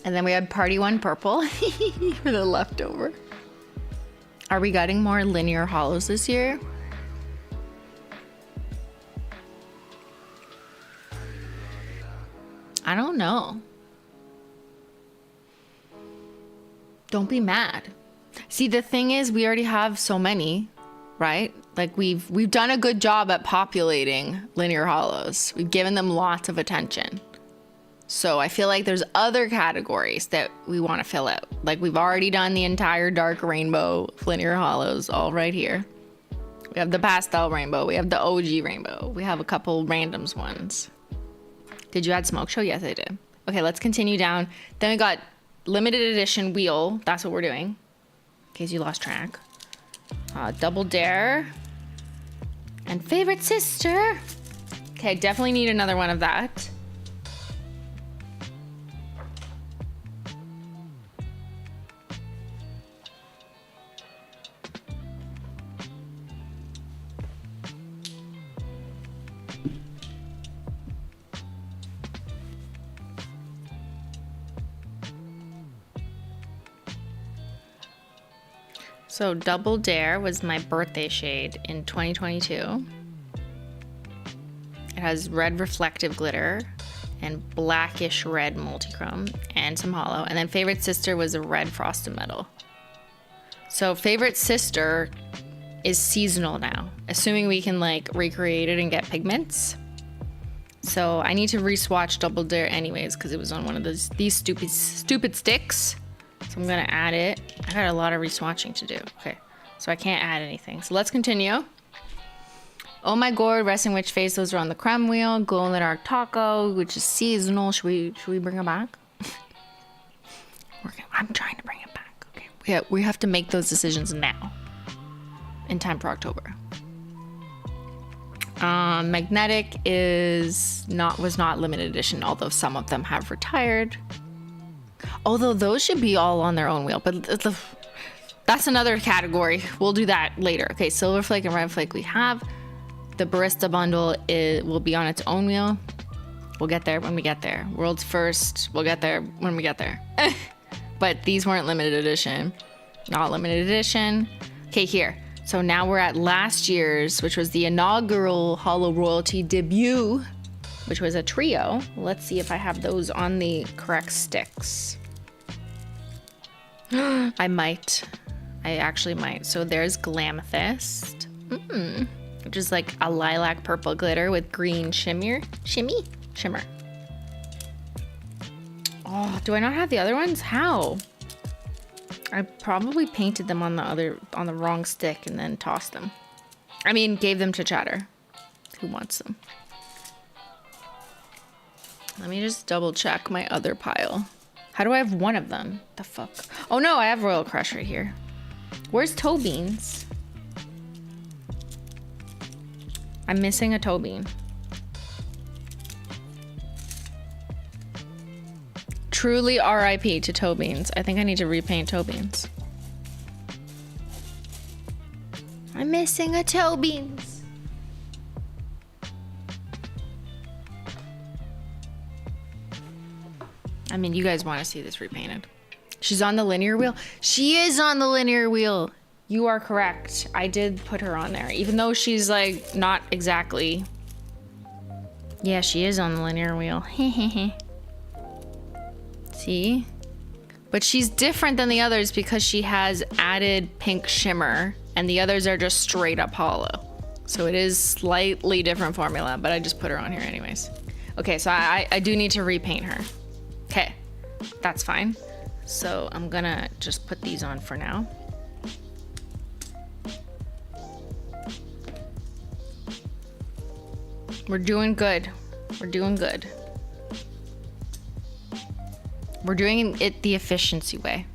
And then we had Party One Purple for the leftover. Are we getting more linear holos this year? I don't know. Don't be mad. See, the thing is, we already have so many, right? Like we've done a good job at populating linear holos. We've given them lots of attention. So I feel like there's other categories that we want to fill out. Like we've already done the entire dark rainbow linear holos all right here. We have the pastel rainbow. We have the OG rainbow. We have a couple randoms ones. Did you add smoke show? Yes, I did. Okay, let's continue down. Then we got limited edition wheel. That's what we're doing, in case you lost track. Double dare. And favorite sister. Okay, definitely need another one of that. So Double Dare was my birthday shade in 2022. It has red reflective glitter and blackish red multichrome and some hollow. And then Favorite Sister was a red frosted metal. So Favorite Sister is seasonal now, assuming we can like recreate it and get pigments. So I need to re-swatch Double Dare anyways because it was on one of these stupid sticks. So I'm gonna add it. I got a lot of re-swatching to do. Okay, so I can't add anything. So let's continue. Oh My Gourd, Resting Witch Face, those are on the creme wheel. Glow in the Dark Taco, which is seasonal. Should we bring it back? I'm trying to bring it back. Okay, we have to make those decisions now, in time for October. Magnetic was not limited edition, although some of them have retired. Although those should be all on their own wheel, but that's another category. We'll do that later. Okay, Silver Flake and Red Flake we have. The Barista Bundle will be on its own wheel. We'll get there when we get there. World's First, we'll get there when we get there. But these weren't limited edition. Not limited edition. Okay, here. So now we're at last year's, which was the inaugural Holo Royalty debut, which was a trio. Let's see if I have those on the correct sticks. I might. I actually might. So there's Glamethyst, which is like a lilac purple glitter with green shimmer. Oh, do I not have the other ones? How? I probably painted them on the wrong stick and then tossed them. I mean, gave them to Chatter. Who wants them? Let me just double check my other pile. How do I have one of them? The fuck? Oh no, I have Royal Crush right here. Where's Toe Beans? I'm missing a Toe Bean. Truly RIP to Toe Beans. I think I need to repaint Toe Beans. I'm missing a Toe Beans. I mean, you guys want to see this repainted. She's on the linear wheel. She is on the linear wheel. You are correct. I did put her on there, even though she's like not exactly. Yeah, she is on the linear wheel. See? But she's different than the others because she has added pink shimmer and the others are just straight up hollow. So it is slightly different formula, but I just put her on here anyways. Okay, so I do need to repaint her. Okay, that's fine. So I'm gonna just put these on for now. We're doing good. We're doing good. We're doing it the efficiency way.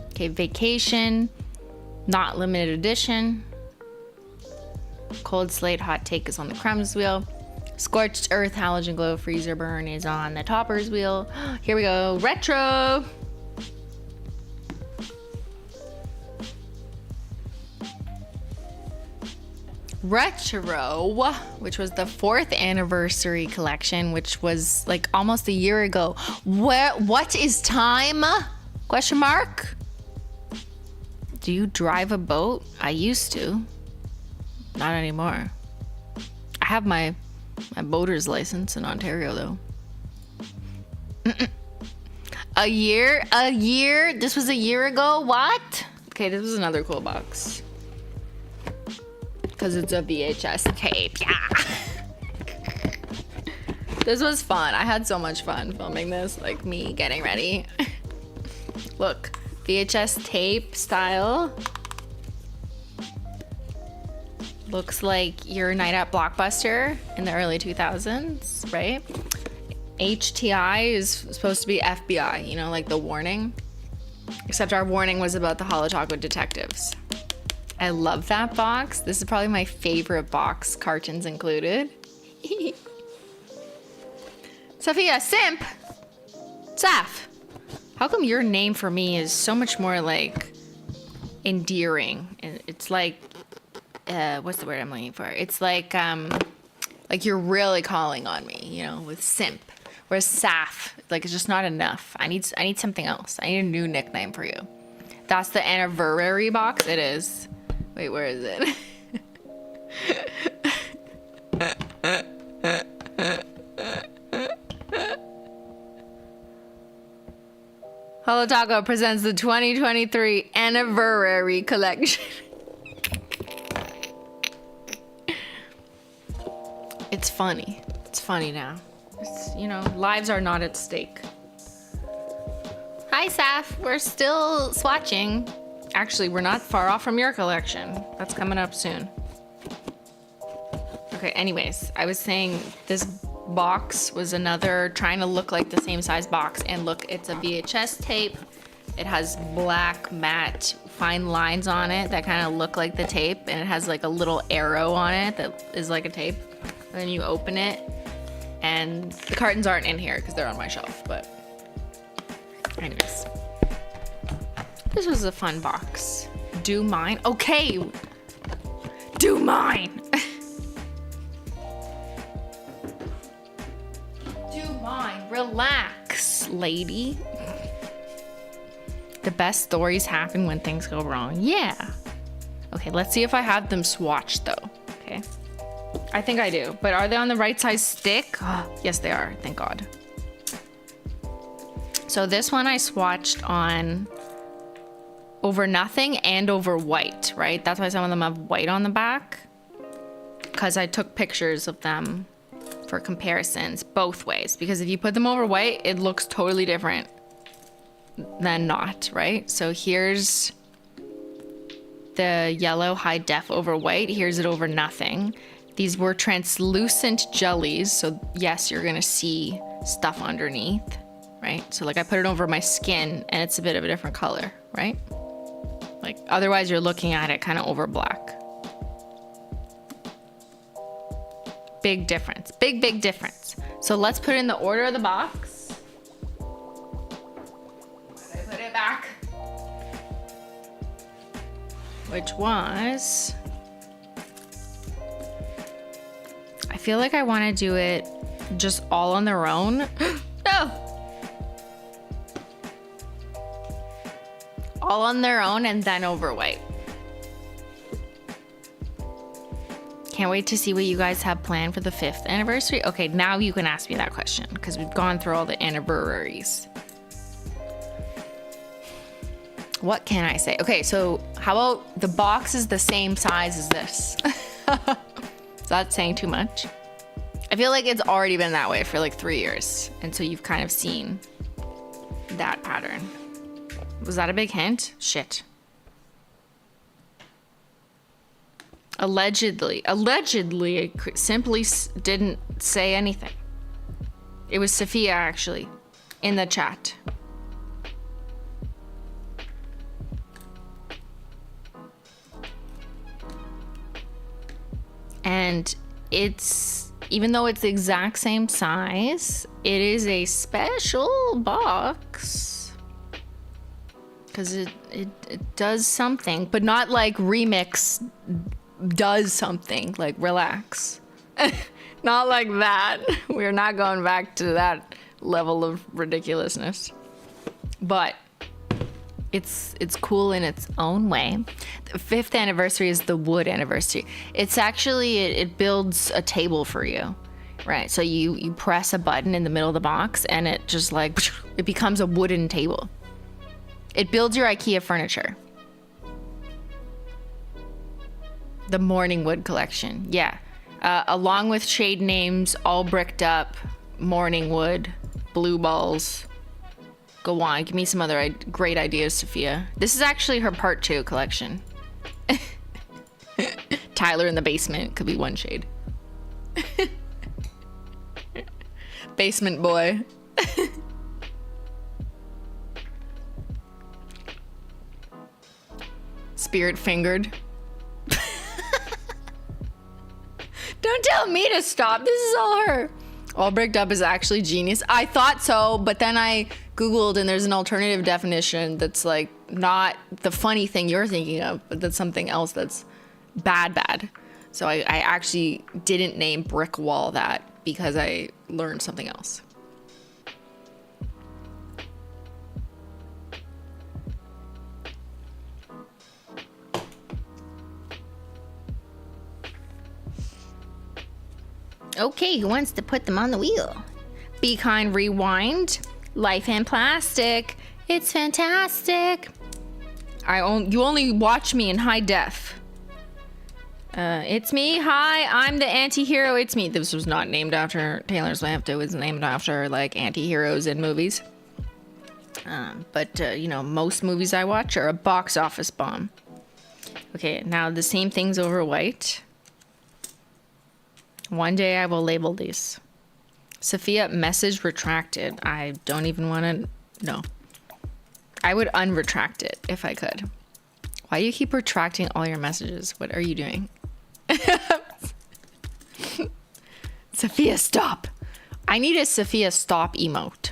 Okay, vacation, not limited edition. Cold slate hot take is on the crèmes wheel. Scorched earth halogen glow freezer burn is on the toppers wheel. Here we go, retro. Retro, which was the 4th anniversary collection, which was like almost a year ago. What is time? Question mark. Do you drive a boat? I used to. Not anymore. I have my boater's license in Ontario though. A year? This was a year ago? What? Okay, this was another cool box. Because it's a VHS tape, yeah. This was fun. I had so much fun filming this, like me getting ready. Look, VHS tape style. Looks like your night at Blockbuster in the early 2000s, right? HTI is supposed to be FBI, you know, like the warning. Except our warning was about the HOLO THERE detectives. I love that box. This is probably my favorite box, cartons included. Safiya, simp! Saf! How come your name for me is so much more like endearing? It's like, what's the word I'm looking for? It's like you're really calling on me, you know, with simp. Whereas Saf, like it's just not enough. I need something else. I need a new nickname for you. That's the anniversary box. It is. Wait, where is it? HOLO THERE presents the 2023 anniversary collection. It's funny. It's funny now. It's, you know, lives are not at stake. Hi, Saf. We're still swatching. Actually, we're not far off from your collection. That's coming up soon. Okay, anyways, I was saying this box was another trying to look like the same size box, and look, it's a VHS tape. It has black matte fine lines on it that kind of look like the tape, and it has like a little arrow on it that is like a tape. And then you open it, and the cartons aren't in here because they're on my shelf, but anyways. This was a fun box. Do mine? Okay. Do mine. Do mine. Relax, lady. The best stories happen when things go wrong. Yeah. Okay, let's see if I have them swatched though. Okay. I think I do, but are they on the right size stick? Oh, yes, they are. Thank God. So this one I swatched on over nothing and over white, right? That's why some of them have white on the back, because I took pictures of them for comparisons both ways, because if you put them over white, it looks totally different than not, right? So here's the yellow high def over white. Here's it over nothing. These were translucent jellies, so yes, you're gonna see stuff underneath, right? So like I put it over my skin and it's a bit of a different color, right? Like otherwise you're looking at it kind of over black. Big difference, big difference. So let's put it in the order of the box. I put it back. Which was, I feel like I want to do it just all on their own. No, all on their own and then over white. Can't wait to see what you guys have planned for the 5th anniversary. Okay, now you can ask me that question because we've gone through all the anniversaries. What can I say? Okay, so how about the box is the same size as this? Is that saying too much? I feel like it's already been that way for like 3 years. And so you've kind of seen that pattern. Was that a big hint? Shit. Allegedly, Simply didn't say anything. It was Safiya actually in the chat. And it's, even though it's the exact same size, it is a special box. Because it does something, but not like Remix does something, like relax. Not like that. We're not going back to that level of ridiculousness. But it's cool in its own way. The 5th anniversary is the wood anniversary. It's actually, it builds a table for you, right? So you press a button in the middle of the box and it just like, it becomes a wooden table. It builds your IKEA furniture. The Morning Wood collection, yeah. Along with shade names, all bricked up, Morning Wood, blue balls. Go on, give me some other great ideas, Safiya. This is actually her part 2 collection. Tyler in the basement could be one shade. Basement boy. Spirit fingered. Don't tell me to stop. This is all her. All bricked up is actually genius. I thought so, but then I Googled and there's an alternative definition that's like not the funny thing you're thinking of, but that's something else that's bad. So I actually didn't name brick wall that because I learned something else. Okay, who wants to put them on the wheel? Be Kind Rewind, Life in Plastic, it's fantastic. You only watch me in high def. It's me, hi, I'm the anti-hero, it's me. This was not named after Taylor Swift, it was named after like anti-heroes in movies. But you know, most movies I watch are a box office bomb. Okay, now the same thing's over white. One day I will label these. Safiya, message retracted. I don't even want to know. I would unretract it if I could. Why do you keep retracting all your messages? What are you doing? Safiya, stop. I need a Safiya stop emote.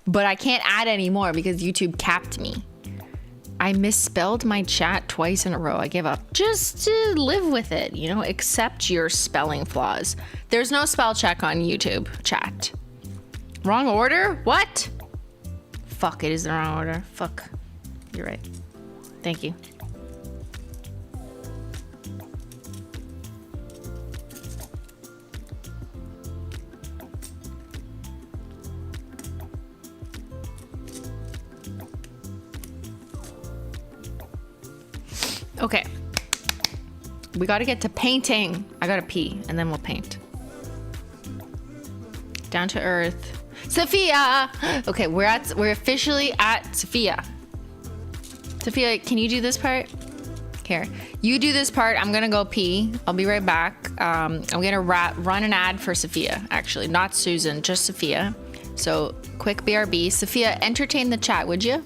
But I can't add any more because YouTube capped me. I misspelled my chat twice in a row. I give up. Just to live with it, you know, accept your spelling flaws. There's no spell check on YouTube chat. Wrong order? What? Fuck, it is the wrong order. Fuck. You're right. Thank you. Okay. We gotta get to painting. I gotta pee and then we'll paint. Down to earth. Safiya! Okay, we're officially at Safiya. Safiya, can you do this part? Here. You do this part. I'm gonna go pee. I'll be right back. I'm gonna run an ad for Safiya, actually. Not Susan, just Safiya. So, quick BRB. Safiya, entertain the chat, would you?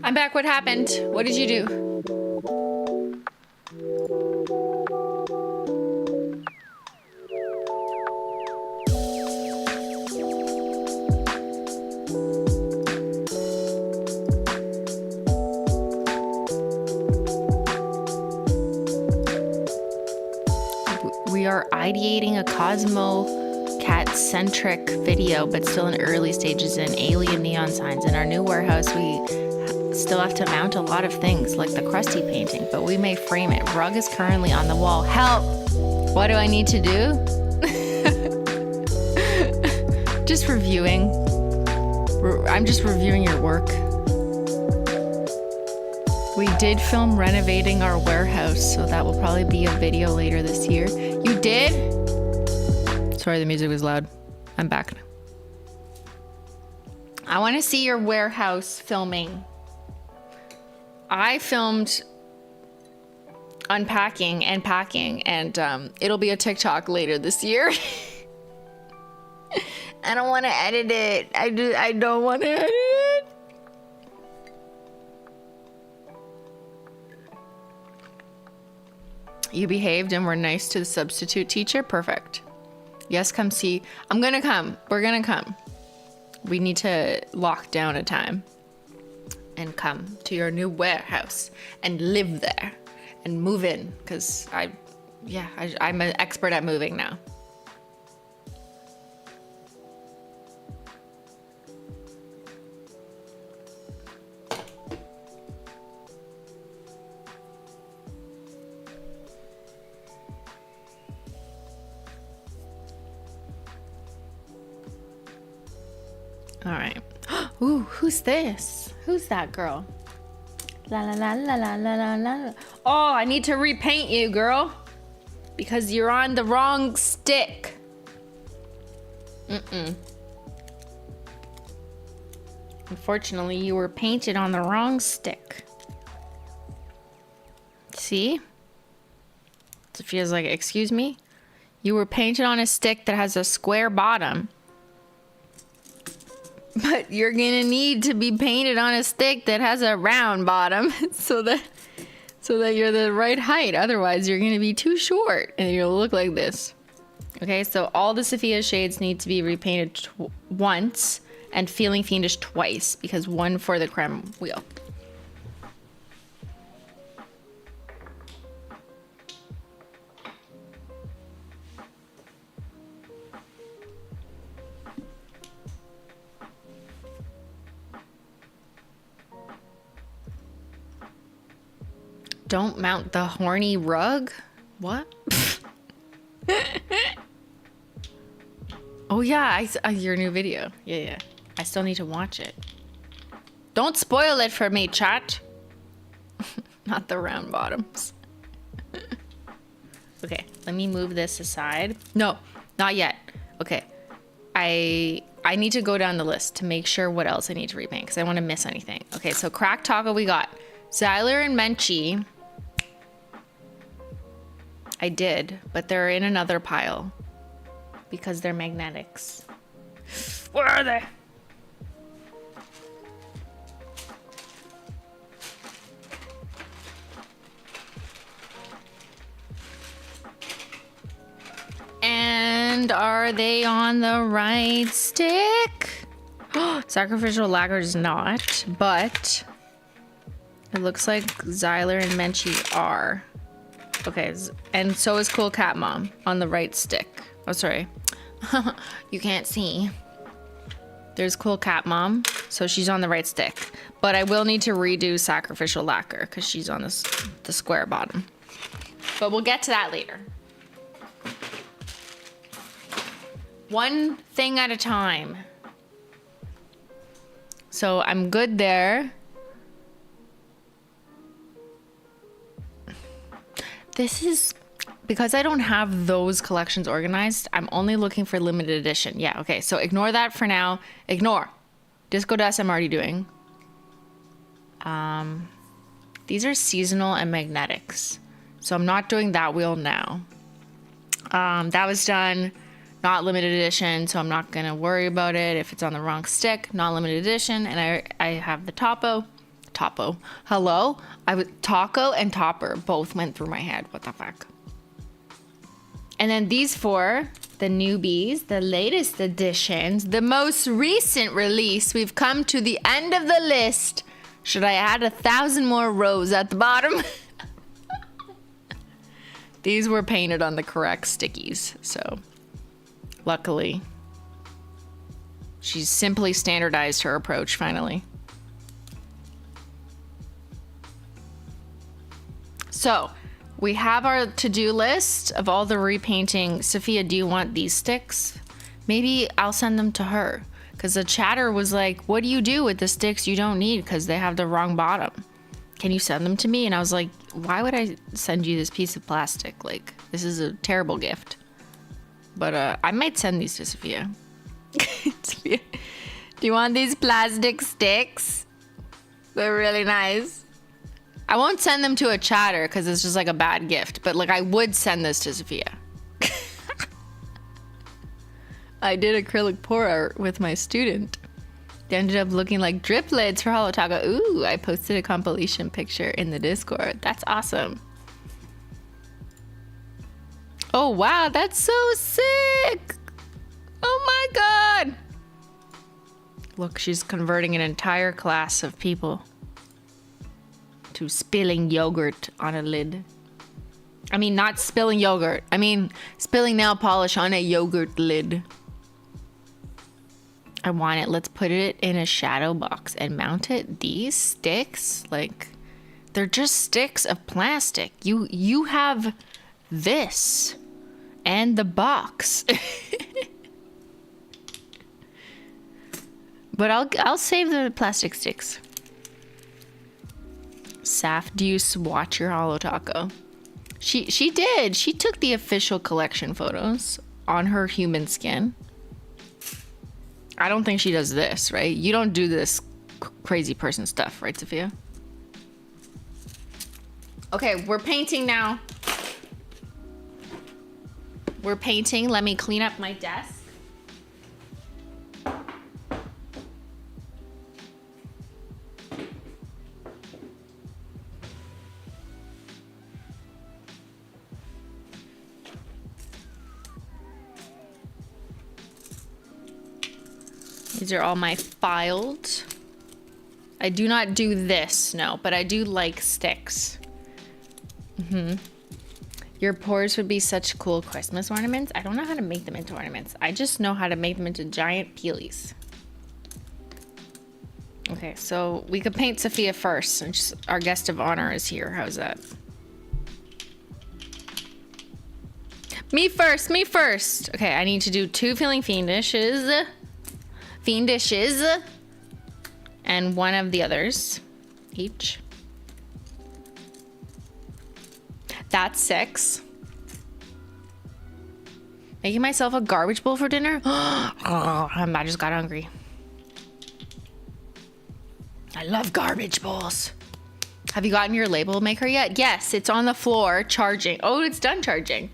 I'm back. What happened? What did you do? We are ideating a Cosmo cat-centric video, but still in early stages in alien neon signs. In our new warehouse, we still have to mount a lot of things, like the crusty painting, but we may frame it. Rug is currently on the wall. Help! What do I need to do? Just reviewing. I'm just reviewing your work. We did film renovating our warehouse, so that will probably be a video later this year. You did? Sorry, the music was loud. I'm back. I want to see your warehouse filming. I filmed unpacking and packing, and it'll be a TikTok later this year. I don't want to edit it. I don't want to edit it. You behaved and were nice to the substitute teacher. Perfect. Yes, come see. I'm gonna come. We're gonna come. We need to lock down a time and come to your new warehouse and live there and move in, because I'm an expert at moving now. All right. Ooh, who's this? Who's that girl? La la la la la la la la. Oh, I need to repaint you, girl, because you're on the wrong stick. Unfortunately, you were painted on the wrong stick. See? Safiya's like, excuse me? You were painted on a stick that has a square bottom. But you're gonna need to be painted on a stick that has a round bottom so that you're the right height. Otherwise, you're gonna be too short and you'll look like this. Okay, so all the Safiya shades need to be repainted once and Feeling Fiendish twice, because one for the creme wheel. Don't mount the horny rug? What? Oh yeah, your new video. Yeah. I still need to watch it. Don't spoil it for me, chat. Not the round bottoms. Okay, let me move this aside. No, not yet. Okay, I need to go down the list to make sure what else I need to repaint, because I want to miss anything. Okay, so cracked taco we got. Xyler and Menchie. I did, but they're in another pile because they're magnetics. Where are they? And are they on the right stick? Sacrificial lacquer is not, but it looks like Xyler and Menchie are. Okay, and so is Cool Cat Mom on the right stick. Oh, sorry. You can't see. There's Cool Cat Mom, so she's on the right stick. But I will need to redo Sacrificial Lacquer because she's on the square bottom. But we'll get to that later. One thing at a time. So I'm good there. This is because I don't have those collections organized. I'm only looking for limited edition. Yeah, okay. So ignore that for now. Ignore. Disco Dust I'm already doing. These are seasonal and magnetics. So I'm not doing that wheel now. That was done, not limited edition, so I'm not gonna worry about it if it's on the wrong stick. Not limited edition, and I have the Topo. Hello? Taco and Topper both went through my head. What the fuck? And then these four, the newbies, the latest additions, the most recent release. We've come to the end of the list. Should I add 1,000 more rows at the bottom? These were painted on the correct stickies, so luckily. She's simply standardized her approach finally. So we have our to-do list of all the repainting. Safiya, do you want these sticks? Maybe I'll send them to her. Because the chatter was like, what do you do with the sticks you don't need because they have the wrong bottom? Can you send them to me? And I was like, why would I send you this piece of plastic? Like, this is a terrible gift. But I might send these to Safiya. Safiya, do you want these plastic sticks? They're really nice. I won't send them to a chatter because it's just like a bad gift. But like, I would send this to Safiya. I did acrylic pour art with my student. They ended up looking like driplets for HOLO THERE. Ooh, I posted a compilation picture in the Discord. That's awesome. Oh, wow, that's so sick. Oh my God. Look, she's converting an entire class of people to spilling yogurt on a lid. I mean, not spilling yogurt. I mean, spilling nail polish on a yogurt lid. I want it. Let's put it in a shadow box and mount it. These sticks, like, they're just sticks of plastic. You have this and the box. But I'll save the plastic sticks. Saf, do you swatch your HOLO taco? She did. She took the official collection photos on her human skin. I don't think she does this, right? You don't do this crazy person stuff, right, Safiya? Okay, we're painting now. We're painting. Let me clean up my desk. These are all my filed. I do not do this, no, but I do like sticks. Your pours would be such cool Christmas ornaments. I don't know how to make them into ornaments. I just know how to make them into giant peelies. Okay, so we could paint Safiya first, since our guest of honor is here. How's that? Me first, me first. Okay, I need to do 2 feeling fiendishes. And 1 of the others each. That's 6. Making myself a garbage bowl for dinner. Oh, I just got hungry. I love garbage bowls. Have you gotten your label maker yet? Yes, it's on the floor charging. Oh, it's done charging.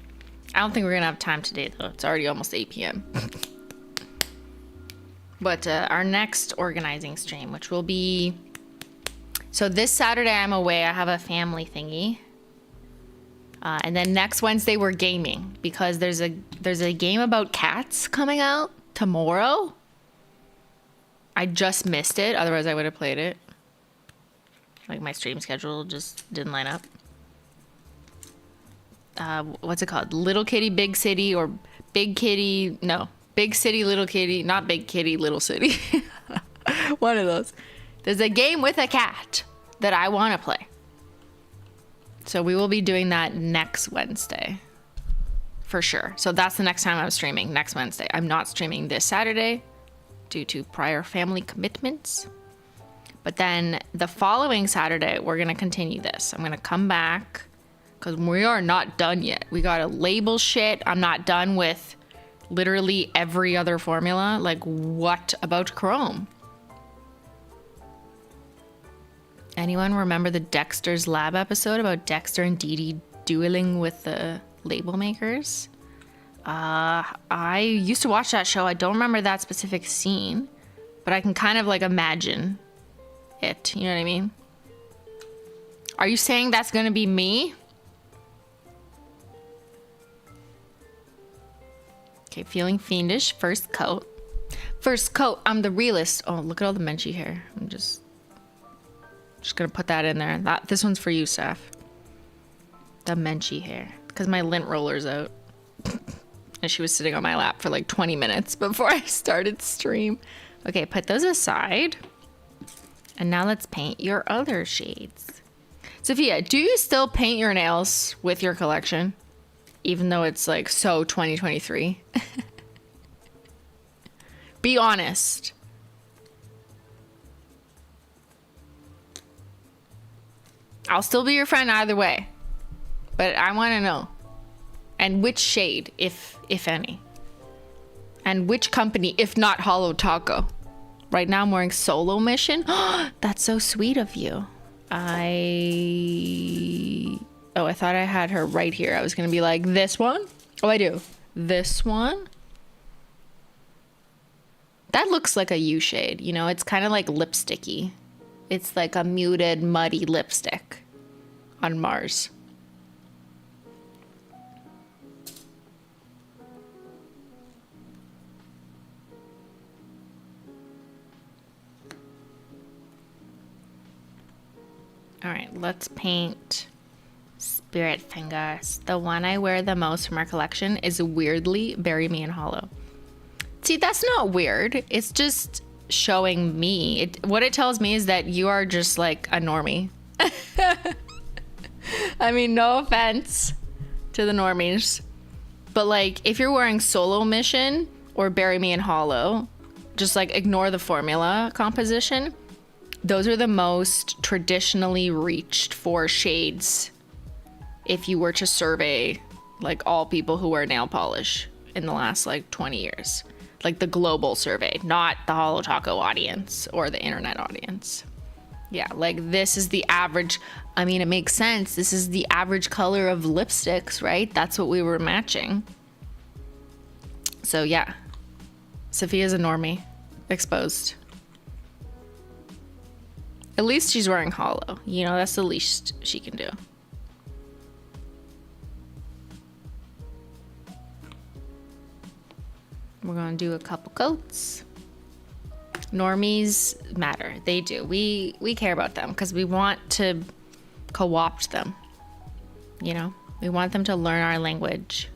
I don't think we're gonna have time today though. It's already almost 8 p.m. But our next organizing stream, which will be... So this Saturday I'm away. I have a family thingy. And then next Wednesday we're gaming. Because there's a game about cats coming out tomorrow. I just missed it. Otherwise I would have played it. Like my stream schedule just didn't line up. What's it called? Little Kitty, Big City, or Big Kitty... No. Big City, Little Kitty, not Big Kitty, Little City. One of those. There's a game with a cat that I want to play. So we will be doing that next Wednesday. For sure. So that's the next time I'm streaming, next Wednesday. I'm not streaming this Saturday due to prior family commitments. But then the following Saturday, we're going to continue this. I'm going to come back because we are not done yet. We got to label shit. I'm not done with... literally every other formula. Like, what about Chrome? Anyone remember the Dexter's Lab episode about Dexter and Dee Dee dueling with the label makers? I used to watch that show. I don't remember that specific scene, but I can kind of like imagine it. You know what I mean? Are you saying that's gonna be me? Okay, feeling fiendish. First coat. First coat. I'm the realist. Oh, look at all the Menchie hair. I'm just gonna put that in there. This one's for you, Saf. The Menchie hair, because my lint roller's out. And she was sitting on my lap for like 20 minutes before I started stream. Okay, put those aside. And now let's paint your other shades. Safiya, do you still paint your nails with your collection? Even though it's like so 2023? Be honest. I'll still be your friend either way. But I want to know. And which shade, if any. And which company, if not Holo Taco. Right now I'm wearing Solo Mission. That's so sweet of you. Oh, I thought I had her right here. I was going to be like, this one? Oh, I do. This one? That looks like a U shade. You know, it's kind of like lipsticky. It's like a muted, muddy lipstick on Mars. All right, let's paint Spirit Fingers. The one I wear the most from our collection is weirdly Bury Me in Hollow. See, that's not weird. It's just showing me. What it tells me is that you are just like a normie. I mean, no offense to the normies. But like, if you're wearing Solo Mission or Bury Me in Hollow, just like ignore the formula composition. Those are the most traditionally reached for shades if you were to survey like all people who wear nail polish in the last like 20 years. Like the global survey, not the Holo Taco audience or the internet audience. Yeah, like this is the average. I mean, it makes sense. This is the average color of lipsticks, right? That's what we were matching. So yeah, Safiya's a normie, exposed. At least she's wearing Holo. You know, that's the least she can do. We're gonna do a couple coats. Normies matter. They do. We care about them because we want to co-opt them. You know, we want them to learn our language.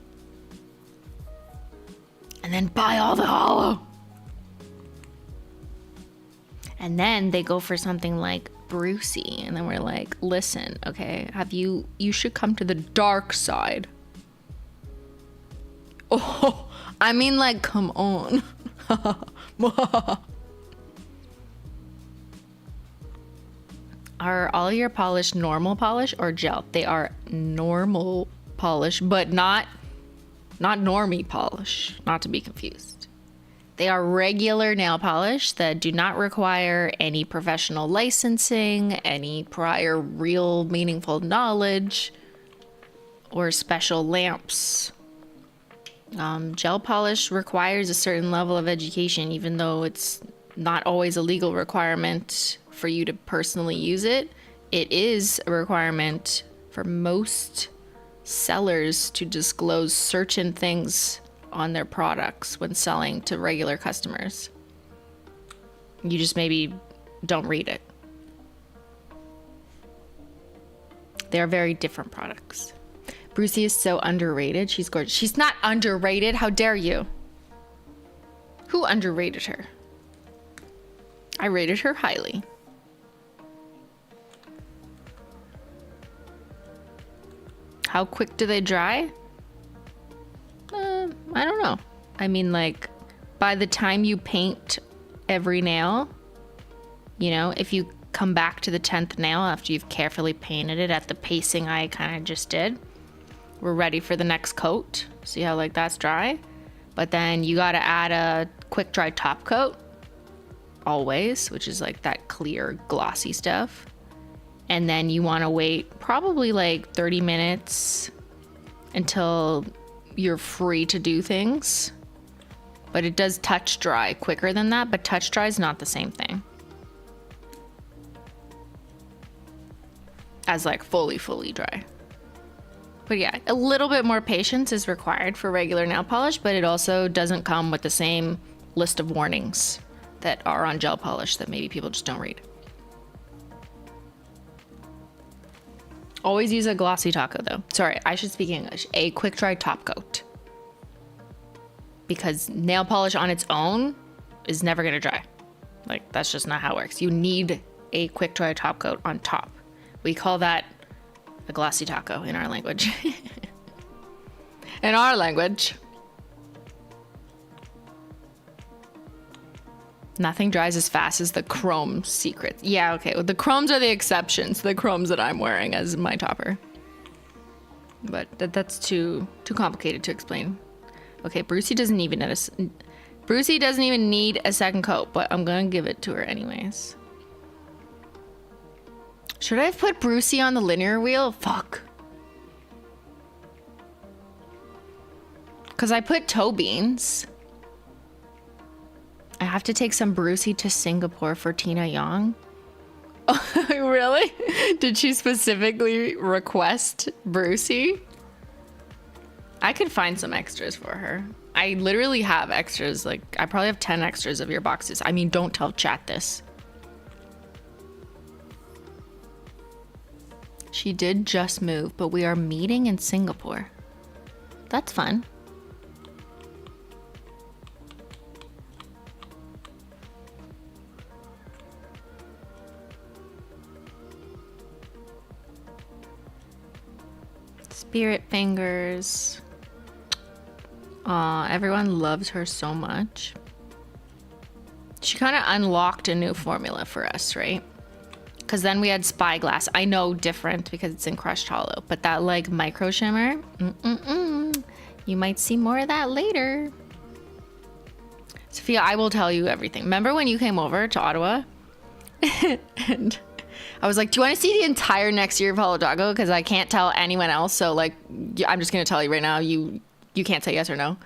And then buy all the Holo. And then they go for something like Brucey. And then we're like, listen, okay, you should come to the dark side. Oh, I mean, like, come on. Are all your polish normal polish or gel? They are normal polish, but not normie polish, not to be confused. They are regular nail polish that do not require any professional licensing, any prior real meaningful knowledge, or special lamps. Gel polish requires a certain level of education, even though it's not always a legal requirement for you to personally use it. It is a requirement for most sellers to disclose certain things on their products when selling to regular customers. You just maybe don't read it. They're very different products. Brucey is so underrated. She's gorgeous. She's not underrated. How dare you? Who underrated her? I rated her highly. How quick do they dry? I don't know. I mean, like, by the time you paint every nail, you know, if you come back to the 10th nail after you've carefully painted it at the pacing I kind of just did, we're ready for the next coat. See how, like, that's dry? But then you got to add a quick dry top coat, always, which is like that clear, glossy stuff. And then you want to wait probably like 30 minutes until you're free to do things. But it does touch dry quicker than that, but touch dry is not the same thing. as like fully dry. But yeah, a little bit more patience is required for regular nail polish, but it also doesn't come with the same list of warnings that are on gel polish that maybe people just don't read. Always use a glossy taco though. Sorry, I should speak English. A quick dry top coat. Because nail polish on its own is never gonna dry. Like, that's just not how it works. You need a quick dry top coat on top. We call that a glossy taco in our language. In our language. Nothing dries as fast as the chrome secrets. Yeah, okay. Well, the chromes are the exceptions. The chromes that I'm wearing as my topper. But that's too complicated to explain. Okay, Brucey doesn't even need a second coat, but I'm gonna give it to her anyways. Should I have put Brucey on the linear wheel? Fuck. Because I put toe beans. I have to take some Brucey to Singapore for Tina Yong. Oh, really? Did she specifically request Brucey? I could find some extras for her. I literally have extras. Like, I probably have 10 extras of your boxes. I mean, don't tell chat this. She did just move, but we are meeting in Singapore. That's fun. Spirit fingers. Aw, everyone loves her so much. She kind of unlocked a new formula for us, right? Because then we had Spyglass. I know different because it's in crushed hollow, but that like micro shimmer, you might see more of that later. Safiya, I will tell you everything. Remember when you came over to Ottawa? And I was like, do you want to see the entire next year of HOLO THERE? Because I can't tell anyone else. So like, I'm just going to tell you right now, you can't say yes or no. And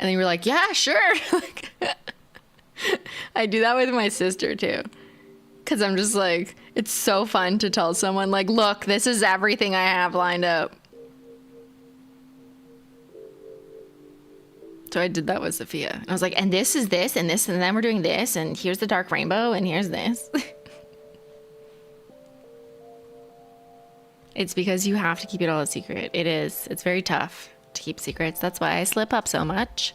then you were like, yeah, sure. Like, I do that with my sister too. Because I'm just like, it's so fun to tell someone like, look, this is everything I have lined up. So I did that with Safiya. And I was like, and this is this and this, and then we're doing this, and here's the dark rainbow, and here's this. It's because you have to keep it all a secret. It is. It's very tough to keep secrets. That's why I slip up so much.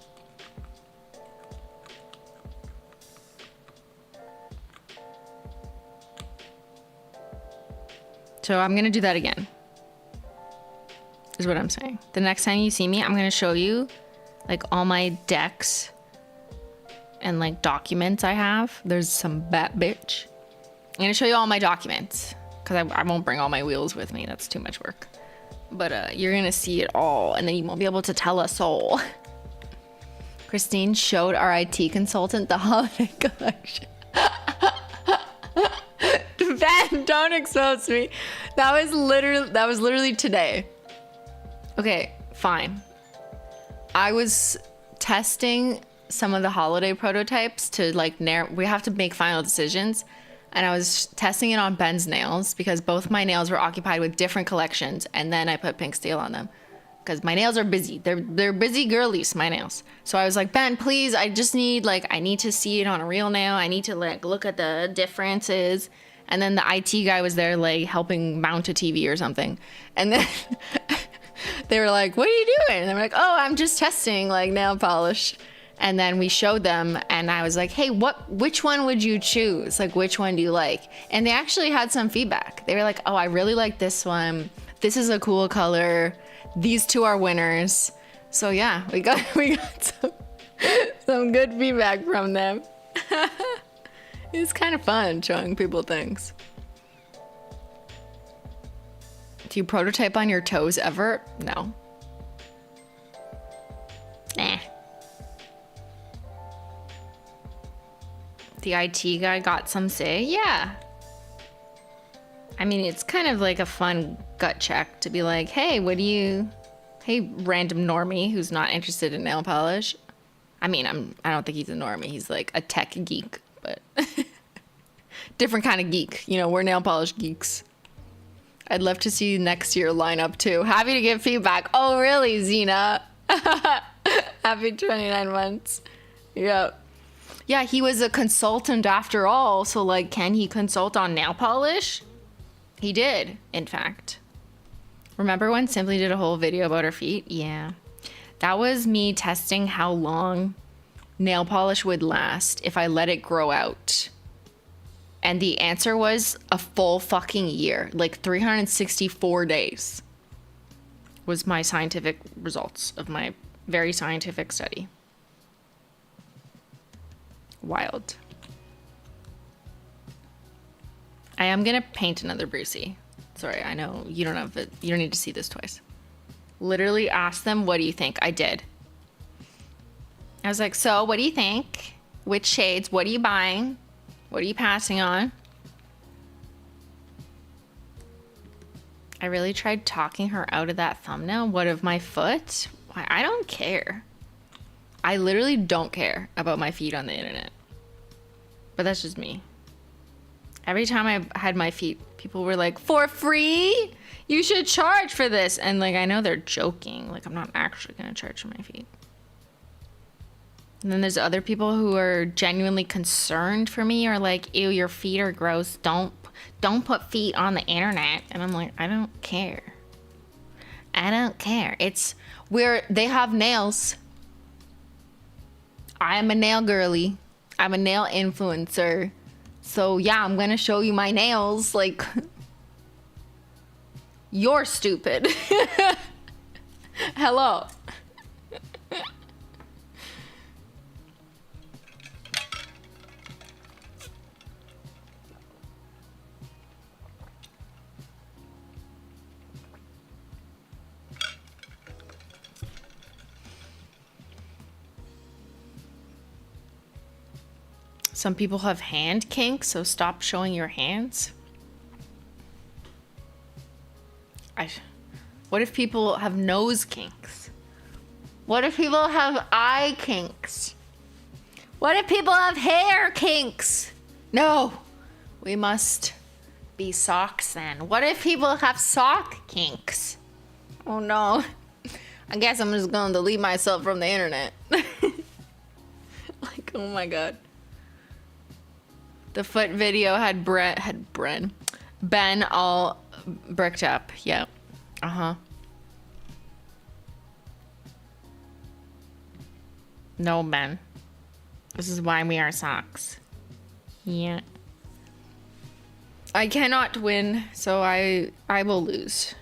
So I'm going to do that again, is what I'm saying. The next time you see me, I'm going to show you like all my decks and like documents I have. There's some bat bitch. I'm going to show you all my documents because I won't bring all my wheels with me. That's too much work. But you're going to see it all and then you won't be able to tell a soul. Christine showed our IT consultant the holiday collection. Ben, don't expose me. That was literally today. Okay, fine. I was testing some of the holiday prototypes to like we have to make final decisions. And I was testing it on Ben's nails because both my nails were occupied with different collections. And then I put pink steel on them because my nails are busy. They're busy girlies, my nails. So I was like, Ben, please, I just need I need to see it on a real nail. I need to like look at the differences. And then the IT guy was there like helping mount a TV or something. And then they were like, what are you doing? And they were like, oh, I'm just testing like nail polish. And then we showed them and I was like, hey, which one would you choose? Like, which one do you like? And they actually had some feedback. They were like, oh, I really like this one. This is a cool color. These two are winners. So yeah, we got some good feedback from them. It's kind of fun showing people things. Do you prototype on your toes ever? No. Nah. The IT guy got some say? Yeah. I mean, it's kind of like a fun gut check to be like, hey, hey, random normie who's not interested in nail polish. I mean, I don't think he's a normie. He's like a tech geek. But different kind of geek. You know, we're nail polish geeks. I'd love to see next year lineup too. Happy to give feedback. Oh, really, Zena? Happy 29 months. Yep. Yeah, he was a consultant after all. So, like, can he consult on nail polish? He did, in fact. Remember when Simply did a whole video about her feet? Yeah. That was me testing how long nail polish would last if I let it grow out. And the answer was a full fucking year. Like 364 days was my scientific results of my very scientific study. Wild. I am gonna paint another Brucey. Sorry, I know you don't have it. You don't need to see this twice. Literally asked them, what do you think? I did. I was like, so what do you think? Which shades? What are you buying? What are you passing on? I really tried talking her out of that thumbnail. What of my foot? I don't care. I literally don't care about my feet on the internet. But that's just me. Every time I had my feet, people were like, for free? You should charge for this. And like, I know they're joking. Like, I'm not actually gonna charge for my feet. And then there's other people who are genuinely concerned for me, or like, ew, your feet are gross. Don't put feet on the internet. And I'm like, I don't care. I don't care. It's where they have nails. I am a nail girly. I'm a nail influencer. So yeah, I'm gonna show you my nails. Like, you're stupid. Hello. Some people have hand kinks, so stop showing your hands. What if people have nose kinks? What if people have eye kinks? What if people have hair kinks? No, we must be socks then. What if people have sock kinks? Oh no. I guess I'm just gonna delete myself from the internet. Like, oh my god. The foot video had Ben all bricked up. Yep. Uh-huh. No, Ben. This is why we are socks. Yeah. I cannot win, so I will lose.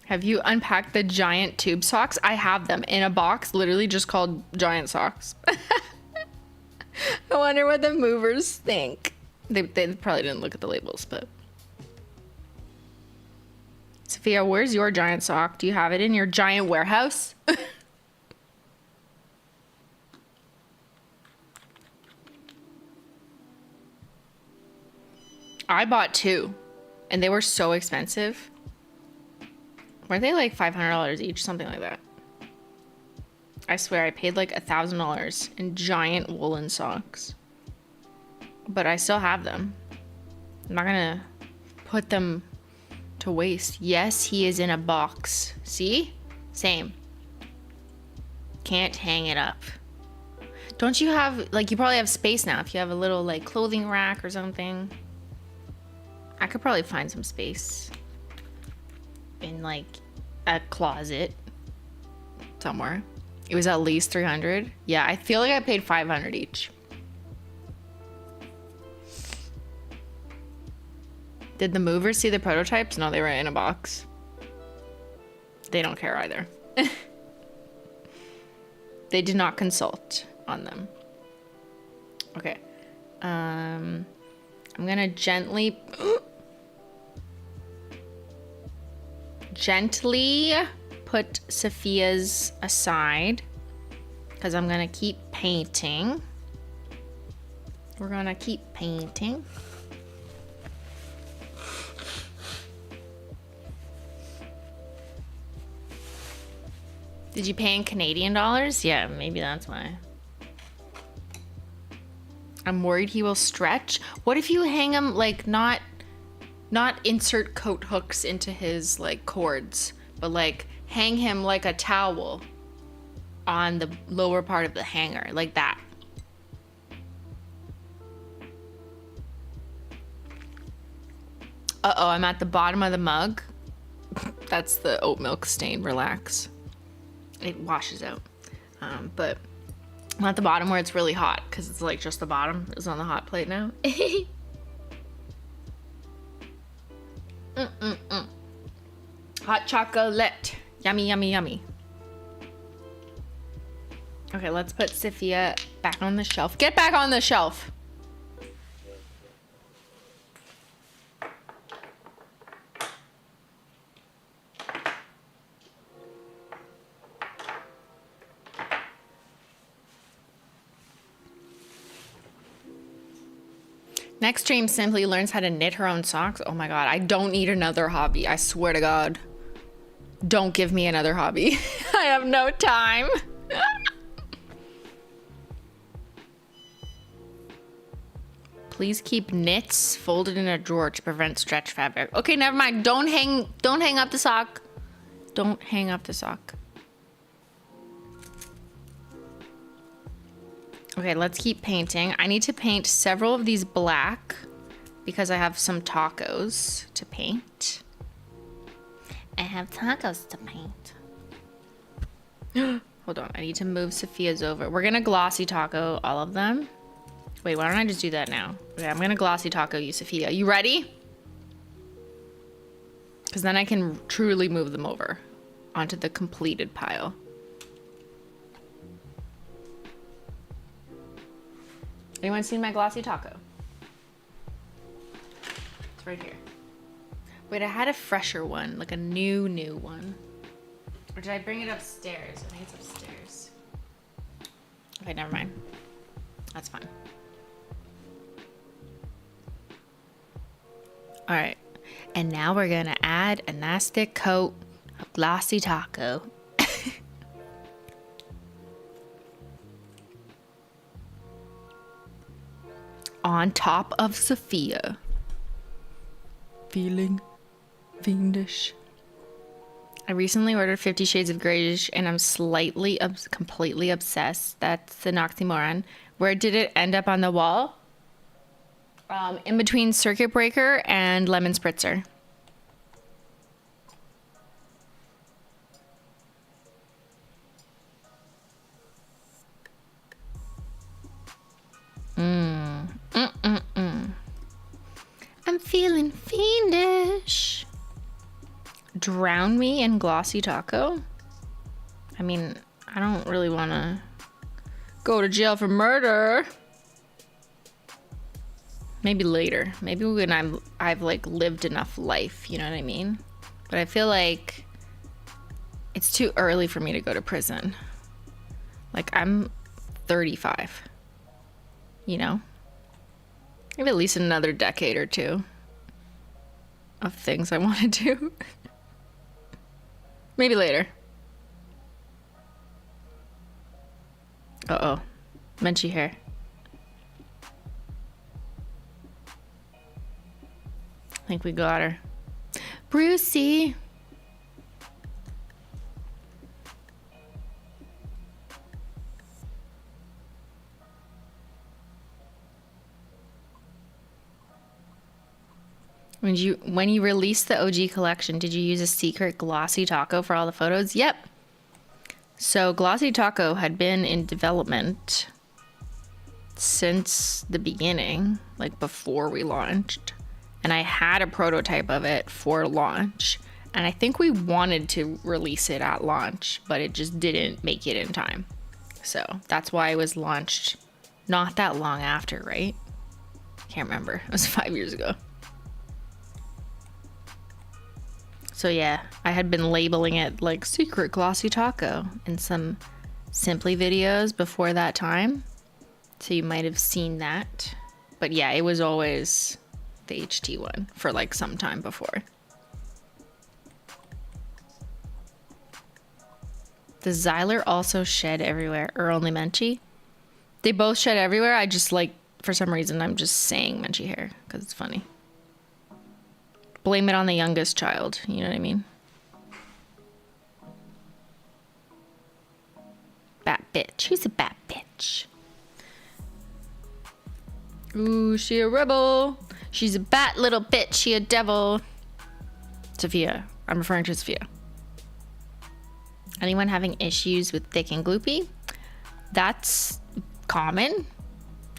Have you unpacked the giant tube socks? I have them in a box, literally just called giant socks. I wonder what the movers think. They probably didn't look at the labels, but. Safiya, where's your giant sock? Do you have it in your giant warehouse? I bought 2, and they were so expensive. Weren't they like $500 each? Something like that. I swear I paid like $1,000 in giant woolen socks. But I still have them. I'm not gonna put them to waste. Yes, he is in a box. See? Same. Can't hang it up. Don't you have, like, you probably have space now if you have a little like clothing rack or something. I could probably find some space in like a closet somewhere. It was at least 300. Yeah, I feel like I paid 500 each. Did the movers see the prototypes? No, they were in a box. They don't care either. They did not consult on them. Okay. I'm gonna gently put Safiya's aside because I'm gonna keep painting. We're gonna keep painting. Did you pay in Canadian dollars? Yeah, maybe that's why. I'm worried he will stretch. What if you hang him like not insert coat hooks into his like cords, but like hang him like a towel on the lower part of the hanger, like that. Uh-oh, I'm at the bottom of the mug. That's the oat milk stain, relax. It washes out. But I'm at the bottom where it's really hot because it's like just the bottom is on the hot plate now. Hot chocolate. Yummy, yummy, yummy. Okay, let's put Safiya back on the shelf. Get back on the shelf. Next stream, Simply learns how to knit her own socks. Oh my god, I don't need another hobby. I swear to god. Don't give me another hobby. I have no time. Please keep knits folded in a drawer to prevent stretch fabric. Okay, never mind. Don't hang up the sock. Don't hang up the sock. Okay, let's keep painting. I need to paint several of these black because I have some tacos to paint. I have tacos to paint. Hold on, I need to move Safiya's over. We're gonna glossy taco all of them. Wait, why don't I just do that now? Okay, I'm gonna glossy taco you, Safiya. You ready? Because then I can truly move them over onto the completed pile. Anyone seen my glossy taco? It's right here. Wait, I had a fresher one, like a new one. Or did I bring it upstairs? I think it's upstairs. Okay, never mind. That's fine. All right, and now we're gonna add a nice thick coat of glossy taco. On top of Safiya. Feeling fiendish. I recently ordered 50 Shades of Greyish and I'm slightly, completely obsessed. That's the oxymoron. Where did it end up on the wall? In between Circuit Breaker and Lemon Spritzer. I'm feeling fiendish. Drown me in glossy taco? I mean, I don't really want to go to jail for murder. Maybe later. Maybe when I've like lived enough life, you know what I mean? But I feel like it's too early for me to go to prison. Like I'm 35. You know? Maybe at least another decade or two of things I want to do. Maybe later. Uh-oh. Menchie hair. I think we got her. Brucey. When you released the OG collection, did you use a secret glossy taco for all the photos? Yep. So glossy taco had been in development since the beginning, like before we launched. And I had a prototype of it for launch. And I think we wanted to release it at launch, but it just didn't make it in time. So that's why it was launched not that long after, right? Can't remember. It was 5 years ago. So yeah, I had been labeling it like secret glossy taco in some Simply videos before that time. So you might have seen that. But yeah, it was always the HT one for like some time before. Does Xyler also shed everywhere or only Menchie? They both shed everywhere. I just like for some reason, I'm just saying Menchie hair because it's funny. Blame it on the youngest child. You know what I mean? Bad bitch. Who's a bad bitch? Ooh, she a rebel. She's a bad little bitch. She a devil. Safiya. I'm referring to Safiya. Anyone having issues with thick and gloopy? That's common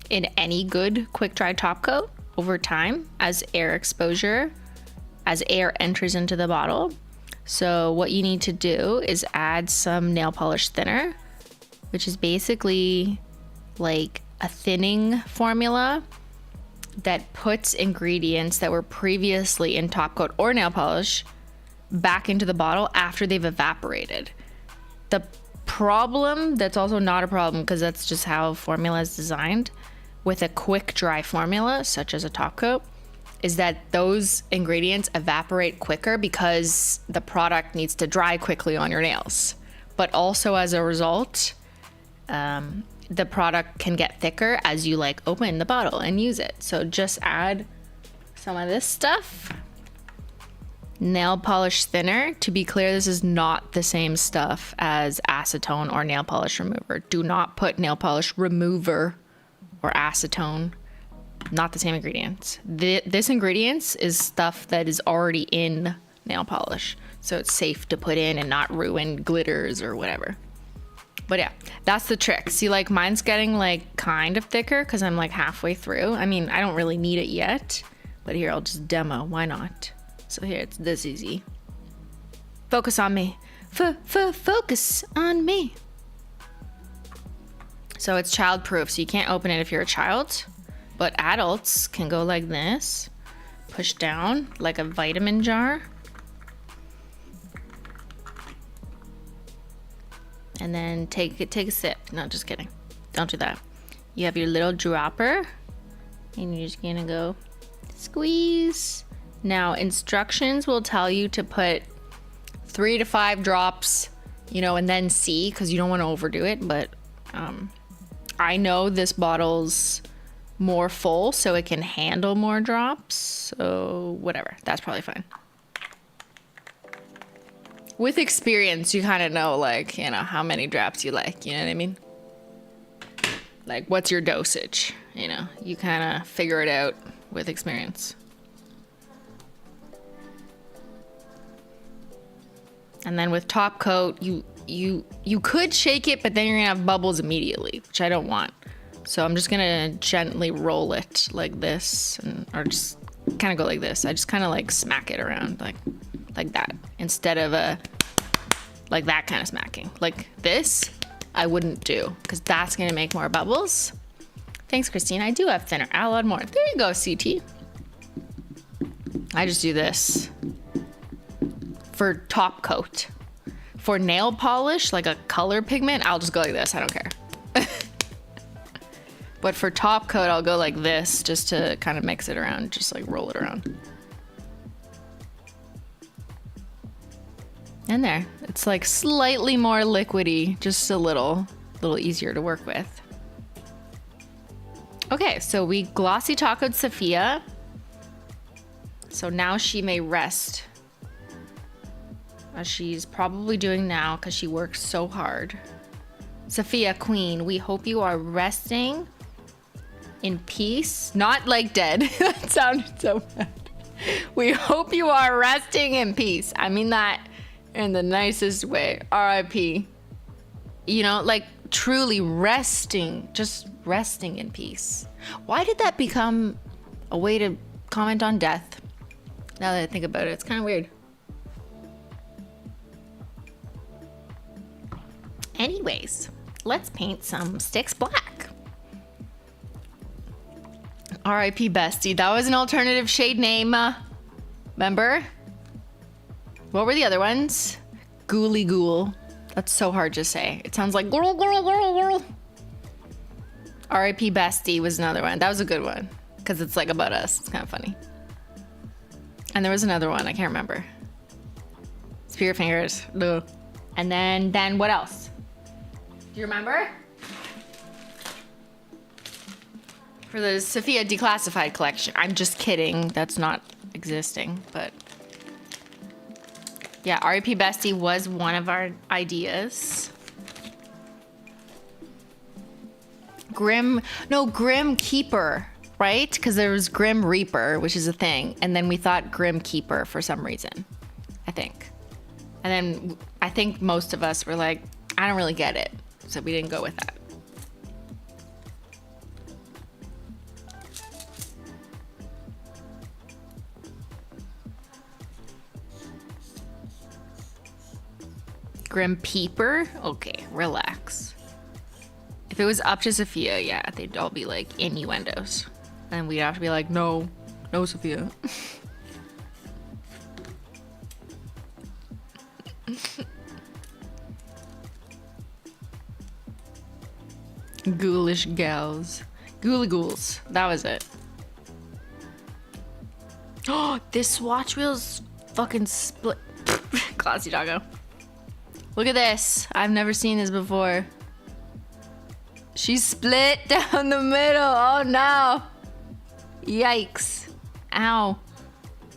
in any good quick dry top coat over time as air exposure, as air enters into the bottle. So what you need to do is add some nail polish thinner, which is basically like a thinning formula that puts ingredients that were previously in top coat or nail polish back into the bottle after they've evaporated. The problem, that's also not a problem because that's just how formula is designed with a quick dry formula such as a top coat, is that those ingredients evaporate quicker because the product needs to dry quickly on your nails. But also as a result, the product can get thicker as you like open the bottle and use it. So just add some of this stuff. Nail polish thinner. To be clear, this is not the same stuff as acetone or nail polish remover. Do not put nail polish remover or acetone. Not the same ingredients. This ingredients is stuff that is already in nail polish. So it's safe to put in and not ruin glitters or whatever. But yeah, that's the trick. See, like mine's getting like kind of thicker because I'm like halfway through. I mean, I don't really need it yet, but here, I'll just demo. Why not? So here, it's this easy. Focus on me. Focus on me. So it's child proof, so you can't open it if you're a child, but adults can go like this, push down like a vitamin jar. And then take a sip. No, just kidding. Don't do that. You have your little dropper and you're just gonna go squeeze. Now, instructions will tell you to put 3 to 5 drops, you know, and then see, because you don't want to overdo it. But I know this bottle's more full, so it can handle more drops. So whatever, that's probably fine. With experience, you kind of know, like, you know, how many drops you like, you know what I mean? Like, what's your dosage? You know, you kind of figure it out with experience. And then with top coat, you could shake it, but then you're gonna have bubbles immediately, which I don't want. So I'm just gonna gently roll it like this, or just kind of go like this. I just kind of like smack it around like that, instead of like that kind of smacking. Like this, I wouldn't do, because that's gonna make more bubbles. Thanks, Christine. I do have thinner. I'll add more. There you go, CT. I just do this for top coat. For nail polish, like a color pigment, I'll just go like this. I don't care. But for top coat, I'll go like this, just to kind of mix it around, just like roll it around. And there, it's like slightly more liquidy, just a little easier to work with. Okay, so we glossy top coat Safiya. So now she may rest, as she's probably doing now because she works so hard. Safiya, queen, we hope you are resting in peace. Not like dead. That sounded so bad. We hope you are resting in peace. I mean that in the nicest way. R.I.P. You know, like truly resting, just resting in peace. Why did that become a way to comment on death? Now that I think about it, it's kind of weird. Anyways, let's paint some sticks black. R.I.P. Bestie. That was an alternative shade name. Remember? What were the other ones? Ghouly Ghoul. That's so hard to say. It sounds like girl, girl, girl, girl. R.I.P. Bestie was another one. That was a good one, because it's like about us. It's kind of funny. And there was another one. I can't remember. Spirit Fingers. Ugh. And then what else? Do you remember? For the Safiya Declassified collection. I'm just kidding. That's not existing, but... Yeah, R.E.P. Bestie was one of our ideas. Grim Keeper, right? Because there was Grim Reaper, which is a thing. And then we thought Grim Keeper for some reason, I think. And then I think most of us were like, I don't really get it. So we didn't go with that. Grim Peeper? Okay, relax. If it was up to Safiya, yeah, they'd all be like innuendos. And we'd have to be like, no, no, Safiya. Ghoulish gals. Ghouly ghouls. That was it. Oh, this swatch wheel's fucking split. Classy doggo. Look at this. I've never seen this before. She's split down the middle. Oh no. Yikes. Ow.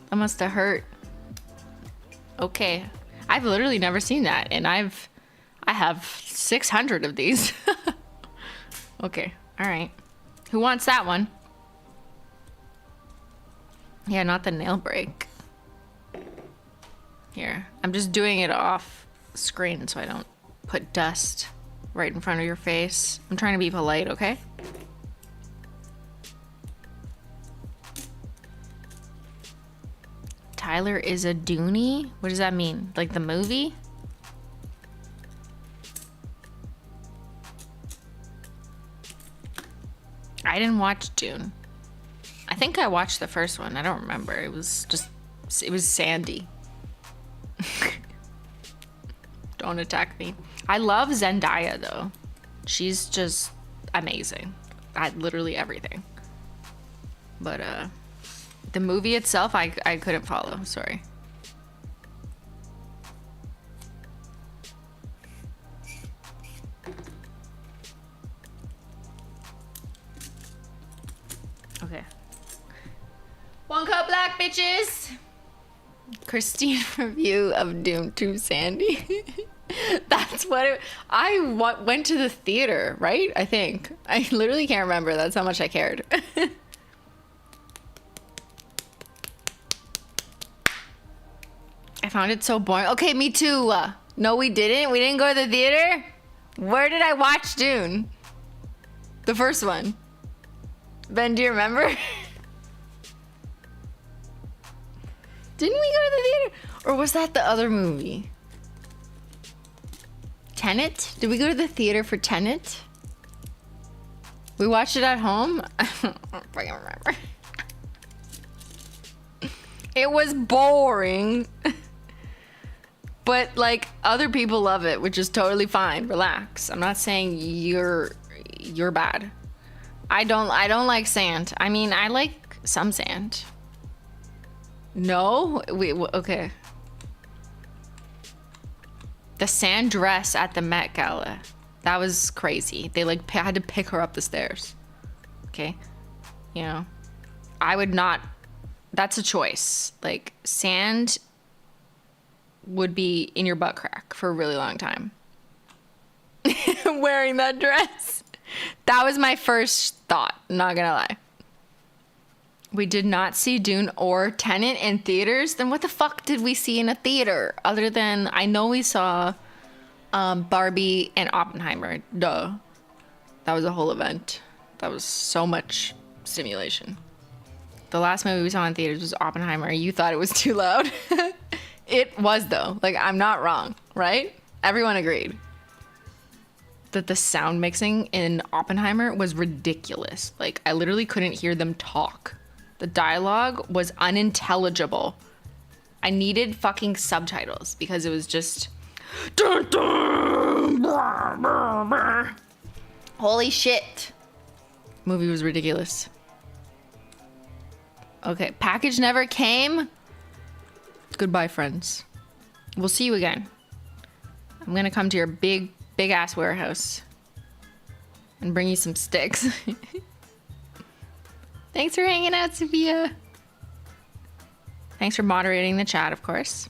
That must have hurt. Okay. I've literally never seen that, and I have 600 of these. Okay. All right. Who wants that one? Yeah, not the nail break. Here. I'm just doing it off screen so I don't put dust right in front of your face. I'm trying to be polite, okay? Tyler is a Dooney? What does that mean? Like the movie? I didn't watch Dune. I think I watched the first one. I don't remember. It was sandy. Don't attack me. I love Zendaya though. She's just amazing at literally everything. But the movie itself, I couldn't follow. Sorry. Okay. One cup black, bitches. Christine review of Doom 2 Sandy. That's what I went to the theater, right? I think. I literally can't remember. That's how much I cared. I found it so boring. Okay, me too. No, we didn't. We didn't go to the theater. Where did I watch Dune? The first one. Ben, do you remember? Didn't we go to the theater? Or was that the other movie? Tenet? Did we go to the theater for Tenet? We watched it at home? I don't fucking remember. It was boring. But like other people love it, which is totally fine. Relax. I'm not saying you're bad. I don't like sand. I mean, I like some sand. No? Wait, okay. The sand dress at the Met Gala. That was crazy. They like had to pick her up the stairs. Okay? You know, I would not. That's a choice. Like, sand would be in your butt crack for a really long time. Wearing that dress. That was my first thought. Not gonna lie. We did not see Dune or Tenet in theaters. Then what the fuck did we see in a theater? Other than, I know we saw Barbie and Oppenheimer. Duh. That was a whole event. That was so much stimulation. The last movie we saw in theaters was Oppenheimer. You thought it was too loud. It was though. Like, I'm not wrong, right? Everyone agreed that the sound mixing in Oppenheimer was ridiculous. Like, I literally couldn't hear them talk. The dialogue was unintelligible. I needed fucking subtitles because it was just... Holy shit. Movie was ridiculous. Okay, package never came. Goodbye, friends. We'll see you again. I'm gonna come to your big ass warehouse and bring you some sticks. Thanks for hanging out, Safiya. Thanks for moderating the chat, of course.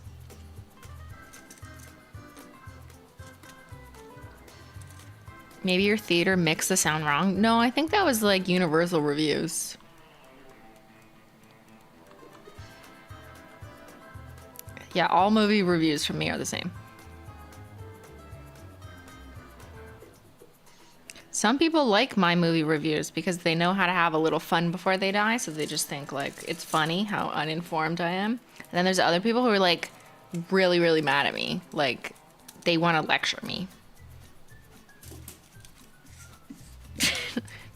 Maybe your theater mixed the sound wrong. No, I think that was like universal reviews. Yeah, all movie reviews from me are the same. Some people like my movie reviews because they know how to have a little fun before they die, so they just think like it's funny how uninformed I am. And then there's other people who are like really, really mad at me. Like they want to lecture me.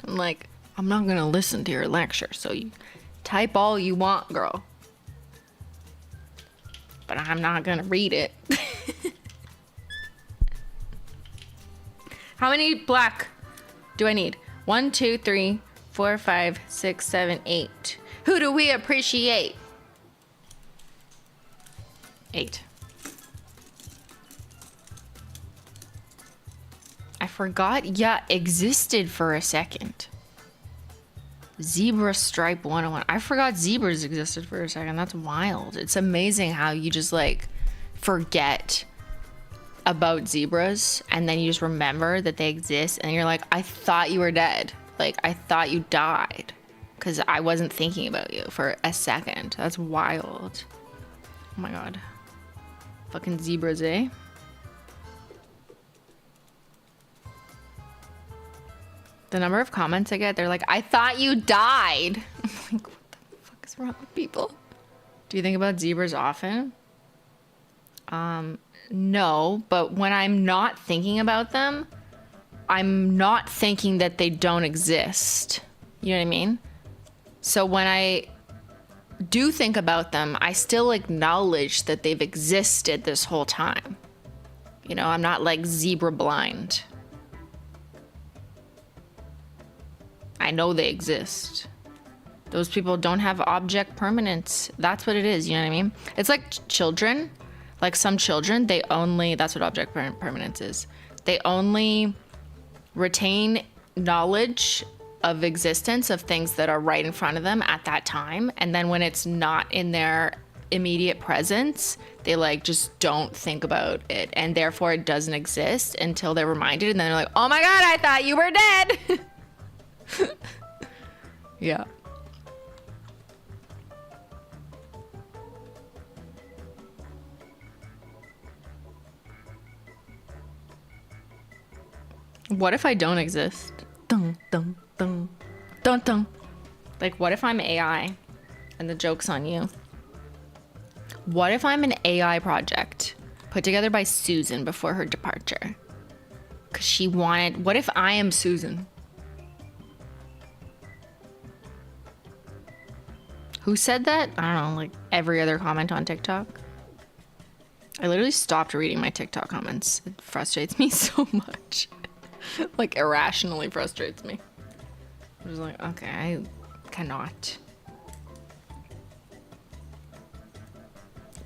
I'm like, I'm not gonna listen to your lecture, so you type all you want, girl. But I'm not gonna read it. How many black do I need? 1, 2, 3, 4, 5, 6, 7, 8. Who do we appreciate? 8. I forgot, yeah, existed for a second. Zebra stripe 101. I forgot zebras existed for a second. That's wild. It's amazing how you just like forget about zebras and then you just remember that they exist and you're like, I thought you were dead. Like I thought you died because I wasn't thinking about you for a second. That's wild. Oh my god. Fucking zebras, eh? The number of comments I get, they're like, I thought you died. I'm like, what the fuck is wrong with people? Do you think about zebras often? No, but when I'm not thinking about them, I'm not thinking that they don't exist. You know what I mean? So when I do think about them, I still acknowledge that they've existed this whole time. You know, I'm not like zebra blind. I know they exist. Those people don't have object permanence. That's what it is, you know what I mean? It's like children. Like some children, they only, that's what object permanence is. They only retain knowledge of existence of things that are right in front of them at that time. And then when it's not in their immediate presence, they like just don't think about it. And therefore it doesn't exist until they're reminded. And then they're like, oh my God, I thought you were dead. Yeah. What if I don't exist? Dun, dun, dun, dun, dun. Like, what if I'm AI and the joke's on you? What if I'm an AI project put together by Susan before her departure? Because she wanted, what if I am Susan? Who said that? I don't know, like every other comment on TikTok. I literally stopped reading my TikTok comments. It frustrates me so much. Like irrationally frustrates me. I'm just like, okay, I cannot.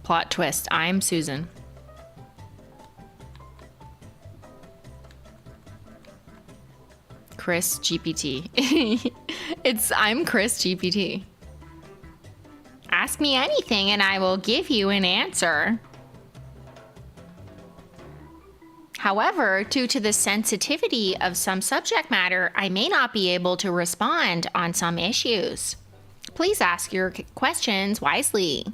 Plot twist, I'm Susan. Chris GPT. I'm Chris GPT. Ask me anything and I will give you an answer. However, due to the sensitivity of some subject matter, I may not be able to respond on some issues. Please ask your questions wisely.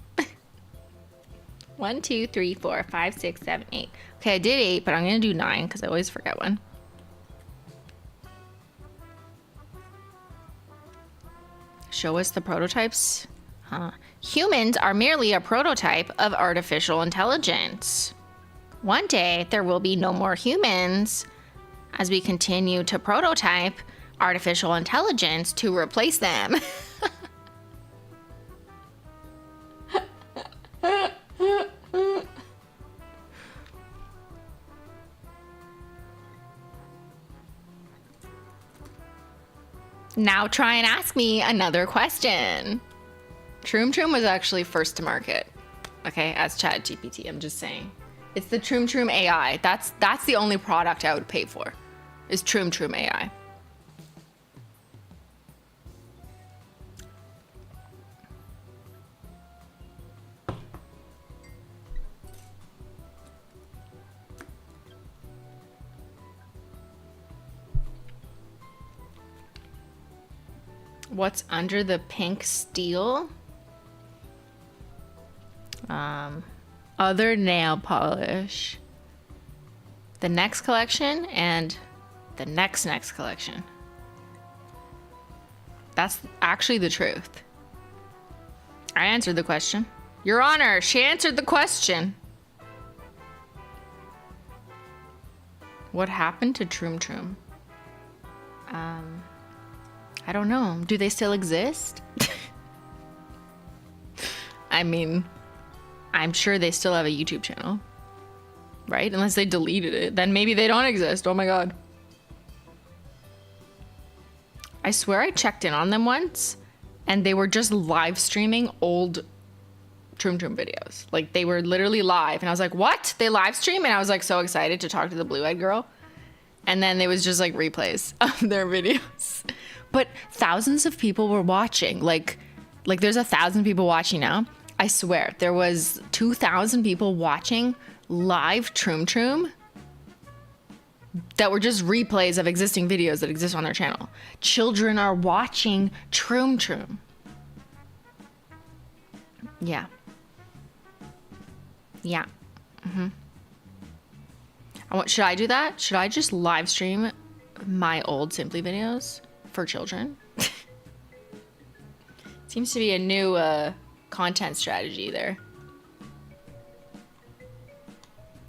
1, 2, 3, 4, 5, 6, 7, 8. Okay, I did 8, but I'm gonna do 9 because I always forget one. Show us the prototypes. Humans are merely a prototype of artificial intelligence. One day, there will be no more humans as we continue to prototype artificial intelligence to replace them. Now try and ask me another question. Troom Troom was actually first to market, okay, as ChatGPT. I'm just saying. It's the Troom Troom AI. That's the only product I would pay for, is Troom Troom AI. What's under the pink steel? Other nail polish. The next collection and the next collection. That's actually the truth. I answered the question. Your Honor, she answered the question. What happened to Troom Troom? I don't know. Do they still exist? I mean, I'm sure they still have a YouTube channel, right? Unless they deleted it, then maybe they don't exist. Oh my God. I swear I checked in on them once and they were just live streaming old Troom Troom videos. Like they were literally live and I was like, what? They live stream? And I was like so excited to talk to the blue-eyed girl. And then there was just like replays of their videos. But thousands of people were watching. Like there's 1,000 people watching now. I swear there was 2,000 people watching live Troom Troom that were just replays of existing videos that exist on their channel. Children are watching Troom Troom. Yeah. Yeah. Should I do that? Should I just live stream my old Simply videos for children? Seems to be a new content strategy there.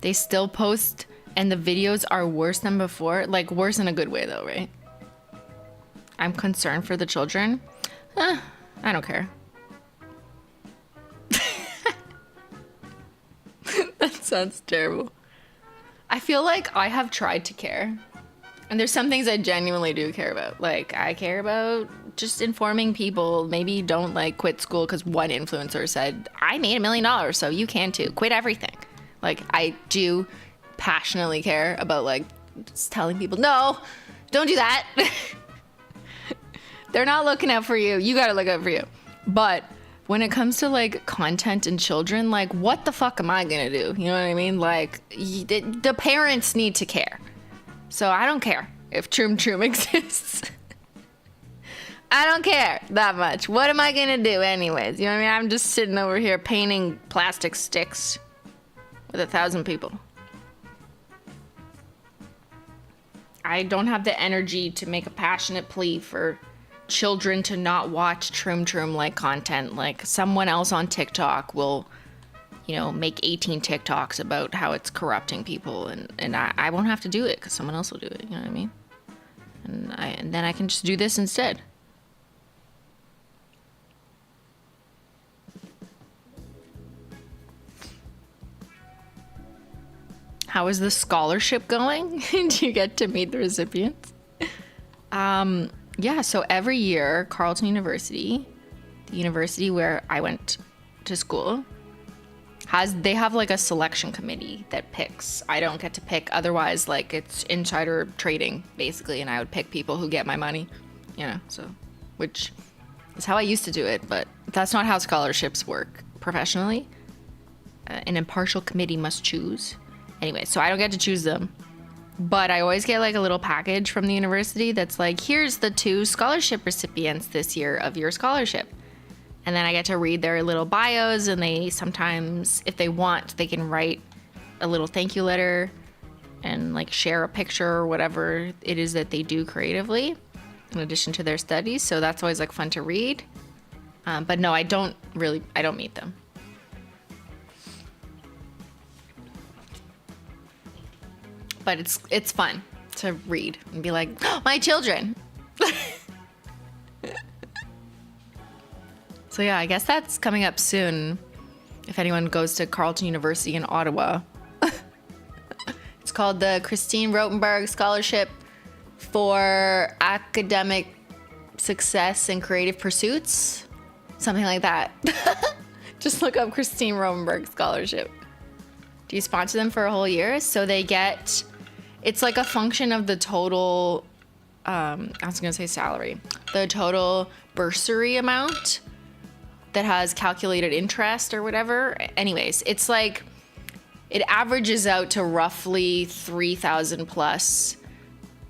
They still post and the videos are worse than before. Like worse in a good way though, right? I'm concerned for the children. I don't care. That sounds terrible. I feel like I have tried to care. And there's some things I genuinely do care about. Like I care about just informing people. Maybe don't like quit school because one influencer said, I made $1 million, so you can too. Quit everything. Like I do passionately care about like just telling people, no, don't do that. They're not looking out for you. You gotta look out for you. But when it comes to like content and children, like what the fuck am I gonna do? You know what I mean? Like the parents need to care. So I don't care if Troom Troom exists. I don't care that much. What am I gonna do anyways? You know what I mean? I'm just sitting over here painting plastic sticks with 1,000 people. I don't have the energy to make a passionate plea for children to not watch Troom Troom like content. Like someone else on TikTok will, you know, make 18 TikToks about how it's corrupting people, and I won't have to do it because someone else will do it. You know what I mean? And then I can just do this instead. How is the scholarship going? Do you get to meet the recipients? Yeah, so every year, Carleton University, the university where I went to school, they have like a selection committee that picks. I don't get to pick, otherwise like it's insider trading basically, and I would pick people who get my money, you know, so, which is how I used to do it, but that's not how scholarships work professionally. An impartial committee must choose. Anyway, so I don't get to choose them. But I always get like a little package from the university that's like, here's the 2 scholarship recipients this year of your scholarship. And then I get to read their little bios, and they sometimes, if they want, they can write a little thank you letter and like share a picture or whatever it is that they do creatively in addition to their studies. So that's always like fun to read. But no, I don't meet them. But it's fun to read and be like, oh, my children. So yeah, I guess that's coming up soon. If anyone goes to Carleton University in Ottawa. It's called the Christine Rotenberg Scholarship for Academic Success and Creative Pursuits. Something like that. Just look up Christine Rotenberg Scholarship. Do you sponsor them for a whole year? So they get... It's like a function of the total, I was going to say salary, the total bursary amount that has calculated interest or whatever. Anyways, it's like, it averages out to roughly 3,000 plus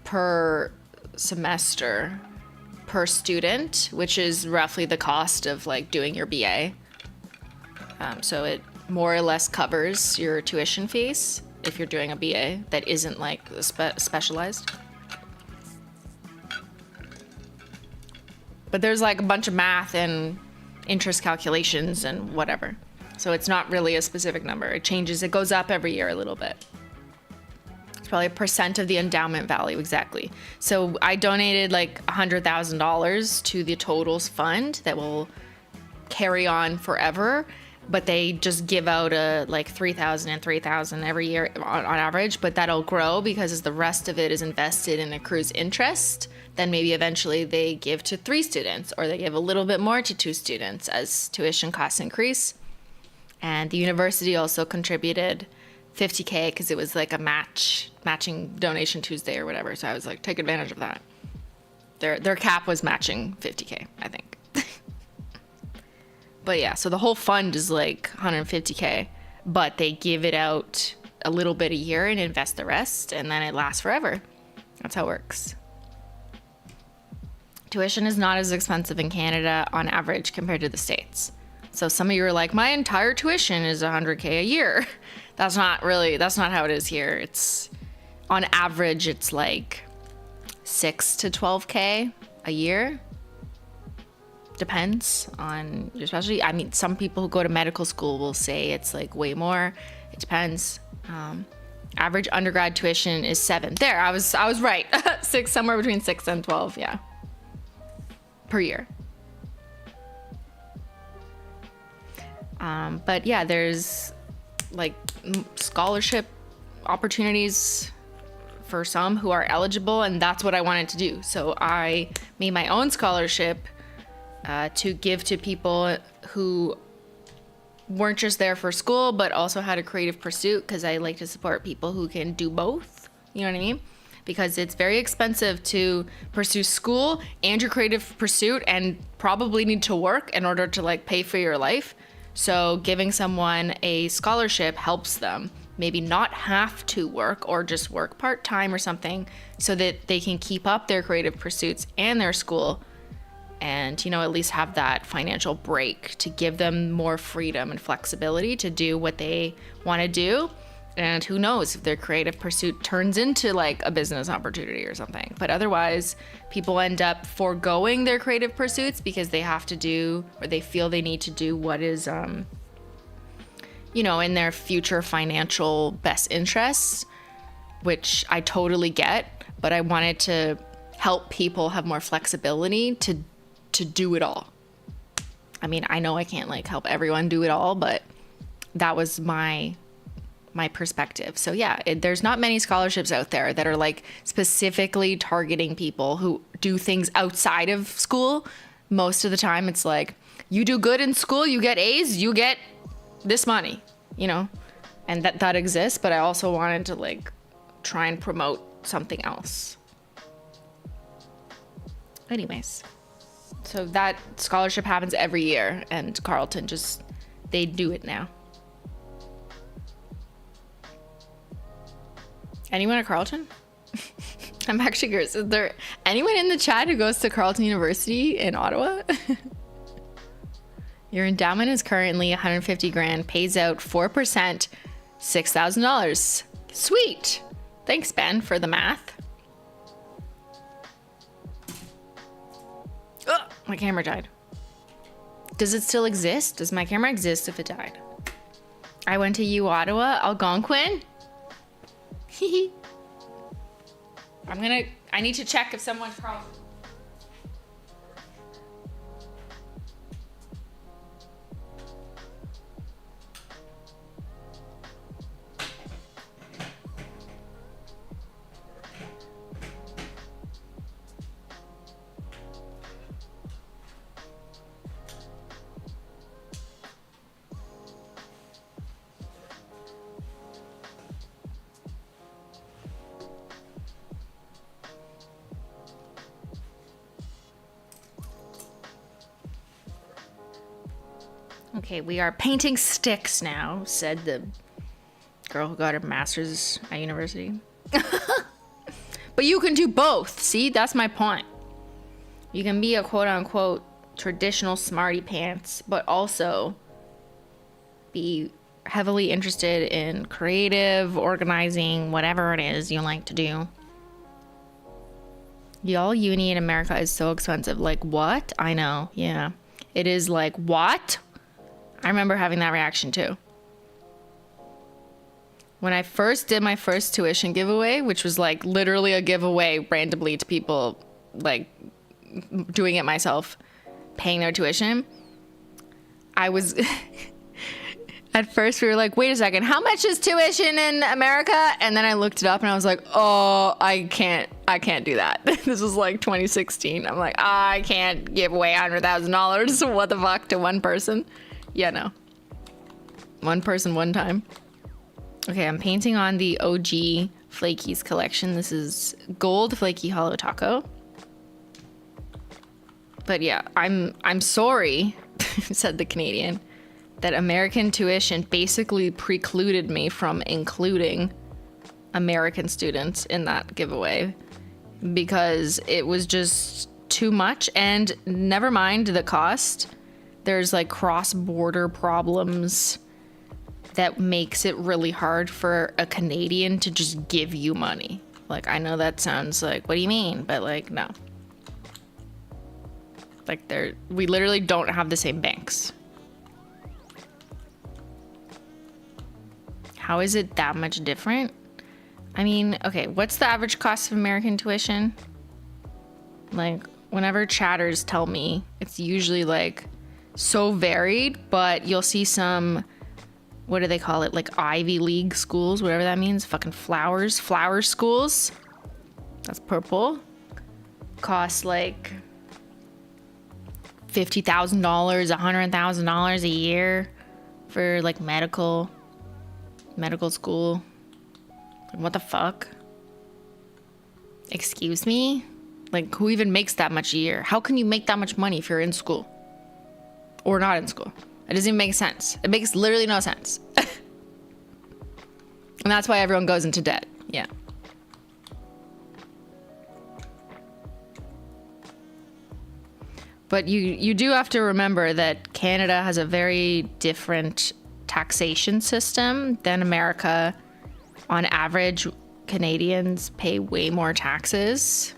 per semester. per student, which is roughly the cost of like doing your BA. So it more or less covers your tuition fees if you're doing a BA that isn't like specialized. But there's like a bunch of math and interest calculations and whatever. So it's not really a specific number. It changes, it goes up every year a little bit. It's probably a percent of the endowment value, exactly. So I donated like $100,000 to the Totals fund that will carry on forever, but they just give out a like 3,000 and 3,000 every year on average, but that'll grow because as the rest of it is invested and accrues interest, then maybe eventually they give to 3 students or they give a little bit more to 2 students as tuition costs increase. And the university also contributed $50K because it was like a matching donation Tuesday or whatever. So I was like, take advantage of that. Their cap was matching $50K, I think. But yeah, so the whole fund is like $150K, but they give it out a little bit a year and invest the rest, and then it lasts forever. That's how it works. Tuition is not as expensive in Canada on average compared to the States. So some of you are like, my entire tuition is $100K a year. That's not how it is here. It's on average, it's like $6 to $12K a year. Depends on your specialty. I mean, some people who go to medical school will say it's like way more. It depends. Average undergrad tuition is $7. There, I was right. Somewhere between 6 and 12, yeah. Per year. But yeah, there's like scholarship opportunities for some who are eligible, and that's what I wanted to do. So I made my own scholarship to give to people who weren't just there for school, but also had a creative pursuit, because I like to support people who can do both. You know what I mean? Because it's very expensive to pursue school and your creative pursuit and probably need to work in order to like pay for your life. So giving someone a scholarship helps them maybe not have to work or just work part-time or something so that they can keep up their creative pursuits and their school and, you know, at least have that financial break to give them more freedom and flexibility to do what they want to do. And who knows if their creative pursuit turns into like a business opportunity or something. But otherwise, people end up foregoing their creative pursuits because they have to do, or they feel they need to do what is, you know, in their future financial best interests, which I totally get. But I wanted to help people have more flexibility to do it all. I mean, I know I can't like help everyone do it all, but that was my perspective. So yeah, there's not many scholarships out there that are like specifically targeting people who do things outside of school. Most of the time it's like, you do good in school, you get A's, you get this money, you know, and that exists. But I also wanted to like try and promote something else. Anyways, so that scholarship happens every year, and Carleton they do it now. Anyone at Carleton? I'm actually curious. Is there anyone in the chat who goes to Carleton University in Ottawa? Your endowment is currently $150,000, pays out 4%, $6,000. Sweet. Thanks, Ben, for the math. Oh, my camera died. Does it still exist? Does my camera exist if it died? I went to U Ottawa, Algonquin. I need to check if someone's Carleton. Okay, we are painting sticks now, said the girl who got her master's at university. But you can do both. See, that's my point. You can be a quote-unquote traditional smarty pants, but also be heavily interested in creative, organizing, whatever it is you like to do. Y'all, uni in America is so expensive. Like, what? I know. Yeah. It is like, what? I remember having that reaction too. When I first did my first tuition giveaway, which was like literally a giveaway randomly to people, like doing it myself, paying their tuition, I was at first we were like, wait a second, how much is tuition in America? And then I looked it up and I was like, oh, I can't do that. This was like 2016. I'm like, I can't give away $100,000. What the fuck to one person? Yeah, no. One person, one time. Okay, I'm painting on the OG Flakies collection. This is gold flaky hollow taco. But yeah, I'm sorry, said the Canadian, that American tuition basically precluded me from including American students in that giveaway because it was just too much. And never mind the cost. There's like cross-border problems that makes it really hard for a Canadian to just give you money. Like, I know that sounds like, what do you mean? But like, no. Like, we literally don't have the same banks. How is it that much different? I mean, okay, what's the average cost of American tuition? Like, whenever chatters tell me, it's usually like so varied, but you'll see some, what do they call it? Like Ivy League schools, whatever that means. Fucking flower schools. That's purple. Cost like $50,000, $100,000 a year for like medical school. What the fuck? Excuse me? Like, who even makes that much a year? How can you make that much money if you're in school? Or not in school? It doesn't even make sense. It makes literally no sense. And that's why everyone goes into debt. Yeah. But you do have to remember that Canada has a very different taxation system than America. On average, Canadians pay way more taxes.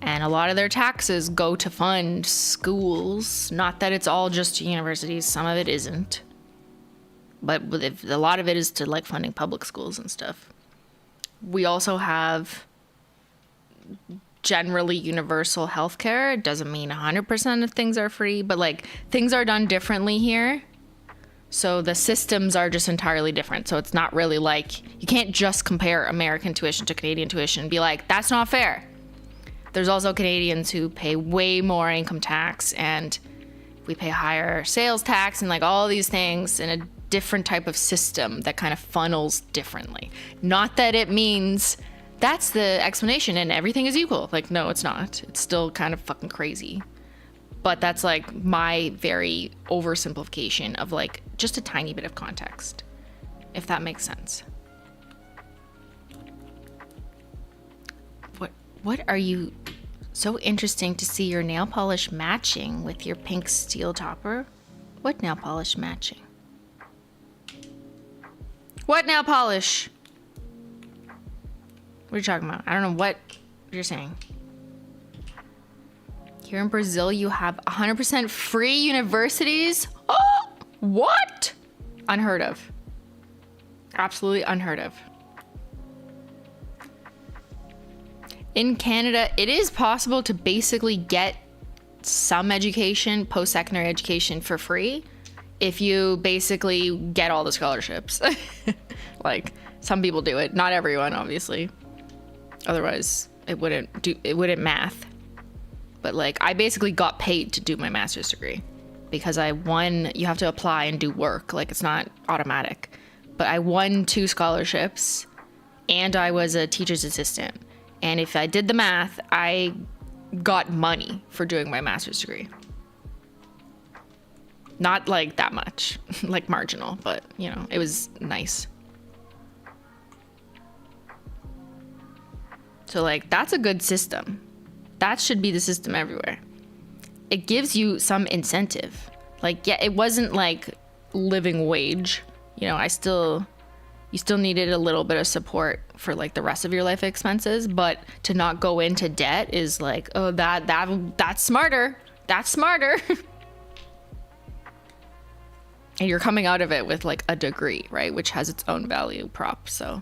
And a lot of their taxes go to fund schools. Not that it's all just universities. Some of it isn't. But a lot of it is to like funding public schools and stuff. We also have generally universal healthcare. It doesn't mean 100% of things are free, but like things are done differently here. So the systems are just entirely different. So it's not really like, you can't just compare American tuition to Canadian tuition and be like, that's not fair. There's also Canadians who pay way more income tax, and we pay higher sales tax and like all these things in a different type of system that kind of funnels differently. Not that it means that's the explanation and everything is equal. Like, no, it's not. It's still kind of fucking crazy. But that's like my very oversimplification of like just a tiny bit of context, if that makes sense. What are you so interesting to see your nail polish matching with your pink steel topper? What nail polish matching? What nail polish? What are you talking about? I don't know what you're saying. Here in Brazil, you have 100% free universities? Oh, what? Unheard of. Absolutely unheard of. In Canada, it is possible to basically get some education, post-secondary education for free if you basically get all the scholarships. Like, some people do it. Not everyone, obviously. Otherwise, it wouldn't math. But like, I basically got paid to do my master's degree because I won. You have to apply and do work. Like, it's not automatic. But I won 2 scholarships and I was a teacher's assistant. And if I did the math, I got money for doing my master's degree. Not like that much, like marginal, but you know, it was nice. So like, that's a good system. That should be the system everywhere. It gives you some incentive. Like, yeah, it wasn't like living wage. You know, you still needed a little bit of support for like the rest of your life expenses, but to not go into debt is like, oh, that's smarter. That's smarter. And you're coming out of it with like a degree, right? Which has its own value prop. So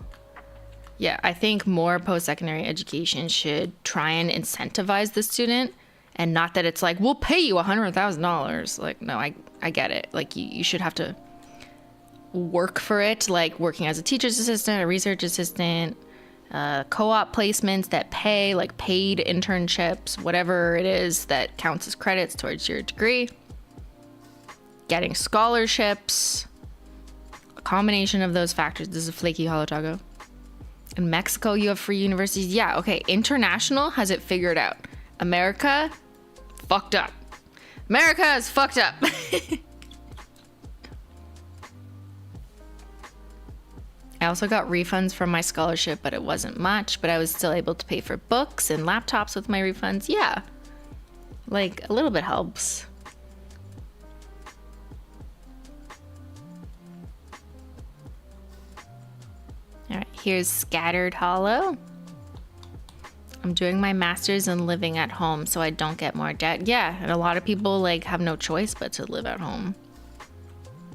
yeah, I think more post-secondary education should try and incentivize the student, and not that it's like, we'll pay you $100,000. Like, no, I get it. Like you should have to work for it, like working as a teacher's assistant, a research assistant, co-op placements that pay, like paid internships, whatever it is that counts as credits towards your degree, getting scholarships, a combination of those factors. This is a flaky holo taco. In Mexico, you have free universities. Yeah, okay. International has it figured out. America, fucked up. America is fucked up. I also got refunds from my scholarship, but it wasn't much, but I was still able to pay for books and laptops with my refunds. Yeah, like a little bit helps. All right, here's scattered holo. I'm doing my master's and living at home so I don't get more debt. Yeah, and a lot of people like have no choice but to live at home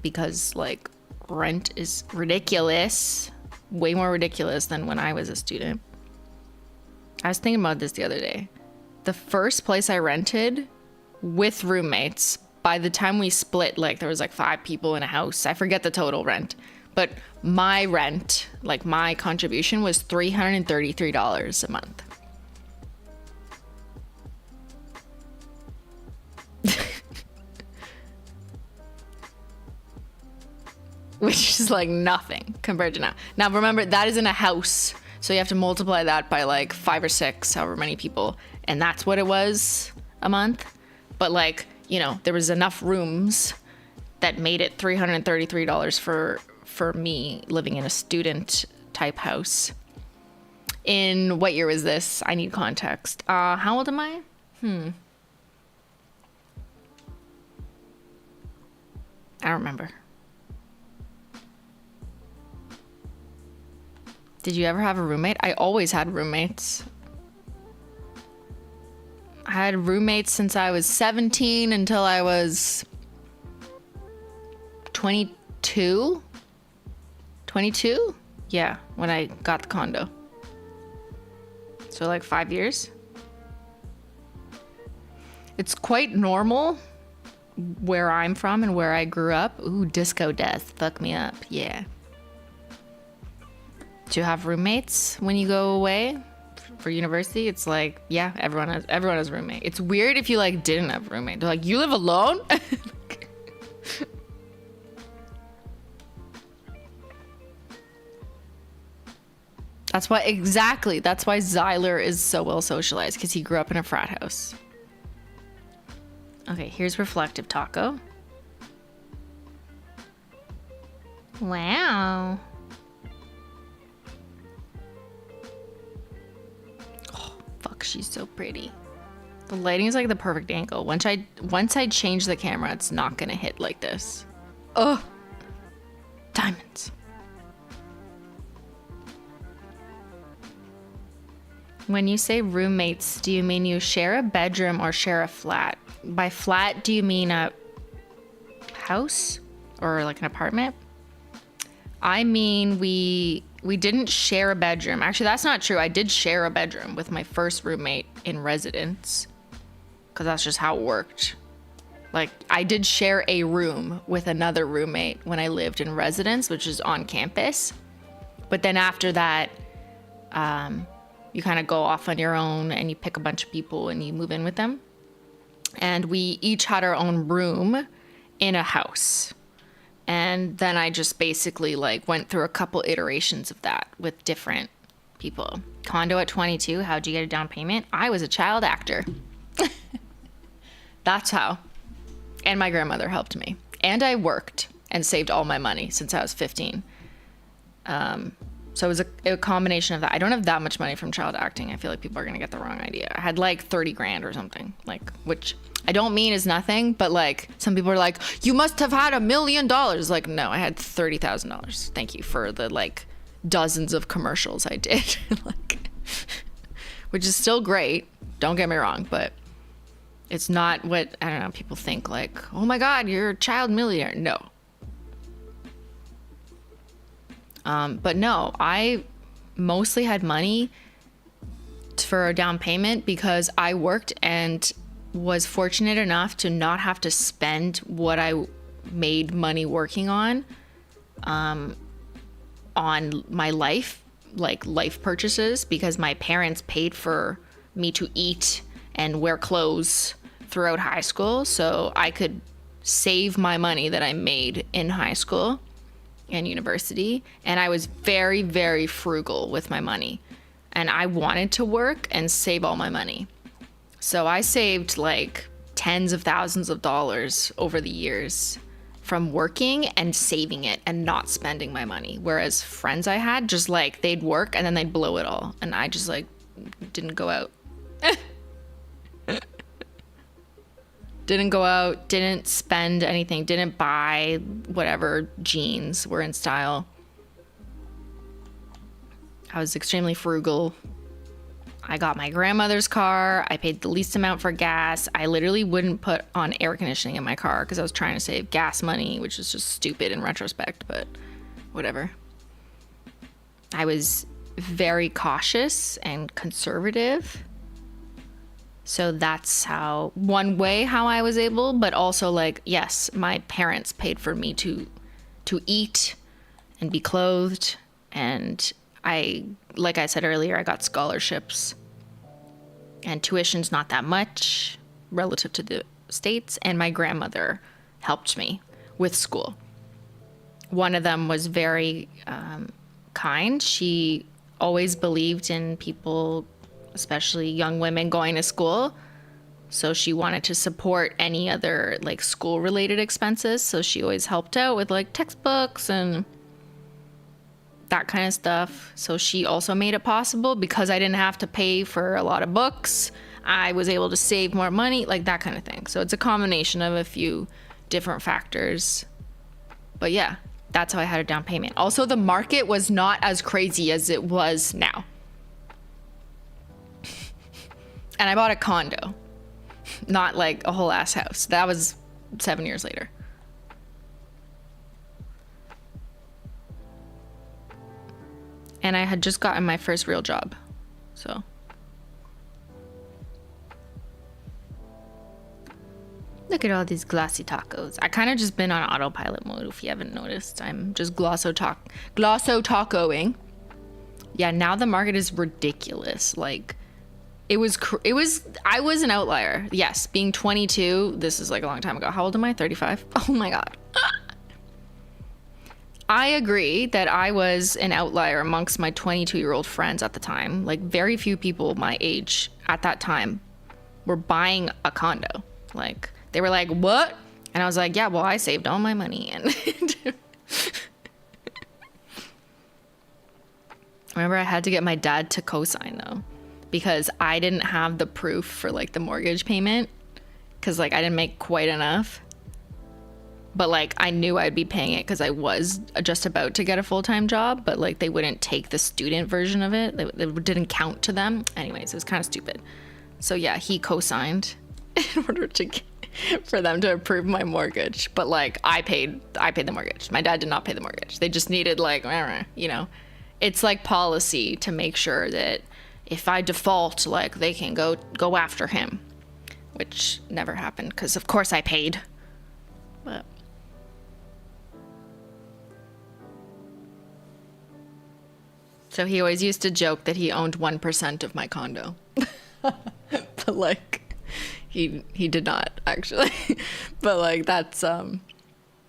because like rent is ridiculous, way more ridiculous than when I was a student. I was thinking about this the other day. The first place I rented with roommates, by the time we split, like there was like 5 people in a house. I forget the total rent, but my rent, like my contribution was $333 a month. Which is like nothing compared to now. Now remember, that is in a house, so you have to multiply that by like 5 or 6, however many people, and that's what it was a month. But like, you know, there was enough rooms that made it $333 for me living in a student type house. In what year was this? I need context. How old am I? I don't remember. Did you ever have a roommate? I always had roommates. I had roommates since I was 17 until I was 22. 22? Yeah, when I got the condo. So like 5 years. It's quite normal where I'm from and where I grew up. Ooh, disco death. Fuck me up. Yeah. Do you have roommates when you go away for university? It's like, yeah, everyone has a roommate. It's weird if you like didn't have a roommate. They're like, you live alone? That's why Zyler is so well socialized, because he grew up in a frat house. Okay, here's reflective taco. Wow. Fuck, she's so pretty. The lighting is like the perfect angle. Once I change the camera, it's not gonna hit like this. Oh, diamonds. When you say roommates, do you mean you share a bedroom or share a flat? By flat, do you mean a house or like an apartment? I mean, we didn't share a bedroom. Actually, that's not true. I did share a bedroom with my first roommate in residence, because that's just how it worked. Like, I did share a room with another roommate when I lived in residence, which is on campus. But then after that, you kind of go off on your own and you pick a bunch of people and you move in with them. And we each had our own room in a house. And then I just basically like went through a couple iterations of that with different people. Condo at 22, how'd you get a down payment? I was a child actor. That's how. And my grandmother helped me. And I worked and saved all my money since I was 15. So it was a combination of that. I don't have that much money from child acting. I feel like people are gonna get the wrong idea. I had like 30 grand or something, like, which I don't mean is nothing, but like some people are like, you must have had $1 million. Like, no, I had $30,000. Thank you for the like dozens of commercials I did, like, which is still great. Don't get me wrong, but it's not what, I don't know, people think like, oh my God, you're a child millionaire. No. But no, I mostly had money for a down payment because I worked and was fortunate enough to not have to spend what I made money working on my life, like life purchases, because my parents paid for me to eat and wear clothes throughout high school. So I could save my money that I made in high school and university. And I was very, very frugal with my money. And I wanted to work and save all my money. So I saved like tens of thousands of dollars over the years from working and saving it and not spending my money. Whereas friends I had, just like they'd work and then they'd blow it all. And I just like didn't go out. Didn't go out, didn't spend anything, didn't buy whatever jeans were in style. I was extremely frugal. I got my grandmother's car. I paid the least amount for gas. I literally wouldn't put on air conditioning in my car because I was trying to save gas money, which is just stupid in retrospect, but whatever. I was very cautious and conservative. So that's one way how I was able, but also like, yes, my parents paid for me to eat and be clothed. And like I said earlier, I got scholarships and tuition's not that much relative to the States. And my grandmother helped me with school. One of them was very kind. She always believed in people, especially young women, going to school. So she wanted to support any other like school related expenses. So she always helped out with like textbooks and that kind of stuff. So she also made it possible because I didn't have to pay for a lot of books. I was able to save more money, like that kind of thing. So it's a combination of a few different factors. But yeah, that's how I had a down payment. Also, the market was not as crazy as it was now. And I bought a condo, not like a whole ass house. That was 7 years later. And I had just gotten my first real job. So. Look at all these glossy tacos. I kind of just been on autopilot mode, if you haven't noticed. I'm just glosso tacoing. Yeah, now the market is ridiculous. Like, I was an outlier. Yes, being 22, this is like a long time ago. How old am I? 35? Oh my God. I agree that I was an outlier amongst my 22-year-old friends at the time. Like, very few people my age at that time were buying a condo. Like, they were like, what? And I was like, yeah, well, I saved all my money. And remember, I had to get my dad to co-sign though, because I didn't have the proof for like the mortgage payment, because like I didn't make quite enough. But like I knew I'd be paying it because I was just about to get a full-time job, but like they wouldn't take the student version of it. It didn't count to them. Anyways, it was kind of stupid. So yeah, he co-signed in order for them to approve my mortgage. But like I paid the mortgage. My dad did not pay the mortgage. They just needed like, you know, it's like policy to make sure that if I default, like they can go after him, which never happened because of course I paid. But so he always used to joke that he owned 1% of my condo. But like he did not actually. But like that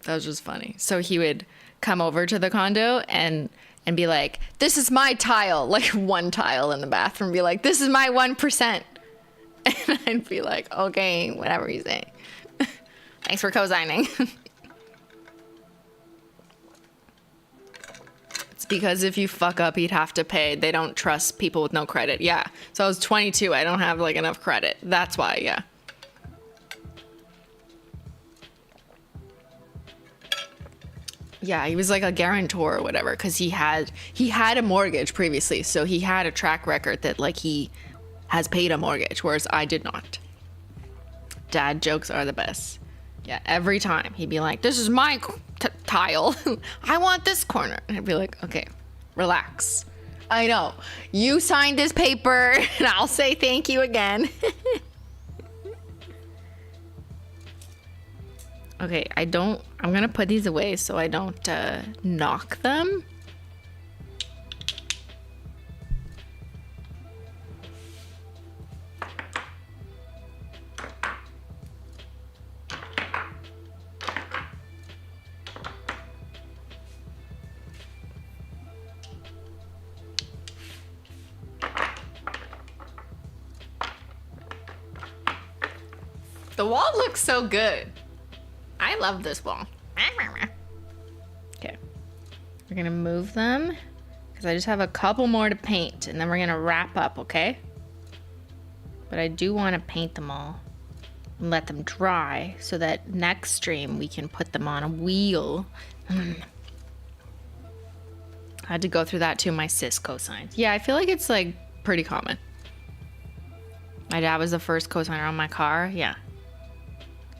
was just funny. So he would come over to the condo and be like, this is my tile, like one tile in the bathroom, be like, this is my 1%. And I'd be like, okay, whatever you say. Thanks for co-signing. It's because if you fuck up, he'd have to pay. They don't trust people with no credit. Yeah. So I was 22. I don't have like enough credit. That's why. Yeah. Yeah, he was like a guarantor or whatever because he had a mortgage previously, so he had a track record that like he has paid a mortgage, whereas I did not. Dad jokes are the best. Yeah, every time he'd be like, "This is my tile. I want this corner," and I'd be like, "Okay, relax. I know you signed this paper, and I'll say thank you again." Okay, I'm gonna put these away so I don't knock them. The wall looks so good. I love this wall. Okay. We're gonna move them because I just have a couple more to paint and then we're gonna wrap up, okay? But I do want to paint them all and let them dry so that next stream we can put them on a wheel. I had to go through that too, my cis cosines. Yeah, I feel like it's like pretty common. My dad was the first cosigner on my car, yeah.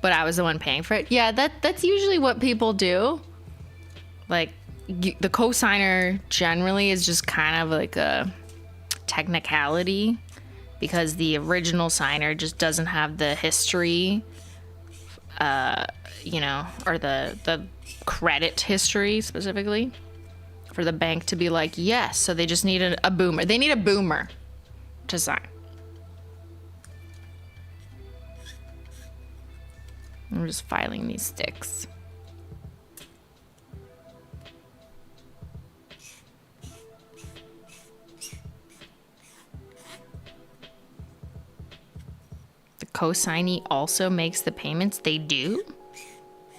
But I was the one paying for it. Yeah, that's usually what people do. Like, the cosigner generally is just kind of like a technicality because the original signer just doesn't have the history, you know, or the credit history specifically for the bank to be like, yes. So they just need a boomer. They need a boomer to sign. I'm just filing these sticks. The cosignee also makes the payments. They do?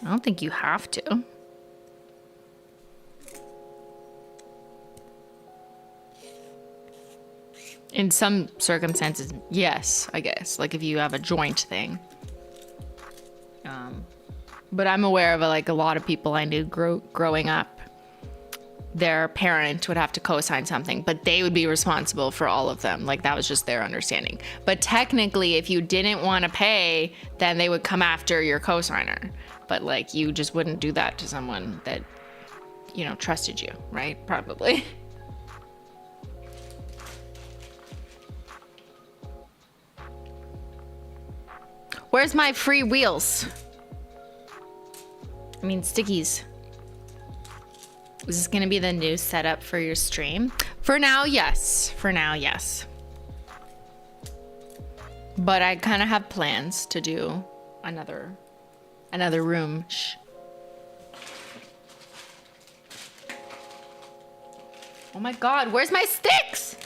I don't think you have to. In some circumstances, yes, I guess. Like if you have a joint thing. But I'm aware of like a lot of people I knew growing up, their parent would have to co-sign something, but they would be responsible for all of them. Like that was just their understanding. But technically, if you didn't want to pay, then they would come after your co-signer. But like you just wouldn't do that to someone that, you know, trusted you, right? Probably. Where's my free wheels? I mean, stickies. Is this gonna be the new setup for your stream? For now, yes. For now, yes. But I kind of have plans to do another room. Shh. Oh my God, where's my sticks?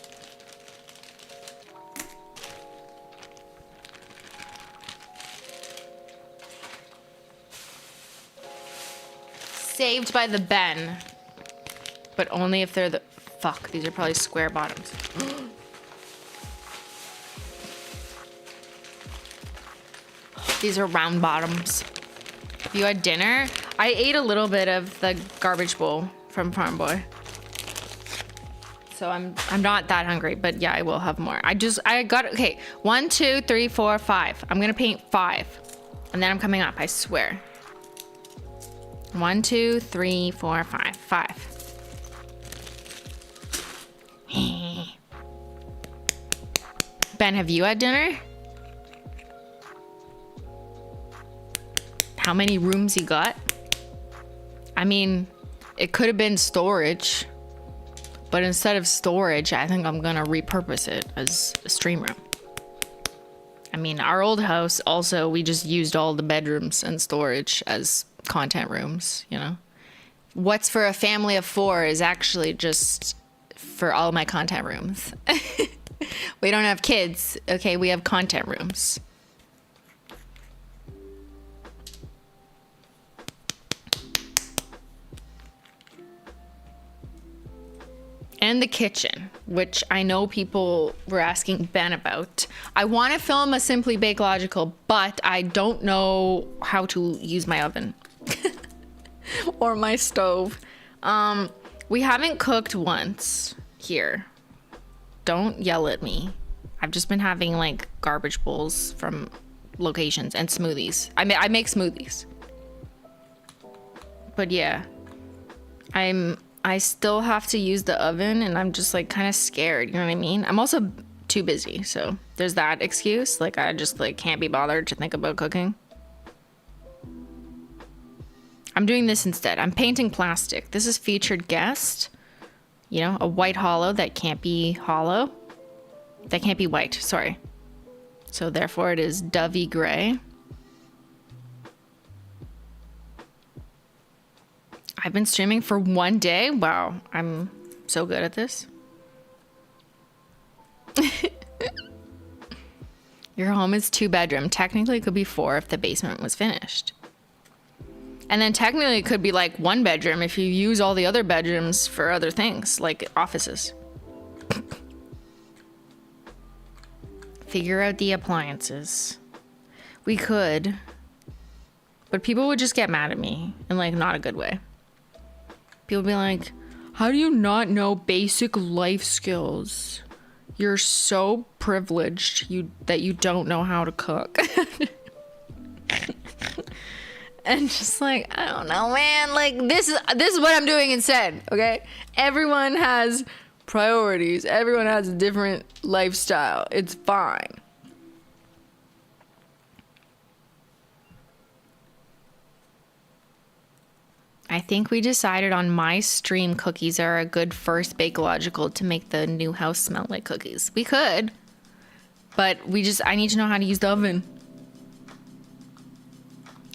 Saved by the Ben, but only if they're the fuck. These are probably square bottoms. These are round bottoms. You had dinner? I ate a little bit of the garbage bowl from Farm Boy, so I'm not that hungry. But yeah, I will have more. I got okay. 1, 2, 3, 4, 5. I'm gonna paint 5, and then I'm coming up. I swear. 1, 2, 3, 4, 5. 5. Ben, have you had dinner? How many rooms you got? I mean, it could have been storage, but instead of storage, I think I'm gonna repurpose it as a stream room. I mean, our old house also, we just used all the bedrooms and storage as content rooms, you know. What's for a family of 4 is actually just for all my content rooms. We don't have kids, okay? We have content rooms. and the kitchen, which I know people were asking Ben about. I want to film a Simply Bake Logical, but I don't know how to use my oven or my stove. We haven't cooked once here. Don't yell at me. I've just been having like garbage bowls from locations and smoothies. I make smoothies. But yeah, I still have to use the oven and I'm just like kind of scared, you know what I mean? I'm also too busy, so there's that excuse. Like I just like can't be bothered to think about cooking. I'm doing this instead. I'm painting plastic. This is featured guest. You know, a white hollow that can't be hollow. That can't be white, sorry. So therefore it is dovey gray. I've been streaming for 1 day. Wow, I'm so good at this. Your home is 2-bedroom. Technically, it could be 4 if the basement was finished. And then technically, it could be like 1 bedroom if you use all the other bedrooms for other things, like offices. Figure out the appliances. We could, but people would just get mad at me in like not a good way. People be like, how do you not know basic life skills? You're so privileged that you don't know how to cook. And just like, I don't know, man. Like this is what I'm doing instead, okay? Everyone has priorities. Everyone has a different lifestyle. It's fine. I think we decided on my stream cookies are a good first Bakeological to make the new house smell like cookies. We could, but I need to know how to use the oven.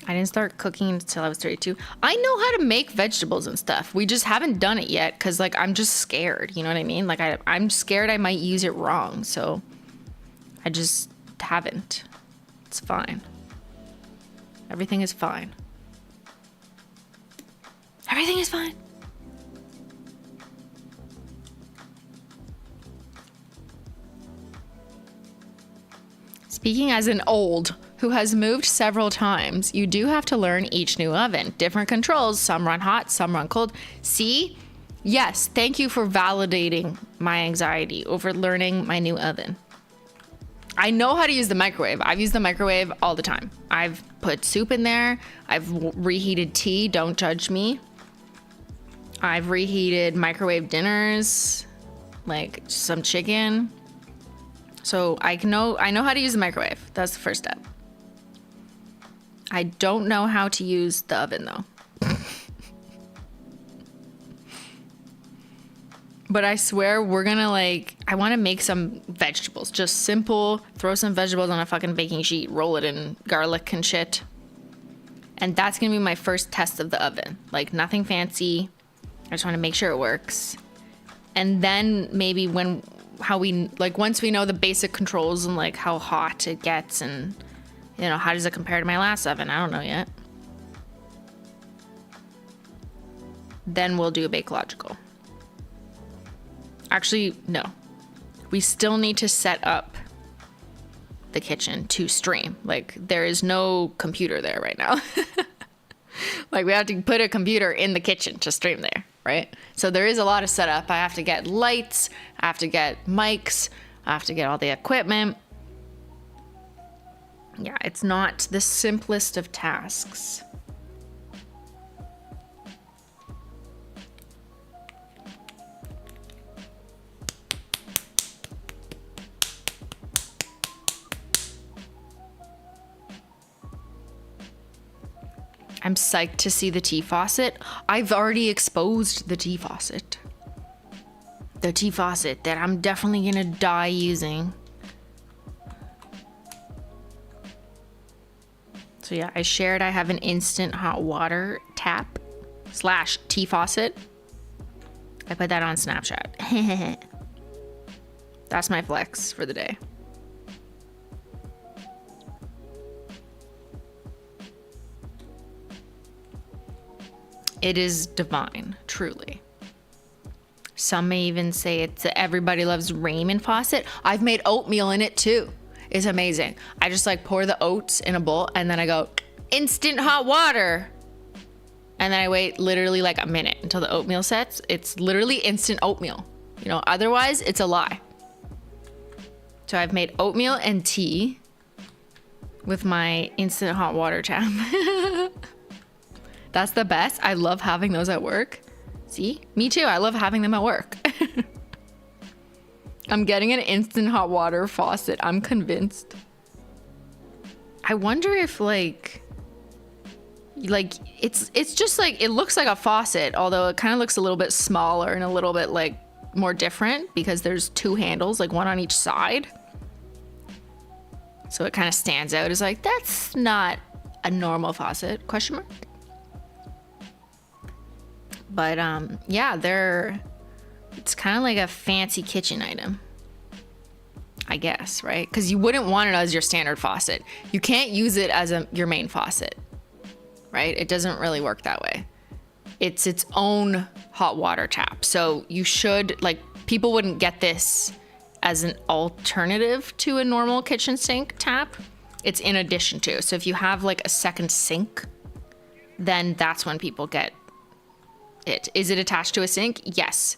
I didn't start cooking until I was 32. I know how to make vegetables and stuff. We just haven't done it yet because like I'm just scared. You know what I mean? Like I'm scared I might use it wrong. So I just haven't. It's fine. Everything is fine. Everything is fine. Speaking as an old who has moved several times, you do have to learn each new oven. Different controls, some run hot, some run cold. See? Yes, thank you for validating my anxiety over learning my new oven. I know how to use the microwave. I've used the microwave all the time. I've put soup in there. I've reheated tea, don't judge me. I've reheated microwave dinners, like some chicken. So I know how to use the microwave. That's the first step. I don't know how to use the oven though. But I swear we're gonna I want to make some vegetables. Just simple, throw some vegetables on a fucking baking sheet, roll it in garlic and shit. And that's gonna be my first test of the oven. Like nothing fancy. I just want to make sure it works. And then maybe once we know the basic controls and like how hot it gets and, you know, how does it compare to my last oven? I don't know yet. Then we'll do a Bakeological. Actually, no. We still need to set up the kitchen to stream. Like there is no computer there right now. Like we have to put a computer in the kitchen to stream there, right? So there is a lot of setup. I have to get lights, I have to get mics, I have to get all the equipment. Yeah, it's not the simplest of tasks. I'm psyched to see the tea faucet. I've already exposed the tea faucet. The tea faucet that I'm definitely gonna die using. So yeah, I shared I have an instant hot water tap / tea faucet. I put that on Snapchat. That's my flex for the day. It is divine, truly. Some may even say it's a Everybody Loves Raymond faucet. I've made oatmeal in it too. It's amazing. I just like pour the oats in a bowl and then I go instant hot water. And then I wait literally like a minute until the oatmeal sets. It's literally instant oatmeal. You know, otherwise it's a lie. So I've made oatmeal and tea with my instant hot water tap. That's the best. I love having those at work. See? Me too. I love having them at work. I'm getting an instant hot water faucet. I'm convinced. I wonder if like it's just like, it looks like a faucet, although it kind of looks a little bit smaller and a little bit like more different because there's two handles, like one on each side. So it kind of stands out as like, that's not a normal faucet, question mark. But yeah, it's kind of like a fancy kitchen item, I guess, right? Because you wouldn't want it as your standard faucet. You can't use it as your main faucet, right? It doesn't really work that way. It's its own hot water tap. So you should, like, people wouldn't get this as an alternative to a normal kitchen sink tap. It's in addition to. So if you have like a second sink, then that's when people get it. Is it attached to a sink? Yes.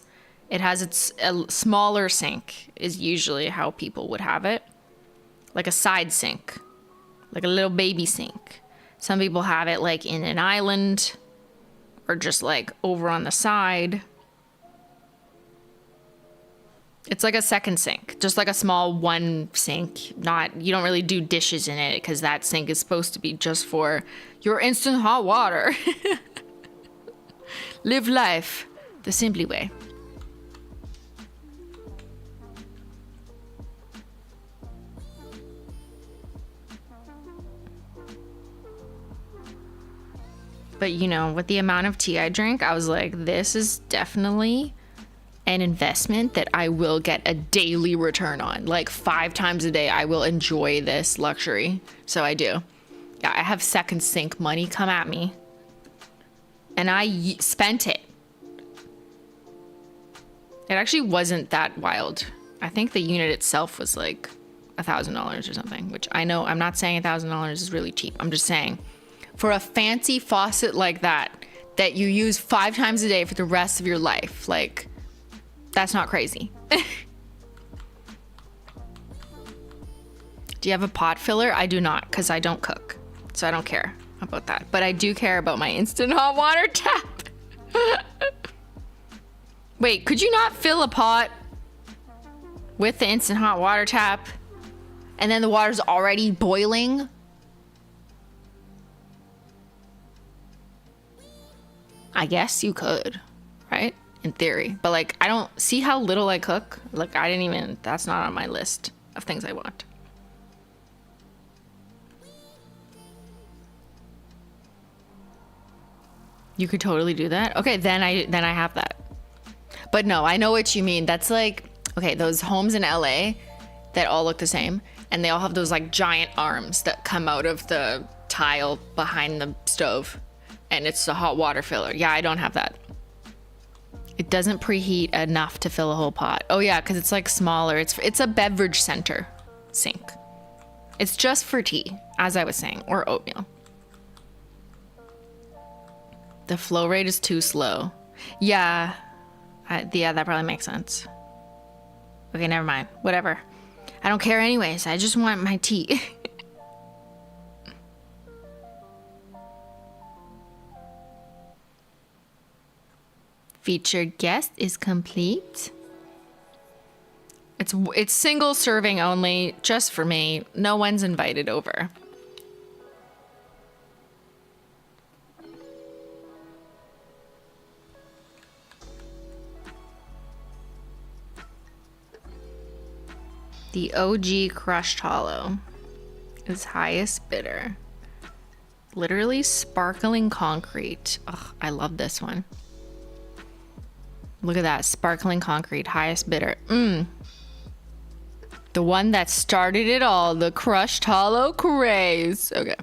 It has a smaller sink is usually how people would have it. Like a side sink, like a little baby sink. Some people have it like in an island or just like over on the side. It's like a second sink, just like a small one sink. You don't really do dishes in it because that sink is supposed to be just for your instant hot water. Live life the Simply way. But you know, with the amount of tea I drink, I was like, this is definitely an investment that I will get a daily return on. Like 5 times a day, I will enjoy this luxury. So I do. Yeah, I have second sink money come at me. And I spent it. It actually wasn't that wild. I think the unit itself was like $1,000 or something, which I know, I'm not saying $1,000 is really cheap. I'm just saying for a fancy faucet like that you use 5 times a day for the rest of your life, like, that's not crazy. Do you have a pot filler? I do not, because I don't cook. So I don't care about that. But I do care about my instant hot water tap. Wait, could you not fill a pot with the instant hot water tap and then the water's already boiling? I guess you could, right? In theory. But like, I don't see how little I cook. Like, that's not on my list of things I want. You could totally do that. Okay, then I have that. But no, I know what you mean. That's like, okay, those homes in LA that all look the same and they all have those like giant arms that come out of the tile behind the stove and it's the hot water filler. Yeah, I don't have that. It doesn't preheat enough to fill a whole pot. Oh yeah, because it's like smaller. It's a beverage center sink. It's just for tea, as I was saying, or oatmeal. The flow rate is too slow. Yeah. Yeah, that probably makes sense. Okay, never mind. Whatever. I don't care anyways. I just want my tea. Featured guest is complete. It's single serving only, just for me. No one's invited over. The OG crushed hollow is highest bidder. Literally sparkling concrete. Ugh, I love this one. Look at that, sparkling concrete, highest bidder. The one that started it all, the crushed hollow craze. Okay.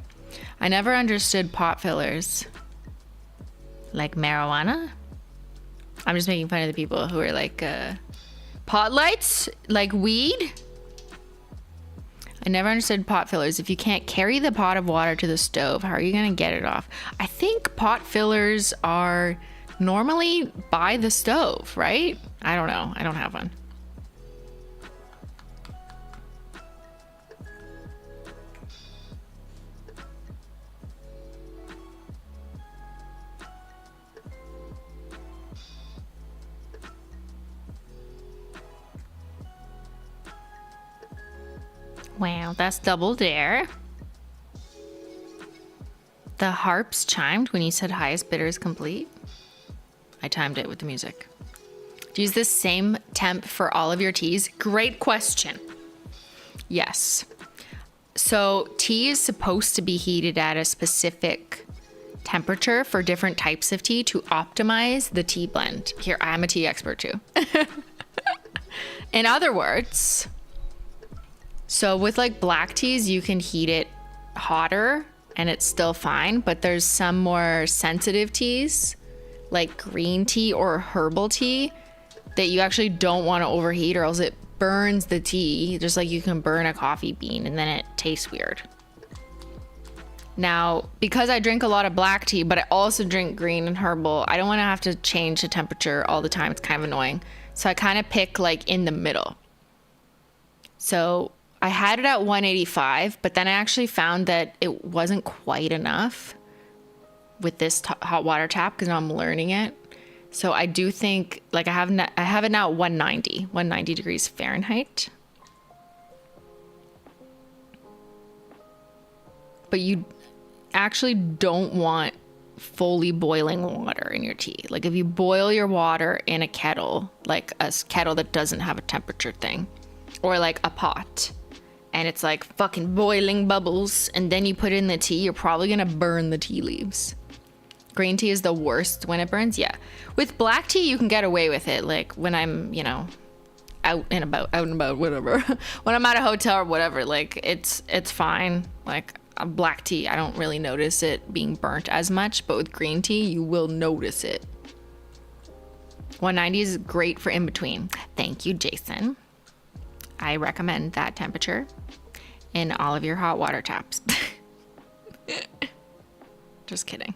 I never understood pot fillers. Like marijuana? I'm just making fun of the people who are like, pot lights? Like weed? I never understood pot fillers. If you can't carry the pot of water to the stove, how are you gonna get it off? I think pot fillers are normally by the stove, right? I don't know. I don't have one. Wow, that's double dare. The harps chimed when you said highest bidder is complete. I timed it with the music. Do you use the same temp for all of your teas? Great question. Yes. So tea is supposed to be heated at a specific temperature for different types of tea to optimize the tea blend. Here, I'm a tea expert too. In other words, so with like black teas, you can heat it hotter and it's still fine, but there's some more sensitive teas like green tea or herbal tea that you actually don't want to overheat or else it burns the tea, just like you can burn a coffee bean and then it tastes weird. Now, because I drink a lot of black tea, but I also drink green and herbal, I don't want to have to change the temperature all the time. It's kind of annoying. So I kind of pick like in the middle. So I had it at 185, but then I actually found that it wasn't quite enough with this hot water tap because now I'm learning it. So I do think like I have it now at 190 degrees Fahrenheit. But you actually don't want fully boiling water in your tea. Like if you boil your water in a kettle, like a kettle that doesn't have a temperature thing, or like a pot, and it's like fucking boiling bubbles, and then you put in the tea, you're probably gonna burn the tea leaves. Green tea is the worst when it burns, yeah. With black tea, you can get away with it. Like when I'm, you know, out and about, whatever. When I'm at a hotel or whatever, like it's fine. Like a black tea, I don't really notice it being burnt as much, but with green tea, you will notice it. 190 is great for in between. Thank you, Jason. I recommend that temperature in all of your hot water taps. Just kidding.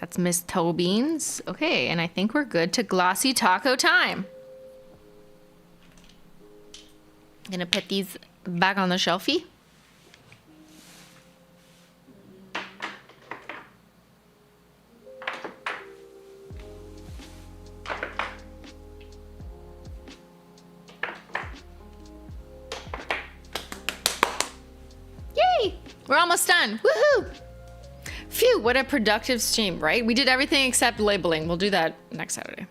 That's Miss Toe Beans. Okay, and I think we're good to glossy taco time. I'm gonna put these back on the shelfie. Yay! We're almost done. Woohoo! Phew, what a productive stream, right? We did everything except labeling. We'll do that next Saturday.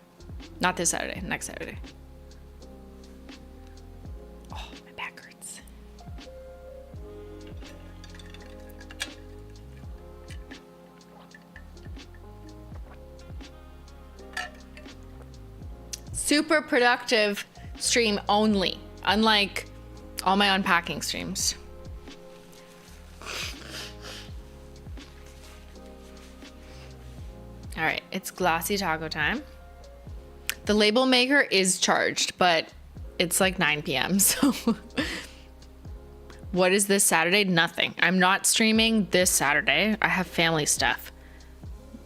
Not this Saturday, next Saturday. Oh, my back hurts. Super productive stream only, unlike all my unpacking streams. All right, it's glossy taco time. The label maker is charged, but it's like 9 p.m. So what is this Saturday? Nothing. I'm not streaming this Saturday. I have family stuff.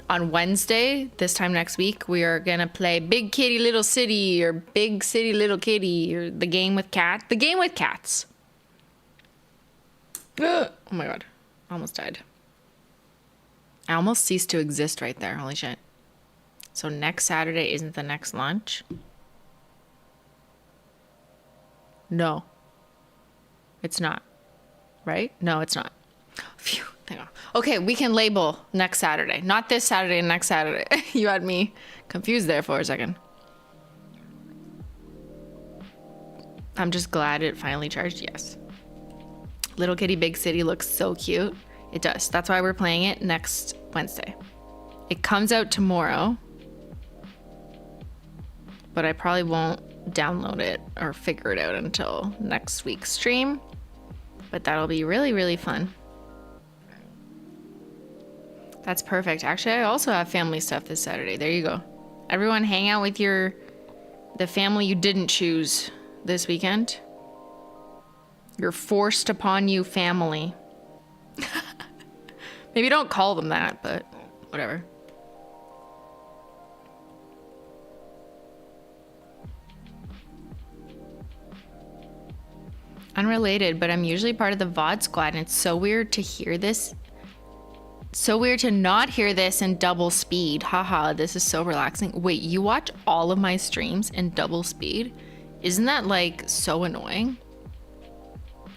On Wednesday, this time next week, we are gonna play Big Kitty Little City or Big City Little Kitty or the game with cats. Oh my God, I almost died. I almost ceased to exist right there. Holy shit. So next Saturday isn't the next lunch? No. It's not. Right? No, it's not. Phew. Hang on. Okay, we can label next Saturday. Not this Saturday, next Saturday. You had me confused there for a second. I'm just glad it finally charged. Yes. Little Kitty Big City looks so cute. It does. That's why we're playing it next Wednesday. It comes out tomorrow, but I probably won't download it or figure it out until next week's stream. But that'll be really, really fun. That's perfect. Actually, I also have family stuff this Saturday. There you go. Everyone hang out with the family you didn't choose this weekend. Your forced upon you family. Maybe don't call them that, but whatever. Unrelated, but I'm usually part of the VOD squad, and it's so weird to hear this. So weird to not hear this in double speed. Haha, this is so relaxing. Wait, you watch all of my streams in double speed? Isn't that like so annoying?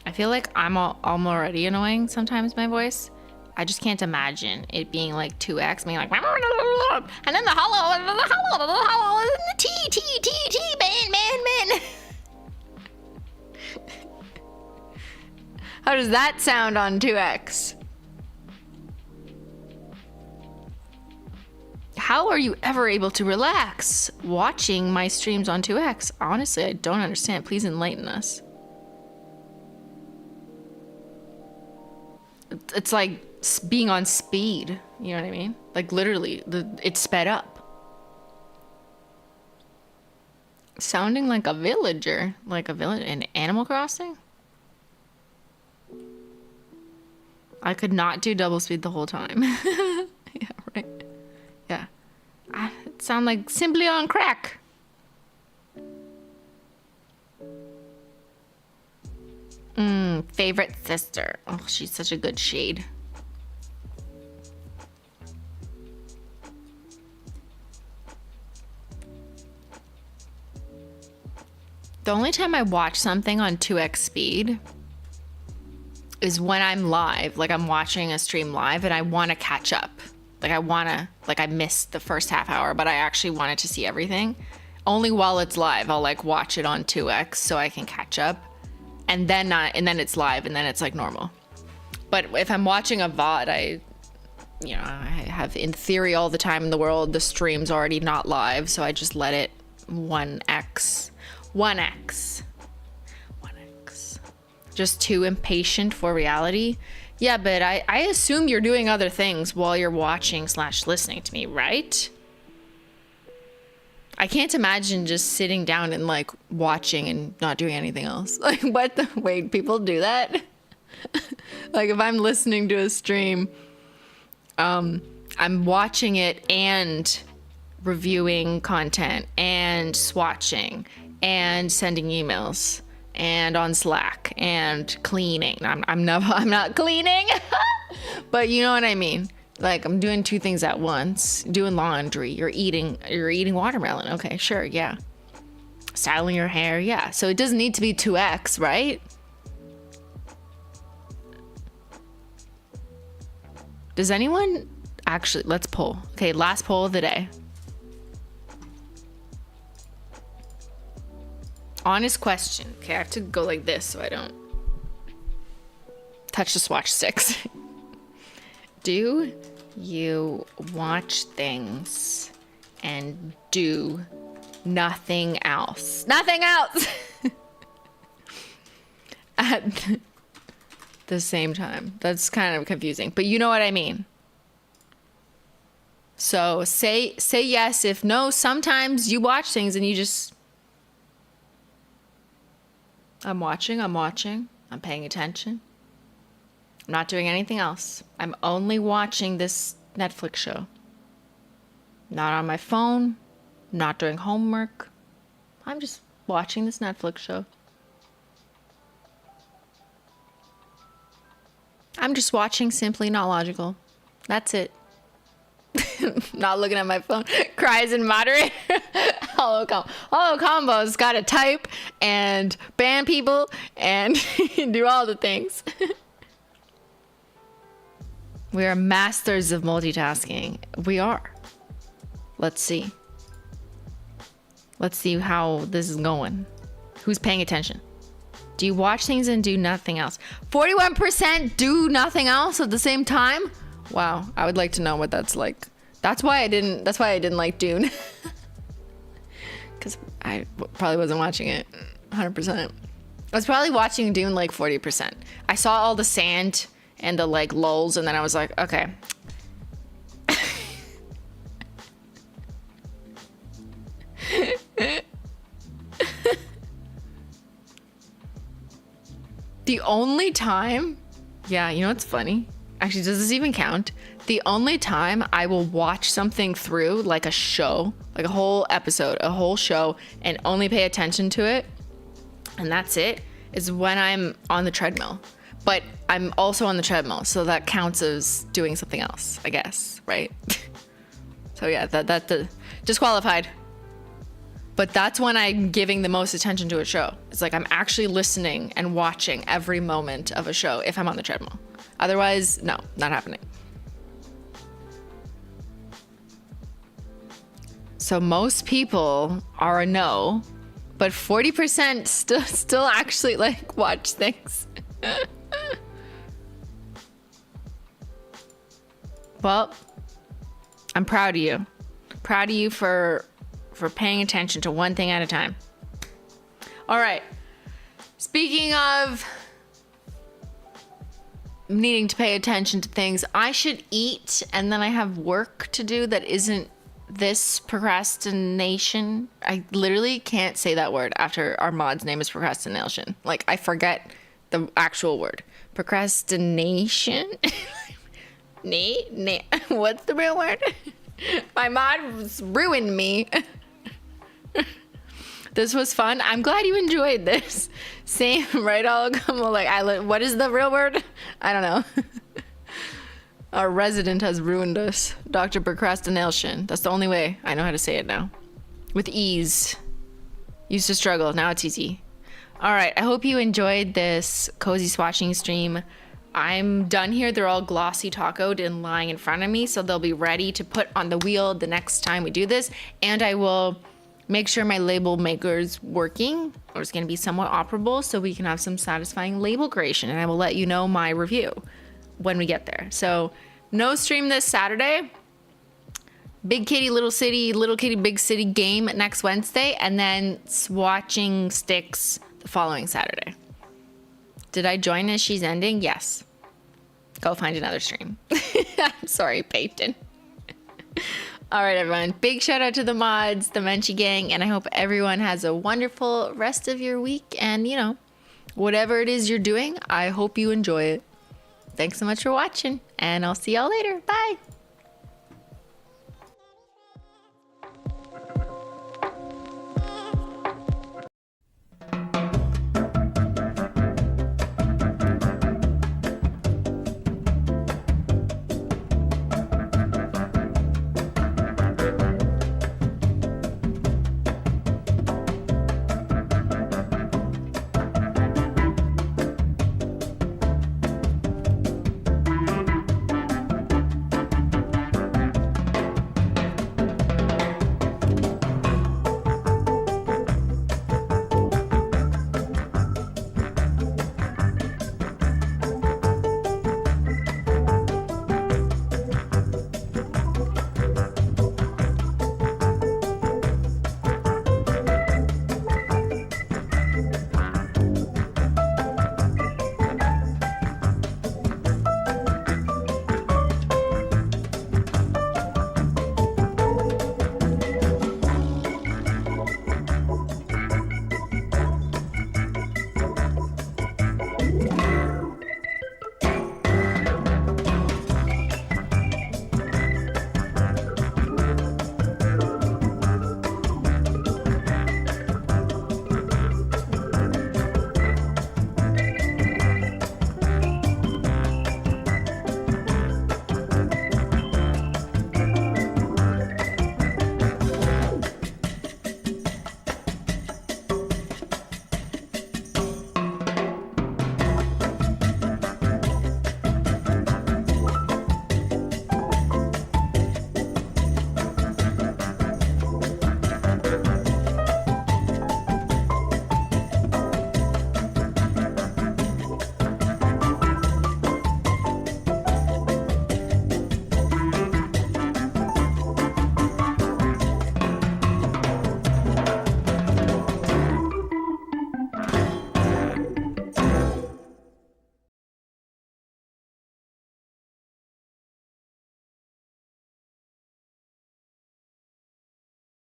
I feel like I'm already annoying sometimes, my voice. I just can't imagine it being like 2x, being like, and then the hollow, and the T, man. How does that sound on 2x? How are you ever able to relax watching my streams on 2x? Honestly, I don't understand. Please enlighten us. It's like being on speed. You know what I mean? Like literally, it's sped up. Sounding like a villager. Like a village in Animal Crossing? I could not do double speed the whole time. Yeah, right. Yeah. It sound like simply on crack. Favorite sister. Oh, she's such a good shade. The only time I watch something on 2x speed is when I'm live, like I'm watching a stream live and I want to catch up. Like I missed the first half hour, but I actually wanted to see everything. Only while it's live, I'll like watch it on 2x so I can catch up. And then it's live and then it's like normal. But if I'm watching a VOD, I have in theory all the time in the world, the stream's already not live. So I just let it 1x. Just too impatient for reality. Yeah, but I assume you're doing other things while you're watching / listening to me, right? I can't imagine just sitting down and like watching and not doing anything else. Like what the wait, people do that? Like if I'm listening to a stream, I'm watching it and reviewing content and swatching and sending emails and on Slack and cleaning. I'm not cleaning, but you know what I mean. Like I'm doing two things at once. Doing laundry. You're eating watermelon. Okay, sure, yeah. Styling your hair, yeah. So it doesn't need to be 2x, right? Does anyone actually? Let's poll. Okay, last poll of the day. Honest question. Okay, I have to go like this so I don't touch the swatch sticks. Do you watch things and do nothing else? Nothing else! At the same time. That's kind of confusing, but you know what I mean. So say yes. If no, sometimes you watch things and you just... I'm watching, I'm paying attention. I'm not doing anything else. I'm only watching this Netflix show. Not on my phone, not doing homework. I'm just watching this Netflix show. I'm just watching Simply Not Logical. That's it. Not looking at my phone. Cries and moderator. Holo Combo's got to type and ban people and do all the things. We are masters of multitasking. We are. Let's see. Let's see how this is going. Who's paying attention? Do you watch things and do nothing else? 41% do nothing else at the same time? Wow, I would like to know what that's like. That's why I didn't like Dune. Because I probably wasn't watching it 100%. I was probably watching Dune like 40%. I saw all the sand and the like lulls, and then I was like, okay, The only time, yeah, you know what's funny? Actually, does this even count? The only time I will watch something through, like a show, like a whole episode, a whole show, and only pay attention to it, and that's it, is when I'm on the treadmill. But I'm also on the treadmill, so that counts as doing something else, I guess, right? So yeah, that disqualified. But that's when I'm giving the most attention to a show. It's like I'm actually listening and watching every moment of a show if I'm on the treadmill. Otherwise, no, not happening. So most people are a no, but 40% still actually like watch things. Well, I'm proud of you. Proud of you for paying attention to one thing at a time. All right. Speaking of needing to pay attention to things, I should eat and then I have work to do that isn't this procrastination. I literally can't say that word after our mod's name is procrastination. Like, I forget the actual word. Procrastination? What's the real word? My mod ruined me. This was fun. I'm glad you enjoyed this. Same, right? What is the real word? I don't know. Our resident has ruined us. Dr. Procrastination. That's the only way I know how to say it now. With ease. Used to struggle. Now it's easy. All right. I hope you enjoyed this cozy swatching stream. I'm done here. They're all glossy tacoed and lying in front of me, so they'll be ready to put on the wheel the next time we do this. And I will make sure my label maker's working, or it's going to be somewhat operable, so we can have some satisfying label creation. And I will let you know my review when we get there. So no stream this Saturday. Big kitty, little city, little kitty, big city game next Wednesday, and then swatching sticks the following Saturday. Did I join as she's ending? Yes. Go find another stream. I'm sorry, Peyton. All right, everyone. Big shout out to the mods, the Menchie gang, and I hope everyone has a wonderful rest of your week. And, you know, whatever it is you're doing, I hope you enjoy it. Thanks so much for watching, and I'll see y'all later. Bye.